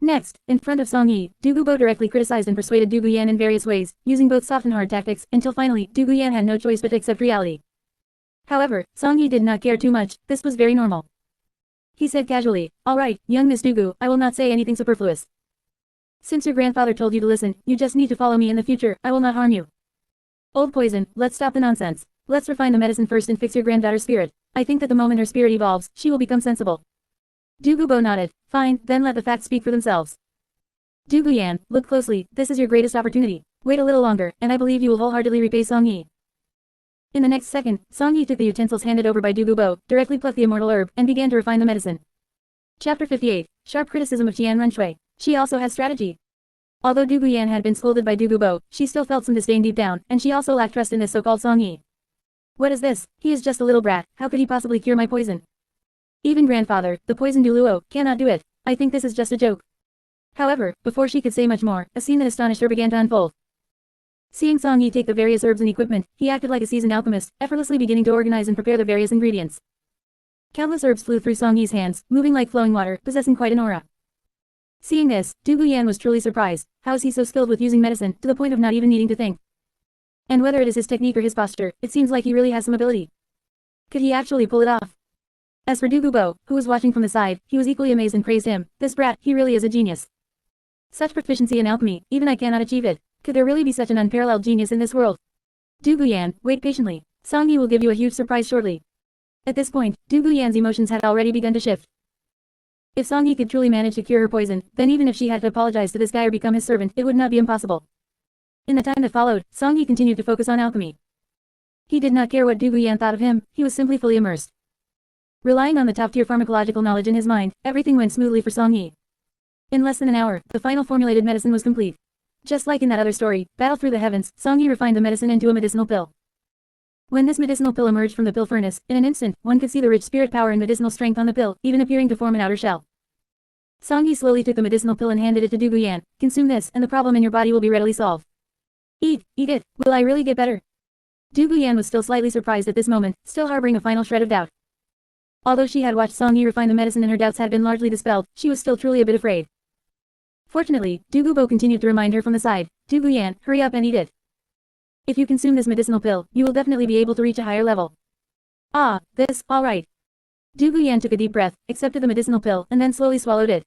Next, in front of Song Yi, Du Gubo directly criticized and persuaded Du Guyan in various ways, using both soft and hard tactics, until finally, Du Guyan had no choice but to accept reality. However, Song Yi did not care too much, this was very normal. He said casually, alright, young Miss Dugu, I will not say anything superfluous. Since your grandfather told you to listen, you just need to follow me in the future, I will not harm you. Old poison, let's stop the nonsense. Let's refine the medicine first and fix your granddaughter's spirit. I think that the moment her spirit evolves, she will become sensible. Du Gubo nodded. Fine, then let the facts speak for themselves. Du Guyan, look closely, this is your greatest opportunity. Wait a little longer, and I believe you will wholeheartedly repay Song Yi. In the next second, Song Yi took the utensils handed over by Du Gubo, directly plucked the immortal herb, and began to refine the medicine. Chapter 58. Sharp criticism of Tian Runshui. She also has strategy. Although Du Guyan had been scolded by Du Gubo, she still felt some disdain deep down, and she also lacked trust in this so-called Song Yi. What is this? He is just a little brat, how could he possibly cure my poison? Even grandfather, the poison Duluo, cannot do it. I think this is just a joke. However, before she could say much more, a scene that astonished her began to unfold. Seeing Song Yi take the various herbs and equipment, he acted like a seasoned alchemist, effortlessly beginning to organize and prepare the various ingredients. Countless herbs flew through Song Yi's hands, moving like flowing water, possessing quite an aura. Seeing this, Du Guyan was truly surprised. How is he so skilled with using medicine, to the point of not even needing to think? And whether it is his technique or his posture, it seems like he really has some ability. Could he actually pull it off? As for Du Gubo, who was watching from the side, he was equally amazed and praised him. This brat, he really is a genius. Such proficiency in alchemy, even I cannot achieve it. Could there really be such an unparalleled genius in this world? Du Guyan, wait patiently. Song Yi will give you a huge surprise shortly. At this point, Du Guyan's emotions had already begun to shift. If Song Yi could truly manage to cure her poison, then even if she had to apologize to this guy or become his servant, it would not be impossible. In the time that followed, Song Yi continued to focus on alchemy. He did not care what Du Guyan thought of him, he was simply fully immersed. Relying on the top-tier pharmacological knowledge in his mind, everything went smoothly for Song Yi. In less than an hour, the final formulated medicine was complete. Just like in that other story, Battle Through the Heavens, Song Yi refined the medicine into a medicinal pill. When this medicinal pill emerged from the pill furnace, in an instant, one could see the rich spirit power and medicinal strength on the pill, even appearing to form an outer shell. Song Yi slowly took the medicinal pill and handed it to Du Guyan. Consume this, and the problem in your body will be readily solved. Eat it. Will I really get better? Du Guyan was still slightly surprised at this moment, still harboring a final shred of doubt. Although she had watched Song Yi refine the medicine and her doubts had been largely dispelled, she was still truly a bit afraid. Fortunately, Du Gubo continued to remind her from the side. Du Guyan, hurry up and eat it. If you consume this medicinal pill, you will definitely be able to reach a higher level. Ah, this, alright. Du Guyan took a deep breath, accepted the medicinal pill, and then slowly swallowed it.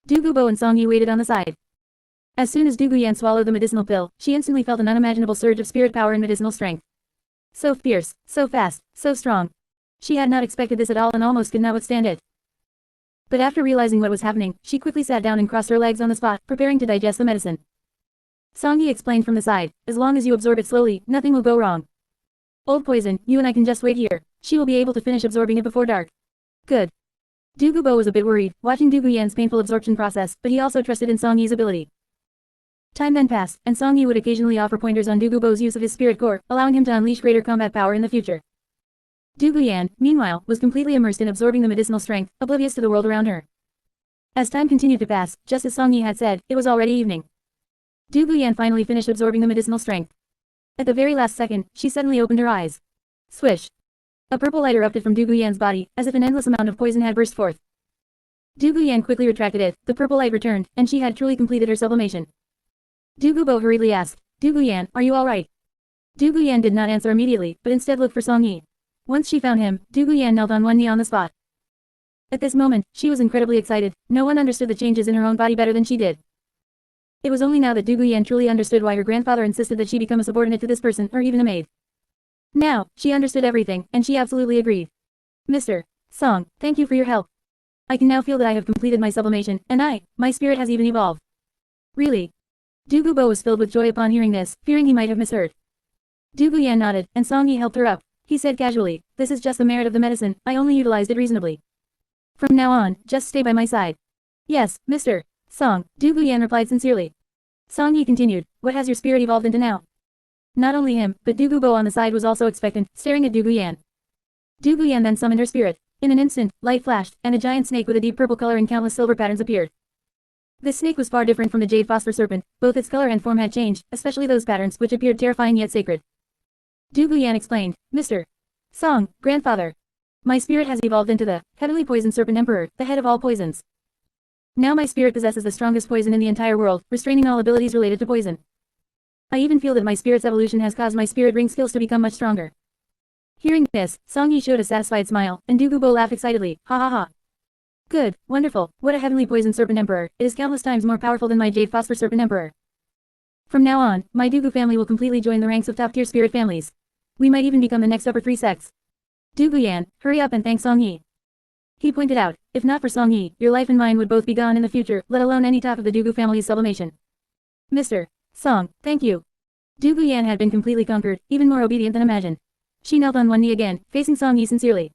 Du Gubo and Song Yi waited on the side. As soon as Du Guyan swallowed the medicinal pill, she instantly felt an unimaginable surge of spirit power and medicinal strength. So fierce, so fast, so strong. She had not expected this at all and almost could not withstand it. But after realizing what was happening, she quickly sat down and crossed her legs on the spot, preparing to digest the medicine. Song Yi explained from the side, as long as you absorb it slowly, nothing will go wrong. Old poison, you and I can just wait here. She will be able to finish absorbing it before dark. Good. Du Gubo was a bit worried, watching Du Guyan's painful absorption process, but he also trusted in Song Yi's ability. Time then passed, and Song Yi would occasionally offer pointers on Du Gubo's use of his spirit core, allowing him to unleash greater combat power in the future. Du Guyan, meanwhile, was completely immersed in absorbing the medicinal strength, oblivious to the world around her. As time continued to pass, just as Song Yi had said, it was already evening. Du Guyan finally finished absorbing the medicinal strength. At the very last second, she suddenly opened her eyes. Swish. A purple light erupted from Du Guyan's body, as if an endless amount of poison had burst forth. Du Guyan quickly retracted it, the purple light returned, and she had truly completed her sublimation. Du Gubo hurriedly asked, Du Guyan, are you alright? Du Guyan did not answer immediately, but instead looked for Song Yi. Once she found him, Du Guyan knelt on one knee on the spot. At this moment, she was incredibly excited, no one understood the changes in her own body better than she did. It was only now that Du Guyan truly understood why her grandfather insisted that she become a subordinate to this person or even a maid. Now, she understood everything, and she absolutely agreed. Mr. Song, thank you for your help. I can now feel that I have completed my sublimation, and my spirit has even evolved. Really? Du Gubo was filled with joy upon hearing this, fearing he might have misheard. Du Guyan nodded, and Song Yi helped her up. He said casually, this is just the merit of the medicine, I only utilized it reasonably. From now on, just stay by my side. Yes, Mr. Song, Du Guyan replied sincerely. Song Yi continued, what has your spirit evolved into now? Not only him, but Du Gubo on the side was also expectant, staring at Du Guyan. Du Guyan then summoned her spirit. In an instant, light flashed, and a giant snake with a deep purple color and countless silver patterns appeared. This snake was far different from the jade phosphor serpent, both its color and form had changed, especially those patterns which appeared terrifying yet sacred. Du Guyan explained, Mr. Song, grandfather. My spirit has evolved into the heavenly poison serpent emperor, the head of all poisons. Now my spirit possesses the strongest poison in the entire world, restraining all abilities related to poison. I even feel that my spirit's evolution has caused my spirit ring skills to become much stronger. Hearing this, Song Yi showed a satisfied smile, and Du Gubo laughed excitedly, ha ha ha. Good, wonderful, what a heavenly poison serpent emperor, it is countless times more powerful than my jade phosphor serpent emperor. From now on, my Dugu family will completely join the ranks of top-tier spirit families. We might even become the next upper 3 sects. Du Guyan, hurry up and thank Song Yi. He pointed out, if not for Song Yi, your life and mine would both be gone in the future, let alone any top of the Dugu family's sublimation. Mr. Song, thank you. Du Guyan had been completely conquered, even more obedient than imagined. She knelt on one knee again, facing Song Yi sincerely.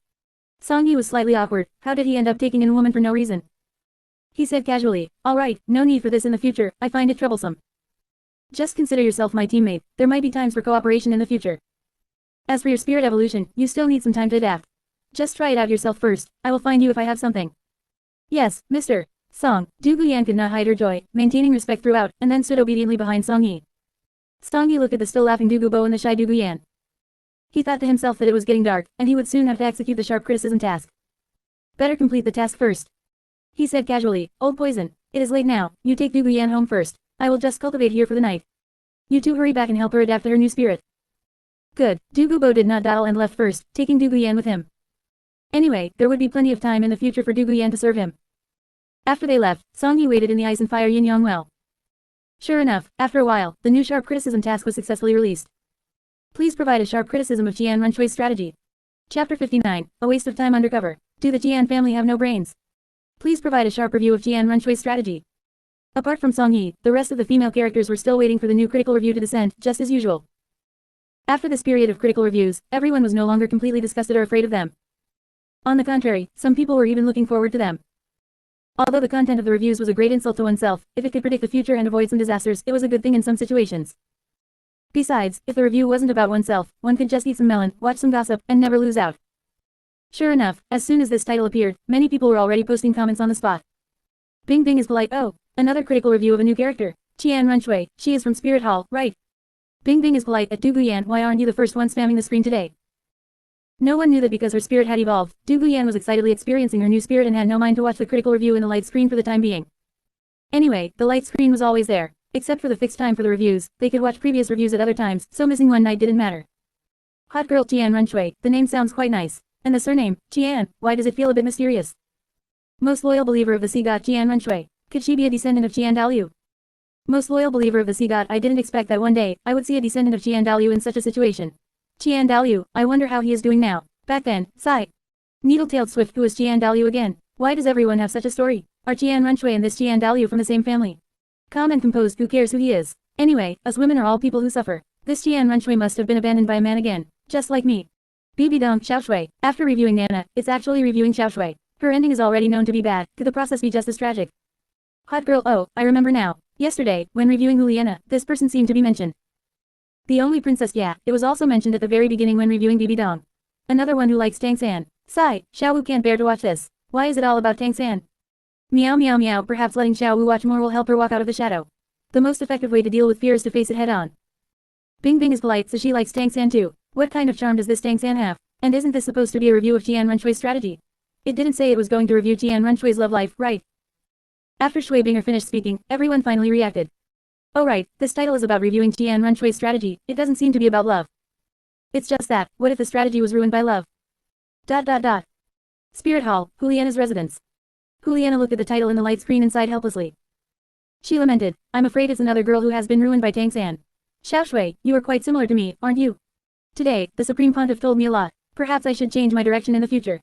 Song Yi was slightly awkward, how did he end up taking in a woman for no reason? He said casually, alright, no need for this in the future, I find it troublesome. Just consider yourself my teammate, there might be times for cooperation in the future. As for your spirit evolution, you still need some time to adapt. Just try it out yourself first, I will find you if I have something. Yes, Mr. Song. Du Guyan could not hide her joy, maintaining respect throughout, and then stood obediently behind Song Yi. Song Yi looked at the still laughing Du Gubo and the shy Du Guyan. He thought to himself that it was getting dark, and he would soon have to execute the sharp criticism task. Better complete the task first. He said casually, Old Poison, it is late now, you take Du Guyan home first. I will just cultivate here for the night. You two hurry back and help her adapt to her new spirit. Good, Du Gubo did not dawdle and left first, taking Du Guyan with him. Anyway, there would be plenty of time in the future for Du Guyan to serve him. After they left, Song Yi waited in the ice and fire Yin Yang well. Sure enough, after a while, the new sharp criticism task was successfully released. Please provide a sharp criticism of N.A.N. Runshui's strategy. Chapter 59, A Waste of Time Undercover. Do the N.A.N. family have no brains? Please provide a sharp review of N.A.N. Runshui's strategy. Apart from Song Yi, the rest of the female characters were still waiting for the new critical review to descend, just as usual. After this period of critical reviews, everyone was no longer completely disgusted or afraid of them. On the contrary, some people were even looking forward to them. Although the content of the reviews was a great insult to oneself, if it could predict the future and avoid some disasters, it was a good thing in some situations. Besides, if the review wasn't about oneself, one could just eat some melon, watch some gossip, and never lose out. Sure enough, as soon as this title appeared, many people were already posting comments on the spot. Bing Bing is polite, oh, another critical review of a new character. N.A.N. Runshui, she is from Spirit Hall, right? Bing Bing is polite at Du Guyan, why aren't you the first one spamming the screen today? No one knew that because her spirit had evolved, Du Guyan was excitedly experiencing her new spirit and had no mind to watch the critical review in the light screen for the time being. Anyway, the light screen was always there. Except for the fixed time for the reviews, they could watch previous reviews at other times, so missing one night didn't matter. Hot girl N.A.N. Runshui, the name sounds quite nice. And the surname, N.A.N., why does it feel a bit mysterious? Most loyal believer of the sea god N.A.N. Runshui. Could she be a descendant of N.A.N. Dalyu? Most loyal believer of the sea god, I didn't expect that one day, I would see a descendant of N.A.N. Dalyu in such a situation. N.A.N. Dalyu, I wonder how he is doing now. Back then, sigh. Needle-tailed Swift, who is N.A.N. Dalyu again? Why does everyone have such a story? Are N.A.N. Runshui and this N.A.N. Dalyu from the same family? Calm and composed, who cares who he is? Anyway, us women are all people who suffer. This N.A.N. Runshui must have been abandoned by a man again. Just like me. BB Dong, Xiaoshui. After reviewing Nana, it's actually reviewing Xiaoshui. Her ending is already known to be bad. Could the process be just as tragic? Hot girl, oh, I remember now. Yesterday, when reviewing Juliana, this person seemed to be mentioned. The only princess, yeah, it was also mentioned at the very beginning when reviewing BB Dong. Another one who likes Tang San. Sigh, Xiao Wu can't bear to watch this. Why is it all about Tang San? Meow meow meow, perhaps letting Xiao Wu watch more will help her walk out of the shadow. The most effective way to deal with fear is to face it head on. Bing Bing is polite, so she likes Tang San too. What kind of charm does this Tang San have? And isn't this supposed to be a review of N.A.N. Runshui's strategy? It didn't say it was going to review N.A.N. Runshui's love life, right? After Shui Binger finished speaking, everyone finally reacted. Oh right, this title is about reviewing N.A.N. Runshui's strategy, it doesn't seem to be about love. It's just that, what if the strategy was ruined by love? ... Spirit Hall, Juliana's residence. Juliana looked at the title in the light screen and sighed helplessly. She lamented, I'm afraid it's another girl who has been ruined by Tang San. Xiao Shui, you are quite similar to me, aren't you? Today, the Supreme Pontiff told me a lot. Perhaps I should change my direction in the future.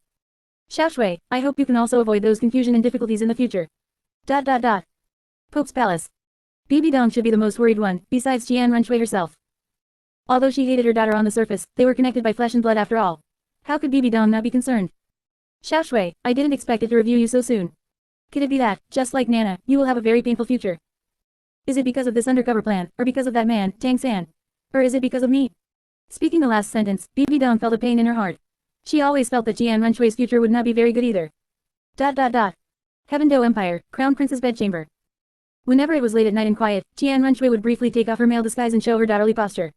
Xiao Shui, I hope you can also avoid those confusion and difficulties in the future. ... Pope's Palace. BB Dong should be the most worried one, besides N.A.N. Runshui herself. Although she hated her daughter on the surface, they were connected by flesh and blood after all. How could BB Dong not be concerned? Xiao Shui, I didn't expect it to review you so soon. Could it be that, just like Nana, you will have a very painful future? Is it because of this undercover plan, or because of that man, Tang San? Or is it because of me? Speaking the last sentence, BB Dong felt a pain in her heart. She always felt that N.A.N. Runshui's future would not be very good either. Heaven-Do Empire, Crown Prince's bedchamber. Whenever it was late at night and quiet, N.A.N. Runshui would briefly take off her male disguise and show her daughterly posture.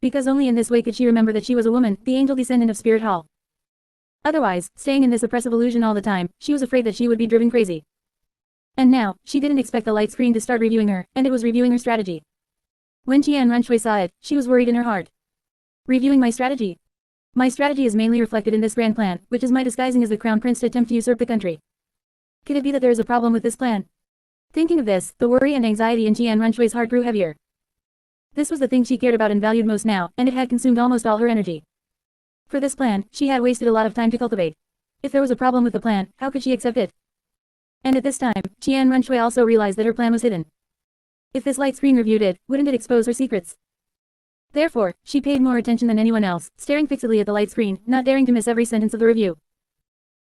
Because only in this way could she remember that she was a woman, the angel descendant of Spirit Hall. Otherwise, staying in this oppressive illusion all the time, she was afraid that she would be driven crazy. And now, she didn't expect the light screen to start reviewing her, and it was reviewing her strategy. When N.A.N. Runshui saw it, she was worried in her heart. Reviewing my strategy? My strategy is mainly reflected in this grand plan, which is my disguising as the Crown Prince to attempt to usurp the country. Could it be that there is a problem with this plan? Thinking of this, the worry and anxiety in N.A.N. Runshui's heart grew heavier. This was the thing she cared about and valued most now, and it had consumed almost all her energy. For this plan, she had wasted a lot of time to cultivate. If there was a problem with the plan, how could she accept it? And at this time, N.A.N. Runshui also realized that her plan was hidden. If this light screen reviewed it, wouldn't it expose her secrets? Therefore, she paid more attention than anyone else, staring fixedly at the light screen, not daring to miss every sentence of the review.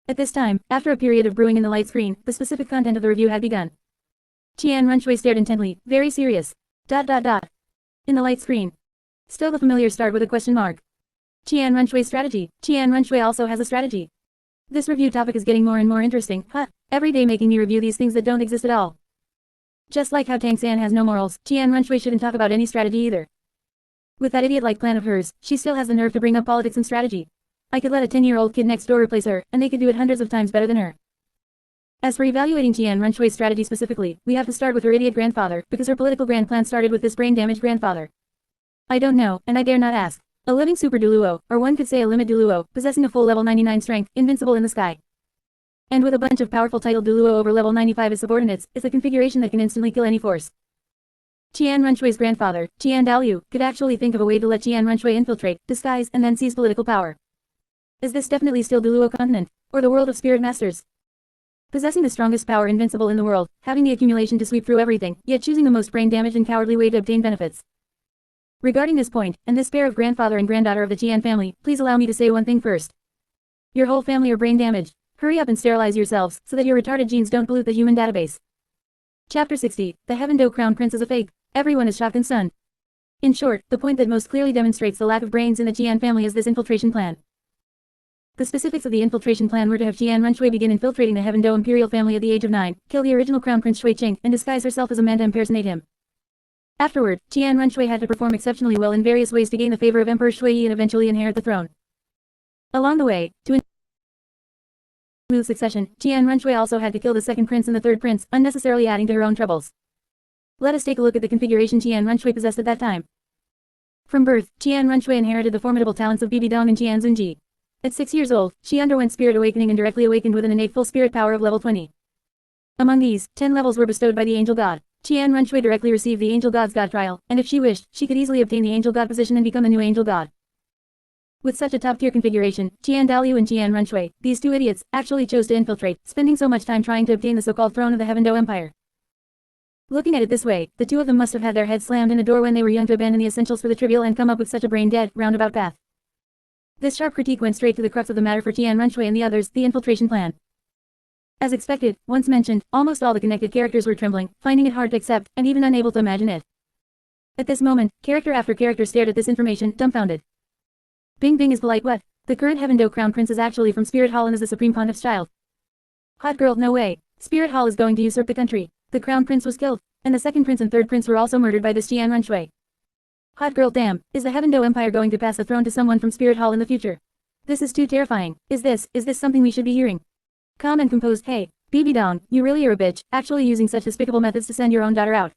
At this time, after a period of brewing in the light screen, the specific content of the review had begun. N.A.N. Runshui stared intently, very serious. In the light screen. Still the familiar start with a question mark. N.A.N. Runshui's strategy. N.A.N. Runshui also has a strategy. This review topic is getting more and more interesting, every day making me review these things that don't exist at all. Just like how N.A.N. has no morals, N.A.N. Runshui shouldn't talk about any strategy either. With that idiot-like plan of hers, she still has the nerve to bring up politics and strategy. I could let a 10-year-old kid next door replace her, and they could do it hundreds of times better than her. As for evaluating N.A.N. Runshui's strategy specifically, we have to start with her idiot grandfather, because her political grand plan started with this brain-damaged grandfather. I don't know, and I dare not ask. A living super Duluo, or one could say a limit Duluo, possessing a full level 99 strength, invincible in the sky. And with a bunch of powerful titled Duluo over level 95 as subordinates, is a configuration that can instantly kill any force. N.A.N. Runshui's grandfather, N.A.N. Dalyu, could actually think of a way to let N.A.N. Runshui infiltrate, disguise, and then seize political power. Is this definitely still Duluo continent, or the world of spirit masters? Possessing the strongest power invincible in the world, having the accumulation to sweep through everything, yet choosing the most brain-damaged and cowardly way to obtain benefits. Regarding this point, and this pair of grandfather and granddaughter of the N.A.N. family, please allow me to say one thing first. Your whole family are brain-damaged. Hurry up and sterilize yourselves, so that your retarded genes don't pollute the human database. Chapter 60, The Heaven-Do Crown Prince is a fake. Everyone is shocked and stunned. In short, the point that most clearly demonstrates the lack of brains in the N.A.N. family is this infiltration plan. The specifics of the infiltration plan were to have N.A.N. Runshui begin infiltrating the Heaven-Do imperial family at the age of 9, kill the original Crown Prince Shui Qing, and disguise herself as a man to impersonate him. Afterward, N.A.N. Runshui had to perform exceptionally well in various ways to gain the favor of Emperor Shui Yi and eventually inherit the throne. Along the way, to smooth succession, N.A.N. Runshui also had to kill the second prince and the third prince, unnecessarily adding to her own troubles. Let us take a look at the configuration N.A.N. Runshui possessed at that time. From birth, N.A.N. Runshui inherited the formidable talents of Bibi Dong and Qian Zunji. At 6 years old, she underwent spirit awakening and directly awakened with an innate full spirit power of level 20. Among these, 10 levels were bestowed by the Angel God. N.A.N. Runshui directly received the Angel God's God trial, and if she wished, she could easily obtain the Angel God position and become the new Angel God. With such a top-tier configuration, N.A.N. Dalyu and N.A.N. Runshui, these two idiots, actually chose to infiltrate, spending so much time trying to obtain the so-called throne of the Heaven-Do Empire. Looking at it this way, the two of them must have had their heads slammed in a door when they were young to abandon the essentials for the trivial and come up with such a brain-dead, roundabout path. This sharp critique went straight to the crux of the matter for N.A.N. Runshui and the others, the infiltration plan. As expected, once mentioned, almost all the connected characters were trembling, finding it hard to accept, and even unable to imagine it. At this moment, character after character stared at this information, dumbfounded. Bing Bing is polite what? The current Heaven-Do Crown Prince is actually from Spirit Hall and is the Supreme Pontiff's child. Hot girl, no way. Spirit Hall is going to usurp the country. The Crown Prince was killed, and the second prince and third prince were also murdered by this N.A.N. Runshui. Hot girl, damn, is the Heaven-Do Empire going to pass the throne to someone from Spirit Hall in the future? This is too terrifying. Is this something we should be hearing? Calm and composed, hey, Bibi Dong, you really are a bitch, actually using such despicable methods to send your own daughter out.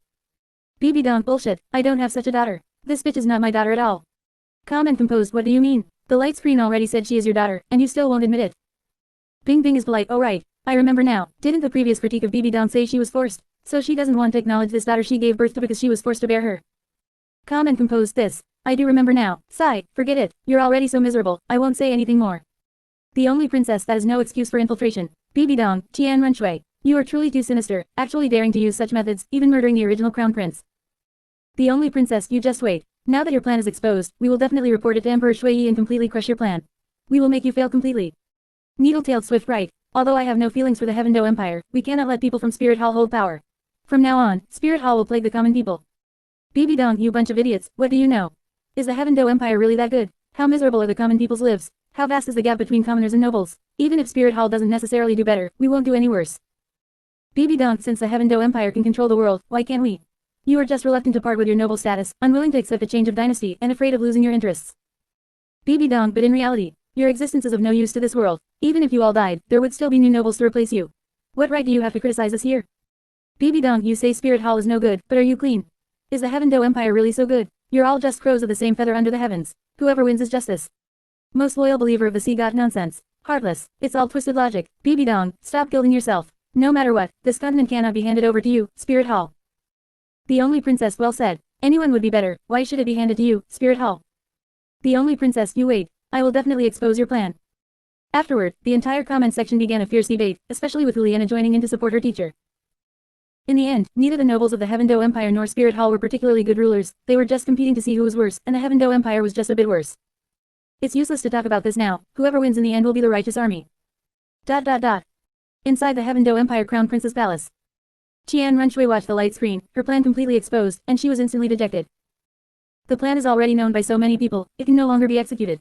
Bibi Dong, bullshit, I don't have such a daughter. This bitch is not my daughter at all. Calm and composed, what do you mean? The light screen already said she is your daughter, and you still won't admit it. Bing Bing is polite, oh right, I remember now, didn't the previous critique of Bibi Dong say she was forced? So she doesn't want to acknowledge this daughter she gave birth to because she was forced to bear her. Calm and composed, this. I do remember now. Sigh, forget it, you're already so miserable, I won't say anything more. The only princess that is no excuse for infiltration. Bibi Dong, N.A.N. Runshui. You are truly too sinister, actually daring to use such methods, even murdering the original crown prince. The only princess, you just wait. Now that your plan is exposed, we will definitely report it to Emperor Shui Yi and completely crush your plan. We will make you fail completely. Needle-tailed Swift right. Although I have no feelings for the Heaven-Do Empire, we cannot let people from Spirit Hall hold power. From now on, Spirit Hall will plague the common people. Bibi Dong, you bunch of idiots, what do you know? Is the Heaven-Do Empire really that good? How miserable are the common people's lives? How vast is the gap between commoners and nobles? Even if Spirit Hall doesn't necessarily do better, we won't do any worse. BB Donk, since the Heaven Do Empire can control the world, why can't we? You are just reluctant to part with your noble status, unwilling to accept a change of dynasty, and afraid of losing your interests. BB Donk, but in reality, your existence is of no use to this world. Even if you all died, there would still be new nobles to replace you. What right do you have to criticize us here? BB Donk, you say Spirit Hall is no good, but are you clean? Is the Heaven Do Empire really so good? You're all just crows of the same feather under the heavens. Whoever wins is justice. Most loyal believer of the sea god nonsense. Heartless. It's all twisted logic. BB Dong, stop gilding yourself. No matter what, this continent cannot be handed over to you, Spirit Hall. The only princess, well said. Anyone would be better. Why should it be handed to you, Spirit Hall? The only princess, you wait. I will definitely expose your plan. Afterward, the entire comment section began a fierce debate, especially with Juliana joining in to support her teacher. In the end, neither the nobles of the Heaven Do Empire nor Spirit Hall were particularly good rulers. They were just competing to see who was worse, and the Heaven Do Empire was just a bit worse. It's useless to talk about this now. Whoever wins in the end will be the righteous army. ... Inside the Heaven Do Empire Crown Prince's palace. Qian Runshui watched the light screen, her plan completely exposed, and she was instantly dejected. The plan is already known by so many people, it can no longer be executed.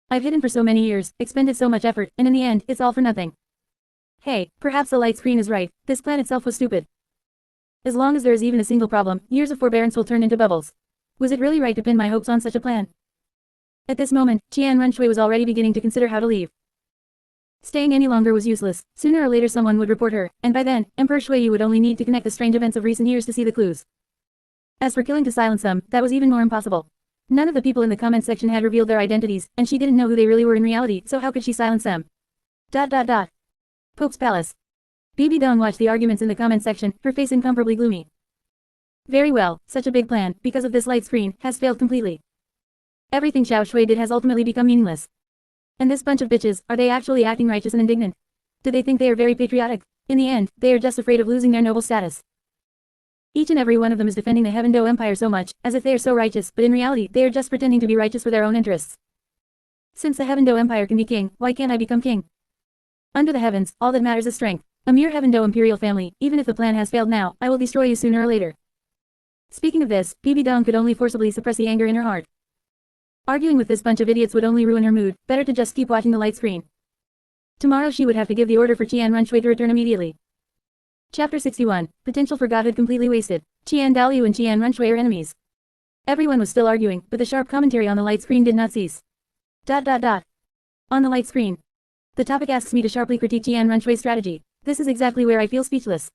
I've hidden for so many years, expended so much effort, and in the end, it's all for nothing. Hey, perhaps the light screen is right, this plan itself was stupid. As long as there is even a single problem, years of forbearance will turn into bubbles. Was it really right to pin my hopes on such a plan? At this moment, Qian Runshui was already beginning to consider how to leave. Staying any longer was useless. Sooner or later someone would report her, and by then, Emperor Shuiyu would only need to connect the strange events of recent years to see the clues. As for killing to silence them, that was even more impossible. None of the people in the comment section had revealed their identities, and she didn't know who they really were in reality, so how could she silence them? ... Pope's Palace. BB Dong watched the arguments in the comment section, her face incomparably gloomy. Very well, such a big plan, because of this light screen, has failed completely. Everything Xiao Shui did has ultimately become meaningless. And this bunch of bitches, are they actually acting righteous and indignant? Do they think they are very patriotic? In the end, they are just afraid of losing their noble status. Each and every one of them is defending the Heaven Do Empire so much, as if they are so righteous, but in reality, they are just pretending to be righteous for their own interests. Since the Heaven Do Empire can be king, why can't I become king? Under the heavens, all that matters is strength. A mere Heaven Do imperial family, even if the plan has failed now, I will destroy you sooner or later. Speaking of this, BB Dong could only forcibly suppress the anger in her heart. Arguing with this bunch of idiots would only ruin her mood, better to just keep watching the light screen. Tomorrow she would have to give the order for Qian Runshui to return immediately. Chapter 61, Potential for Godhood completely wasted. Qian Dalyu and Qian Runshui are enemies. Everyone was still arguing, but the sharp commentary on the light screen did not cease. On the light screen. The topic asks me to sharply critique Qian Runshui's strategy. This is exactly where I feel speechless.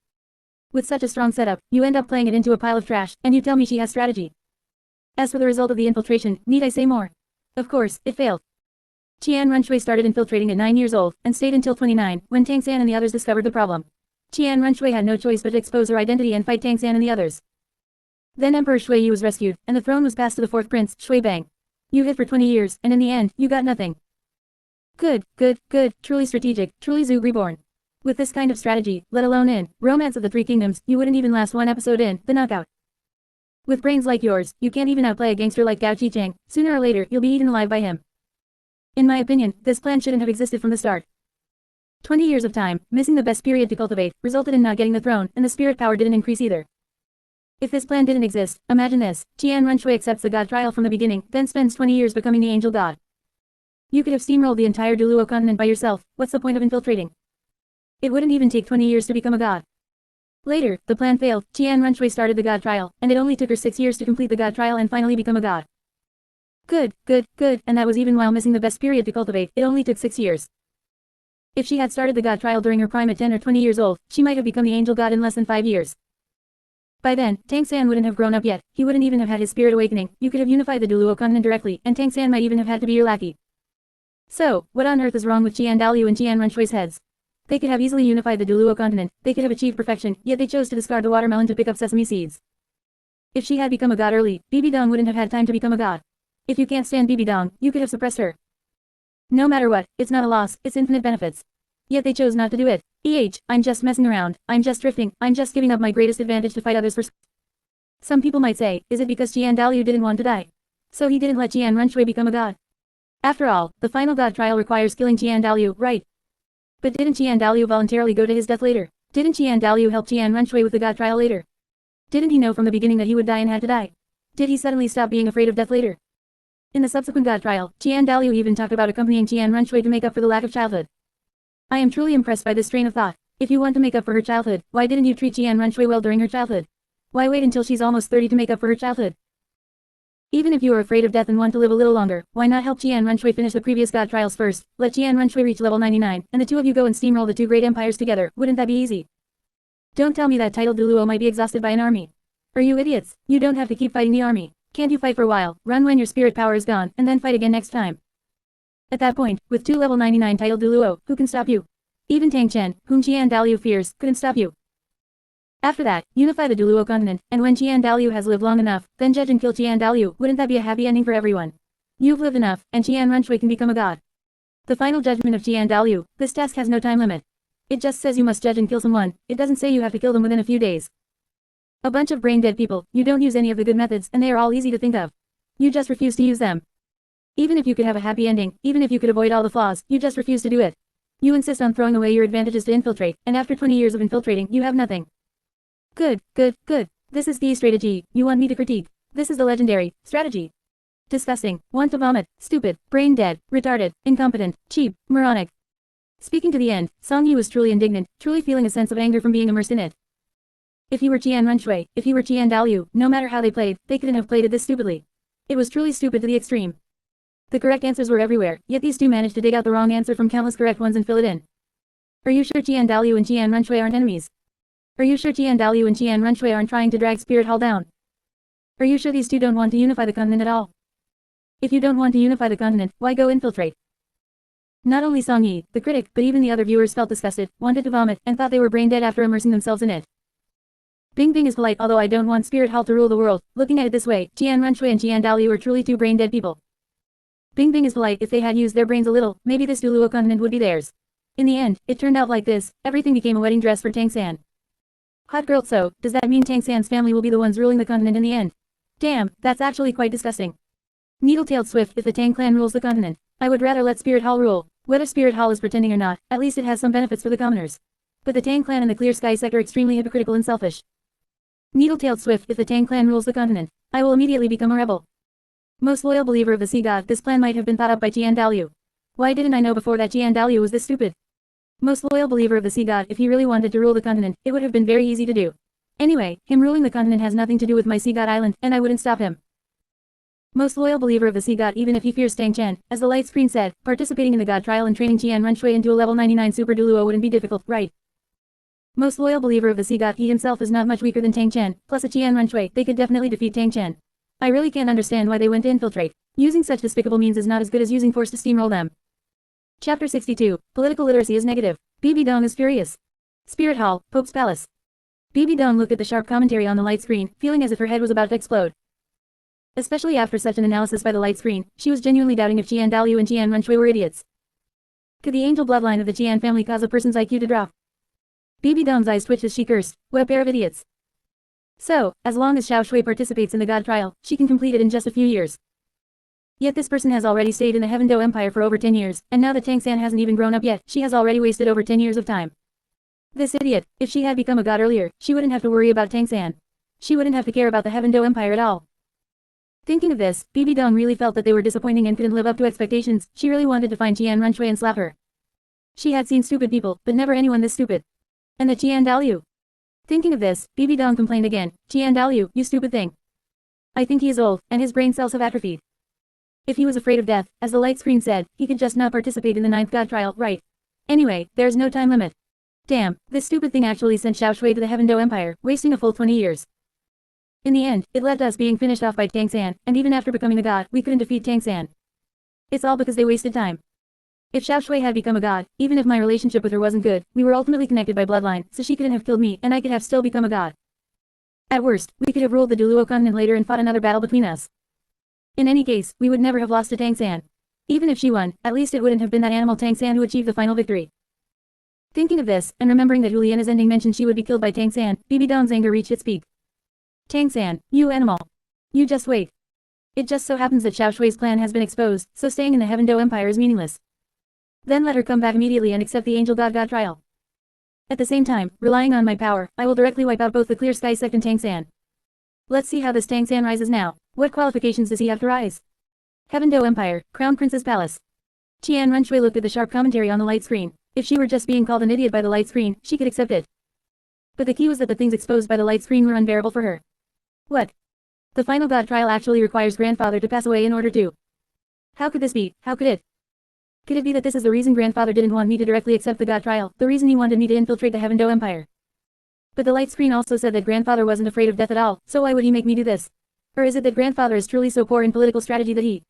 With such a strong setup, you end up playing it into a pile of trash, and you tell me she has strategy. As for the result of the infiltration, need I say more? Of course, it failed. Qian Runshui started infiltrating at 9 years old, and stayed until 29, when Tang San and the others discovered the problem. Qian Runshui had no choice but to expose her identity and fight Tang San and the others. Then Emperor Shuiyu was rescued, and the throne was passed to the fourth prince, Shui Bang. You hid for 20 years, and in the end, you got nothing. Good, truly strategic, truly Zhu reborn. With this kind of strategy, let alone in Romance of the Three Kingdoms, you wouldn't even last one episode in the knockout. With brains like yours, you can't even outplay a gangster like Gao Qichang. Sooner or later, you'll be eaten alive by him. In my opinion, this plan shouldn't have existed from the start. 20 years of time, missing the best period to cultivate, resulted in not getting the throne, and the spirit power didn't increase either. If this plan didn't exist, imagine this, Qian Runshui accepts the god trial from the beginning, then spends 20 years becoming the angel god. You could have steamrolled the entire Duluo continent by yourself, what's the point of infiltrating? It wouldn't even take 20 years to become a god. Later, the plan failed, Qian Runshui started the god trial, and it only took her 6 years to complete the god trial and finally become a god. Good, and that was even while missing the best period to cultivate, it only took 6 years. If she had started the god trial during her prime at 10 or 20 years old, she might have become the angel god in less than 5 years. By then, Tang San wouldn't have grown up yet, he wouldn't even have had his spirit awakening, you could have unified the Duluo continent directly, and Tang San might even have had to be your lackey. So, what on earth is wrong with Qian Dalyu and Qian Runshui's heads? They could have easily unified the Duluo continent, they could have achieved perfection, yet they chose to discard the watermelon to pick up sesame seeds. If she had become a god early, BB Dong wouldn't have had time to become a god. If you can't stand BB Dong, you could have suppressed her. No matter what, it's not a loss, it's infinite benefits. Yet they chose not to do it. I'm just messing around, I'm just drifting, I'm just giving up my greatest advantage to fight others for. Some people might say, is it because Qian Dalyu didn't want to die? So he didn't let Qian Runshui become a god. After all, the final god trial requires killing Qian Dalyu, right? But didn't Qian Dalyu voluntarily go to his death later? Didn't Qian Dalyu help Qian Runshui with the god trial later? Didn't he know from the beginning that he would die and had to die? Did he suddenly stop being afraid of death later? In the subsequent God trial, Qian Daliu even talked about accompanying Qian Runshui to make up for the lack of childhood. I am truly impressed by this train of thought. If you want to make up for her childhood, why didn't you treat Qian Runshui well during her childhood? Why wait until she's almost 30 to make up for her childhood? Even if you are afraid of death and want to live a little longer, why not help Qian Runshui finish the previous God trials first? Let Qian Runshui reach level 99, and the two of you go and steamroll the two great empires together. Wouldn't that be easy? Don't tell me that titled Duluo might be exhausted by an army. Are you idiots? You don't have to keep fighting the army. Can't you fight for a while, run when your spirit power is gone, and then fight again next time? At that point, with two level 99 titled Duluo, who can stop you? Even Tang Chen, whom Qian Daliu fears, couldn't stop you. After that, unify the Duluo continent, and when Qian Daliu has lived long enough, then judge and kill Qian Daliu. Wouldn't that be a happy ending for everyone? You've lived enough, and Qian Runshui can become a god. The final judgment of Qian Daliu. This task has no time limit. It just says you must judge and kill someone. It doesn't say you have to kill them within a few days. A bunch of brain-dead people. You don't use any of the good methods, and they are all easy to think of. You just refuse to use them. Even if you could have a happy ending, even if you could avoid all the flaws, you just refuse to do it. You insist on throwing away your advantages to infiltrate, and after 20 years of infiltrating, you have nothing. Good. This is the strategy you want me to critique. This is the legendary strategy. Disgusting. Want to vomit. Stupid. Brain dead. Retarded. Incompetent. Cheap. Moronic. Speaking to the end, Song Yi was truly indignant, truly feeling a sense of anger from being immersed in it. If he were Qian Runshui, if he were Qian Daliu, no matter how they played, they couldn't have played it this stupidly. It was truly stupid to the extreme. The correct answers were everywhere, yet these two managed to dig out the wrong answer from countless correct ones and fill it in. Are you sure Qian Daliu and Qian Runshui aren't enemies? Are you sure Qian Daliu and Qian Runshui aren't trying to drag Spirit Hall down? Are you sure these two don't want to unify the continent at all? If you don't want to unify the continent, why go infiltrate? Not only Song Yi, the critic, but even the other viewers felt disgusted, wanted to vomit, and thought they were brain dead after immersing themselves in it. Bing Bing is polite, although I don't want Spirit Hall to rule the world. Looking at it this way, Qian Runshui and Qian Daliu are truly two brain dead people. Bing Bing is polite. If they had used their brains a little, maybe this Duluo continent would be theirs. In the end, it turned out like this. Everything became a wedding dress for Tang San. Hot girl. So, does that mean Tang San's family will be the ones ruling the continent in the end? Damn, that's actually quite disgusting. Needle-tailed Swift. If the Tang clan rules the continent, I would rather let Spirit Hall rule. Whether Spirit Hall is pretending or not, at least it has some benefits for the commoners. But the Tang clan and the Clear Sky sector are extremely hypocritical and selfish. Needle-tailed Swift. If the Tang clan rules the continent, I will immediately become a rebel. Most loyal believer of the sea god, this plan might have been thought up by Qian Daliu. Why didn't I know before that Qian Daliu was this stupid? Most loyal believer of the sea god, if he really wanted to rule the continent, it would have been very easy to do. Anyway, him ruling the continent has nothing to do with my sea god island, and I wouldn't stop him. Most loyal believer of the sea god, even if he fears Tang Chen, as the light screen said, participating in the god trial and training Qian Runshui into a level 99 super Duluo wouldn't be difficult, right? Most loyal believer of the sea god, he himself is not much weaker than Tang Chen, plus a Qian Runshui, they could definitely defeat Tang Chen. I really can't understand why they went to infiltrate. Using such despicable means is not as good as using force to steamroll them. Chapter 62. Political literacy is negative. Bibi Dong is furious. Spirit Hall, Pope's Palace. Bibi Dong looked at the sharp commentary on the light screen, feeling as if her head was about to explode. Especially after such an analysis by the light screen, she was genuinely doubting if Qian Daliu and Qian Runshui were idiots. Could the angel bloodline of the Qian family cause a person's IQ to drop? Bibi Dong's eyes twitched as she cursed. What a pair of idiots. So, as long as Xiao Shui participates in the god trial, she can complete it in just a few years. Yet this person has already stayed in the Heaven Do Empire for over 10 years, and now that Tang San hasn't even grown up yet, she has already wasted over 10 years of time. This idiot, if she had become a god earlier, she wouldn't have to worry about Tang San. She wouldn't have to care about the Heaven Do Empire at all. Thinking of this, Bibi Dong really felt that they were disappointing and couldn't live up to expectations. She really wanted to find Qian Runshui and slap her. She had seen stupid people, but never anyone this stupid. And the Qian Daliu. Thinking of this, Bibi Dong complained again. Qian Daliu, you stupid thing. I think he is old, and his brain cells have atrophied. If he was afraid of death, as the light screen said, he could just not participate in the 9th god trial, right? Anyway, there's no time limit. Damn, this stupid thing actually sent Xiao Shui to the Heaven Do Empire, wasting a full 20 years. In the end, it led to us being finished off by Tang San, and even after becoming a god, we couldn't defeat Tang San. It's all because they wasted time. If Xiao Shui had become a god, even if my relationship with her wasn't good, we were ultimately connected by bloodline, so she couldn't have killed me, and I could have still become a god. At worst, we could have ruled the Duluo continent later and fought another battle between us. In any case, we would never have lost to Tang San. Even if she won, at least it wouldn't have been that animal Tang San who achieved the final victory. Thinking of this, and remembering that Juliana's ending mentioned she would be killed by Tang San, Bibi Dong's anger reached its peak. Tang San, you animal. You just wait. It just so happens that Xiao Shui's plan has been exposed, so staying in the Heaven Do Empire is meaningless. Then let her come back immediately and accept the Angel God trial. At the same time, relying on my power, I will directly wipe out both the Clear Sky sect and Tang San. Let's see how this Tang San rises now. What qualifications does he have to rise? Heaven-Do Empire, Crown Prince's Palace. Qian Runshui looked at the sharp commentary on the light screen. If she were just being called an idiot by the light screen, she could accept it. But the key was that the things exposed by the light screen were unbearable for her. What? The final god trial actually requires grandfather to pass away in order to. How could this be? How could it? Could it be that this is the reason grandfather didn't want me to directly accept the god trial, the reason he wanted me to infiltrate the Heaven-Do Empire? But the light screen also said that grandfather wasn't afraid of death at all, so why would he make me do this? Or is it that grandfather is truly so poor in political strategy that he...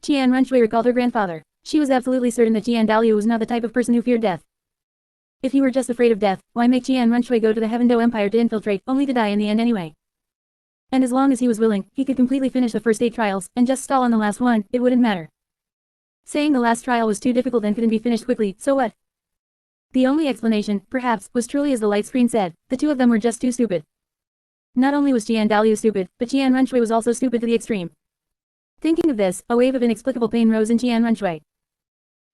Qian Runshui recalled her grandfather. She was absolutely certain that Qian Daliu was not the type of person who feared death. If he were just afraid of death, why make Qian Runshui go to the Heaven-Do Empire to infiltrate, only to die in the end anyway? And as long as he was willing, he could completely finish the first 8 trials, and just stall on the last one, it wouldn't matter. Saying the last trial was too difficult and couldn't be finished quickly, so what? The only explanation, perhaps, was truly as the light screen said, the two of them were just too stupid. Not only was Qian Daliu stupid, but Qian Runshui was also stupid to the extreme. Thinking of this, a wave of inexplicable pain rose in Qian Runshui.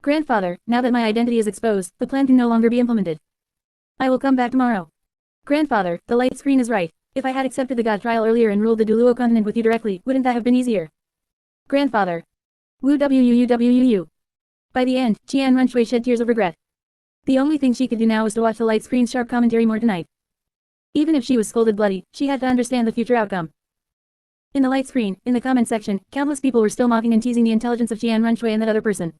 Grandfather, now that my identity is exposed, the plan can no longer be implemented. I will come back tomorrow. Grandfather, the light screen is right. If I had accepted the god trial earlier and ruled the Duluo continent with you directly, wouldn't that have been easier? Grandfather. Woo wuu. By the end, Qian Runshui shed tears of regret. The only thing she could do now was to watch the light screen's sharp commentary more tonight. Even if she was scolded bloody, she had to understand the future outcome. In the light screen, in the comment section, countless people were still mocking and teasing the intelligence of Qian Runshui and that other person.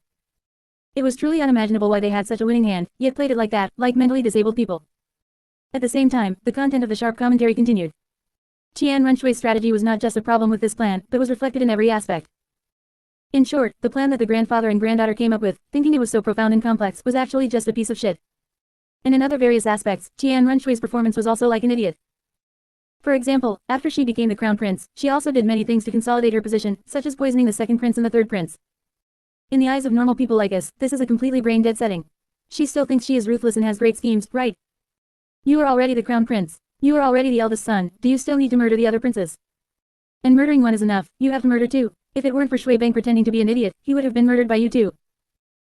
It was truly unimaginable why they had such a winning hand, yet played it like that, like mentally disabled people. At the same time, the content of the sharp commentary continued. Qian Runshui's strategy was not just a problem with this plan, but was reflected in every aspect. In short, the plan that the grandfather and granddaughter came up with, thinking it was so profound and complex, was actually just a piece of shit. And in other various aspects, Qian Runshui's performance was also like an idiot. For example, after she became the crown prince, she also did many things to consolidate her position, such as poisoning the second prince and the third prince. In the eyes of normal people like us, this is a completely brain-dead setting. She still thinks she is ruthless and has great schemes, right? You are already the crown prince. You are already the eldest son, do you still need to murder the other princes? And murdering one is enough, you have to murder two. If it weren't for Shui Bang pretending to be an idiot, he would have been murdered by you too.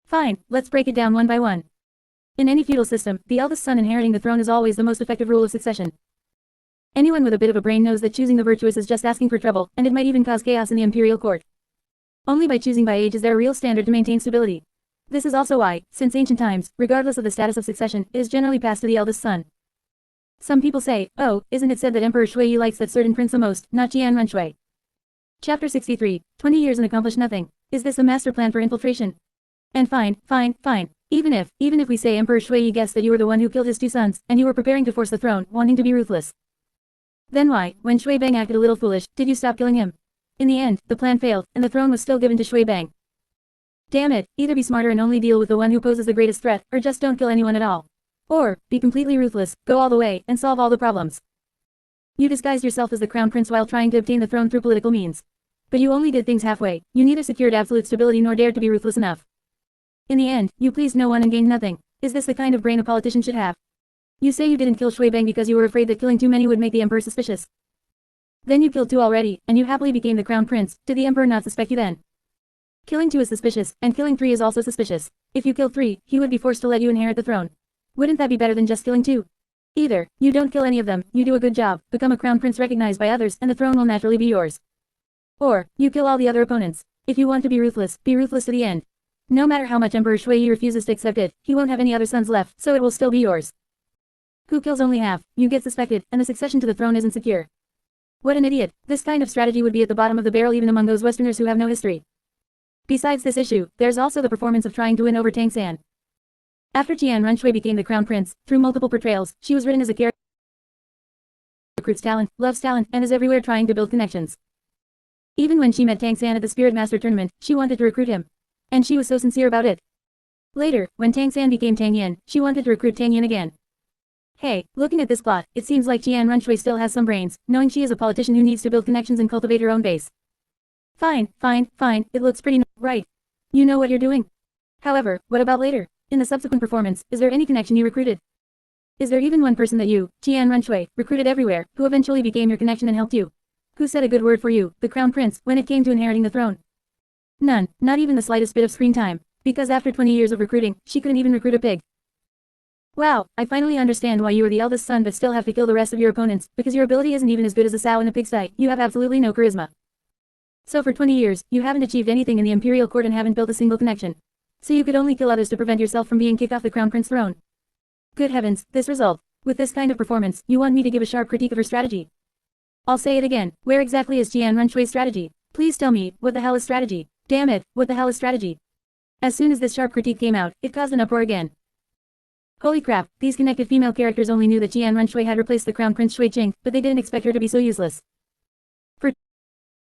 Fine, let's break it down one by one. In any feudal system, the eldest son inheriting the throne is always the most effective rule of succession. Anyone with a bit of a brain knows that choosing the virtuous is just asking for trouble, and it might even cause chaos in the imperial court. Only by choosing by age is there a real standard to maintain stability. This is also why, since ancient times, regardless of the status of succession, it is generally passed to the eldest son. Some people say, oh, isn't it said that Emperor Shui likes that certain prince the most, not Qian Runshui? Chapter 63, 20 years and accomplish nothing. Is this a master plan for infiltration? And fine. Even if we say Emperor Shui guessed that you were the one who killed his 2 sons, and you were preparing to force the throne, wanting to be ruthless. Then why, when Shui Bang acted a little foolish, did you stop killing him? In the end, the plan failed, and the throne was still given to Shui Bang. Damn it, either be smarter and only deal with the one who poses the greatest threat, or just don't kill anyone at all. Or, be completely ruthless, go all the way, and solve all the problems. You disguised yourself as the crown prince while trying to obtain the throne through political means. But you only did things halfway, you neither secured absolute stability nor dared to be ruthless enough. In the end, you pleased no one and gained nothing. Is this the kind of brain a politician should have? You say you didn't kill Shui Bang because you were afraid that killing too many would make the emperor suspicious. Then you killed 2 already, and you happily became the crown prince. Did the emperor not suspect you then? Killing 2 is suspicious, and killing 3 is also suspicious. If you killed 3, he would be forced to let you inherit the throne. Wouldn't that be better than just killing 2? Either, you don't kill any of them, you do a good job, become a crown prince recognized by others, and the throne will naturally be yours. Or, you kill all the other opponents. If you want to be ruthless to the end. No matter how much Emperor Shui refuses to accept it, he won't have any other sons left, so it will still be yours. Who kills only half, you get suspected, and the succession to the throne isn't secure. What an idiot. This kind of strategy would be at the bottom of the barrel even among those Westerners who have no history. Besides this issue, there's also the performance of trying to win over N.A.N. After Qian Runshui became the crown prince, through multiple portrayals, she was written as a character who recruits talent, loves talent, and is everywhere trying to build connections. Even when she met N.A.N. at the Spirit Master tournament, she wanted to recruit him. And she was so sincere about it. Later, when N.A.N. became N.A.N., she wanted to recruit N.A.N. again. Hey, looking at this plot, it seems like Qian Runshui still has some brains, knowing she is a politician who needs to build connections and cultivate her own base. Fine, it looks pretty right. You know what you're doing. However, what about later? In the subsequent performance, is there any connection you recruited? Is there even one person that you, Qian Runshui, recruited everywhere, who eventually became your connection and helped you? Who said a good word for you, the crown prince, when it came to inheriting the throne? None, not even the slightest bit of screen time. Because after 20 years of recruiting, she couldn't even recruit a pig. Wow, I finally understand why you are the eldest son but still have to kill the rest of your opponents, because your ability isn't even as good as a sow in a pigsty. You have absolutely no charisma. So for 20 years, you haven't achieved anything in the imperial court and haven't built a single connection. So you could only kill others to prevent yourself from being kicked off the crown prince throne. Good heavens, this result. With this kind of performance, you want me to give a sharp critique of her strategy. I'll say it again, where exactly is N.A.N. Shui's strategy? Please tell me, what the hell is strategy? Damn it, what the hell is strategy? As soon as this sharp critique came out, it caused an uproar again. Holy crap, these connected female characters only knew that N.A.N. Shui had replaced the crown prince Shui Jing, but they didn't expect her to be so useless.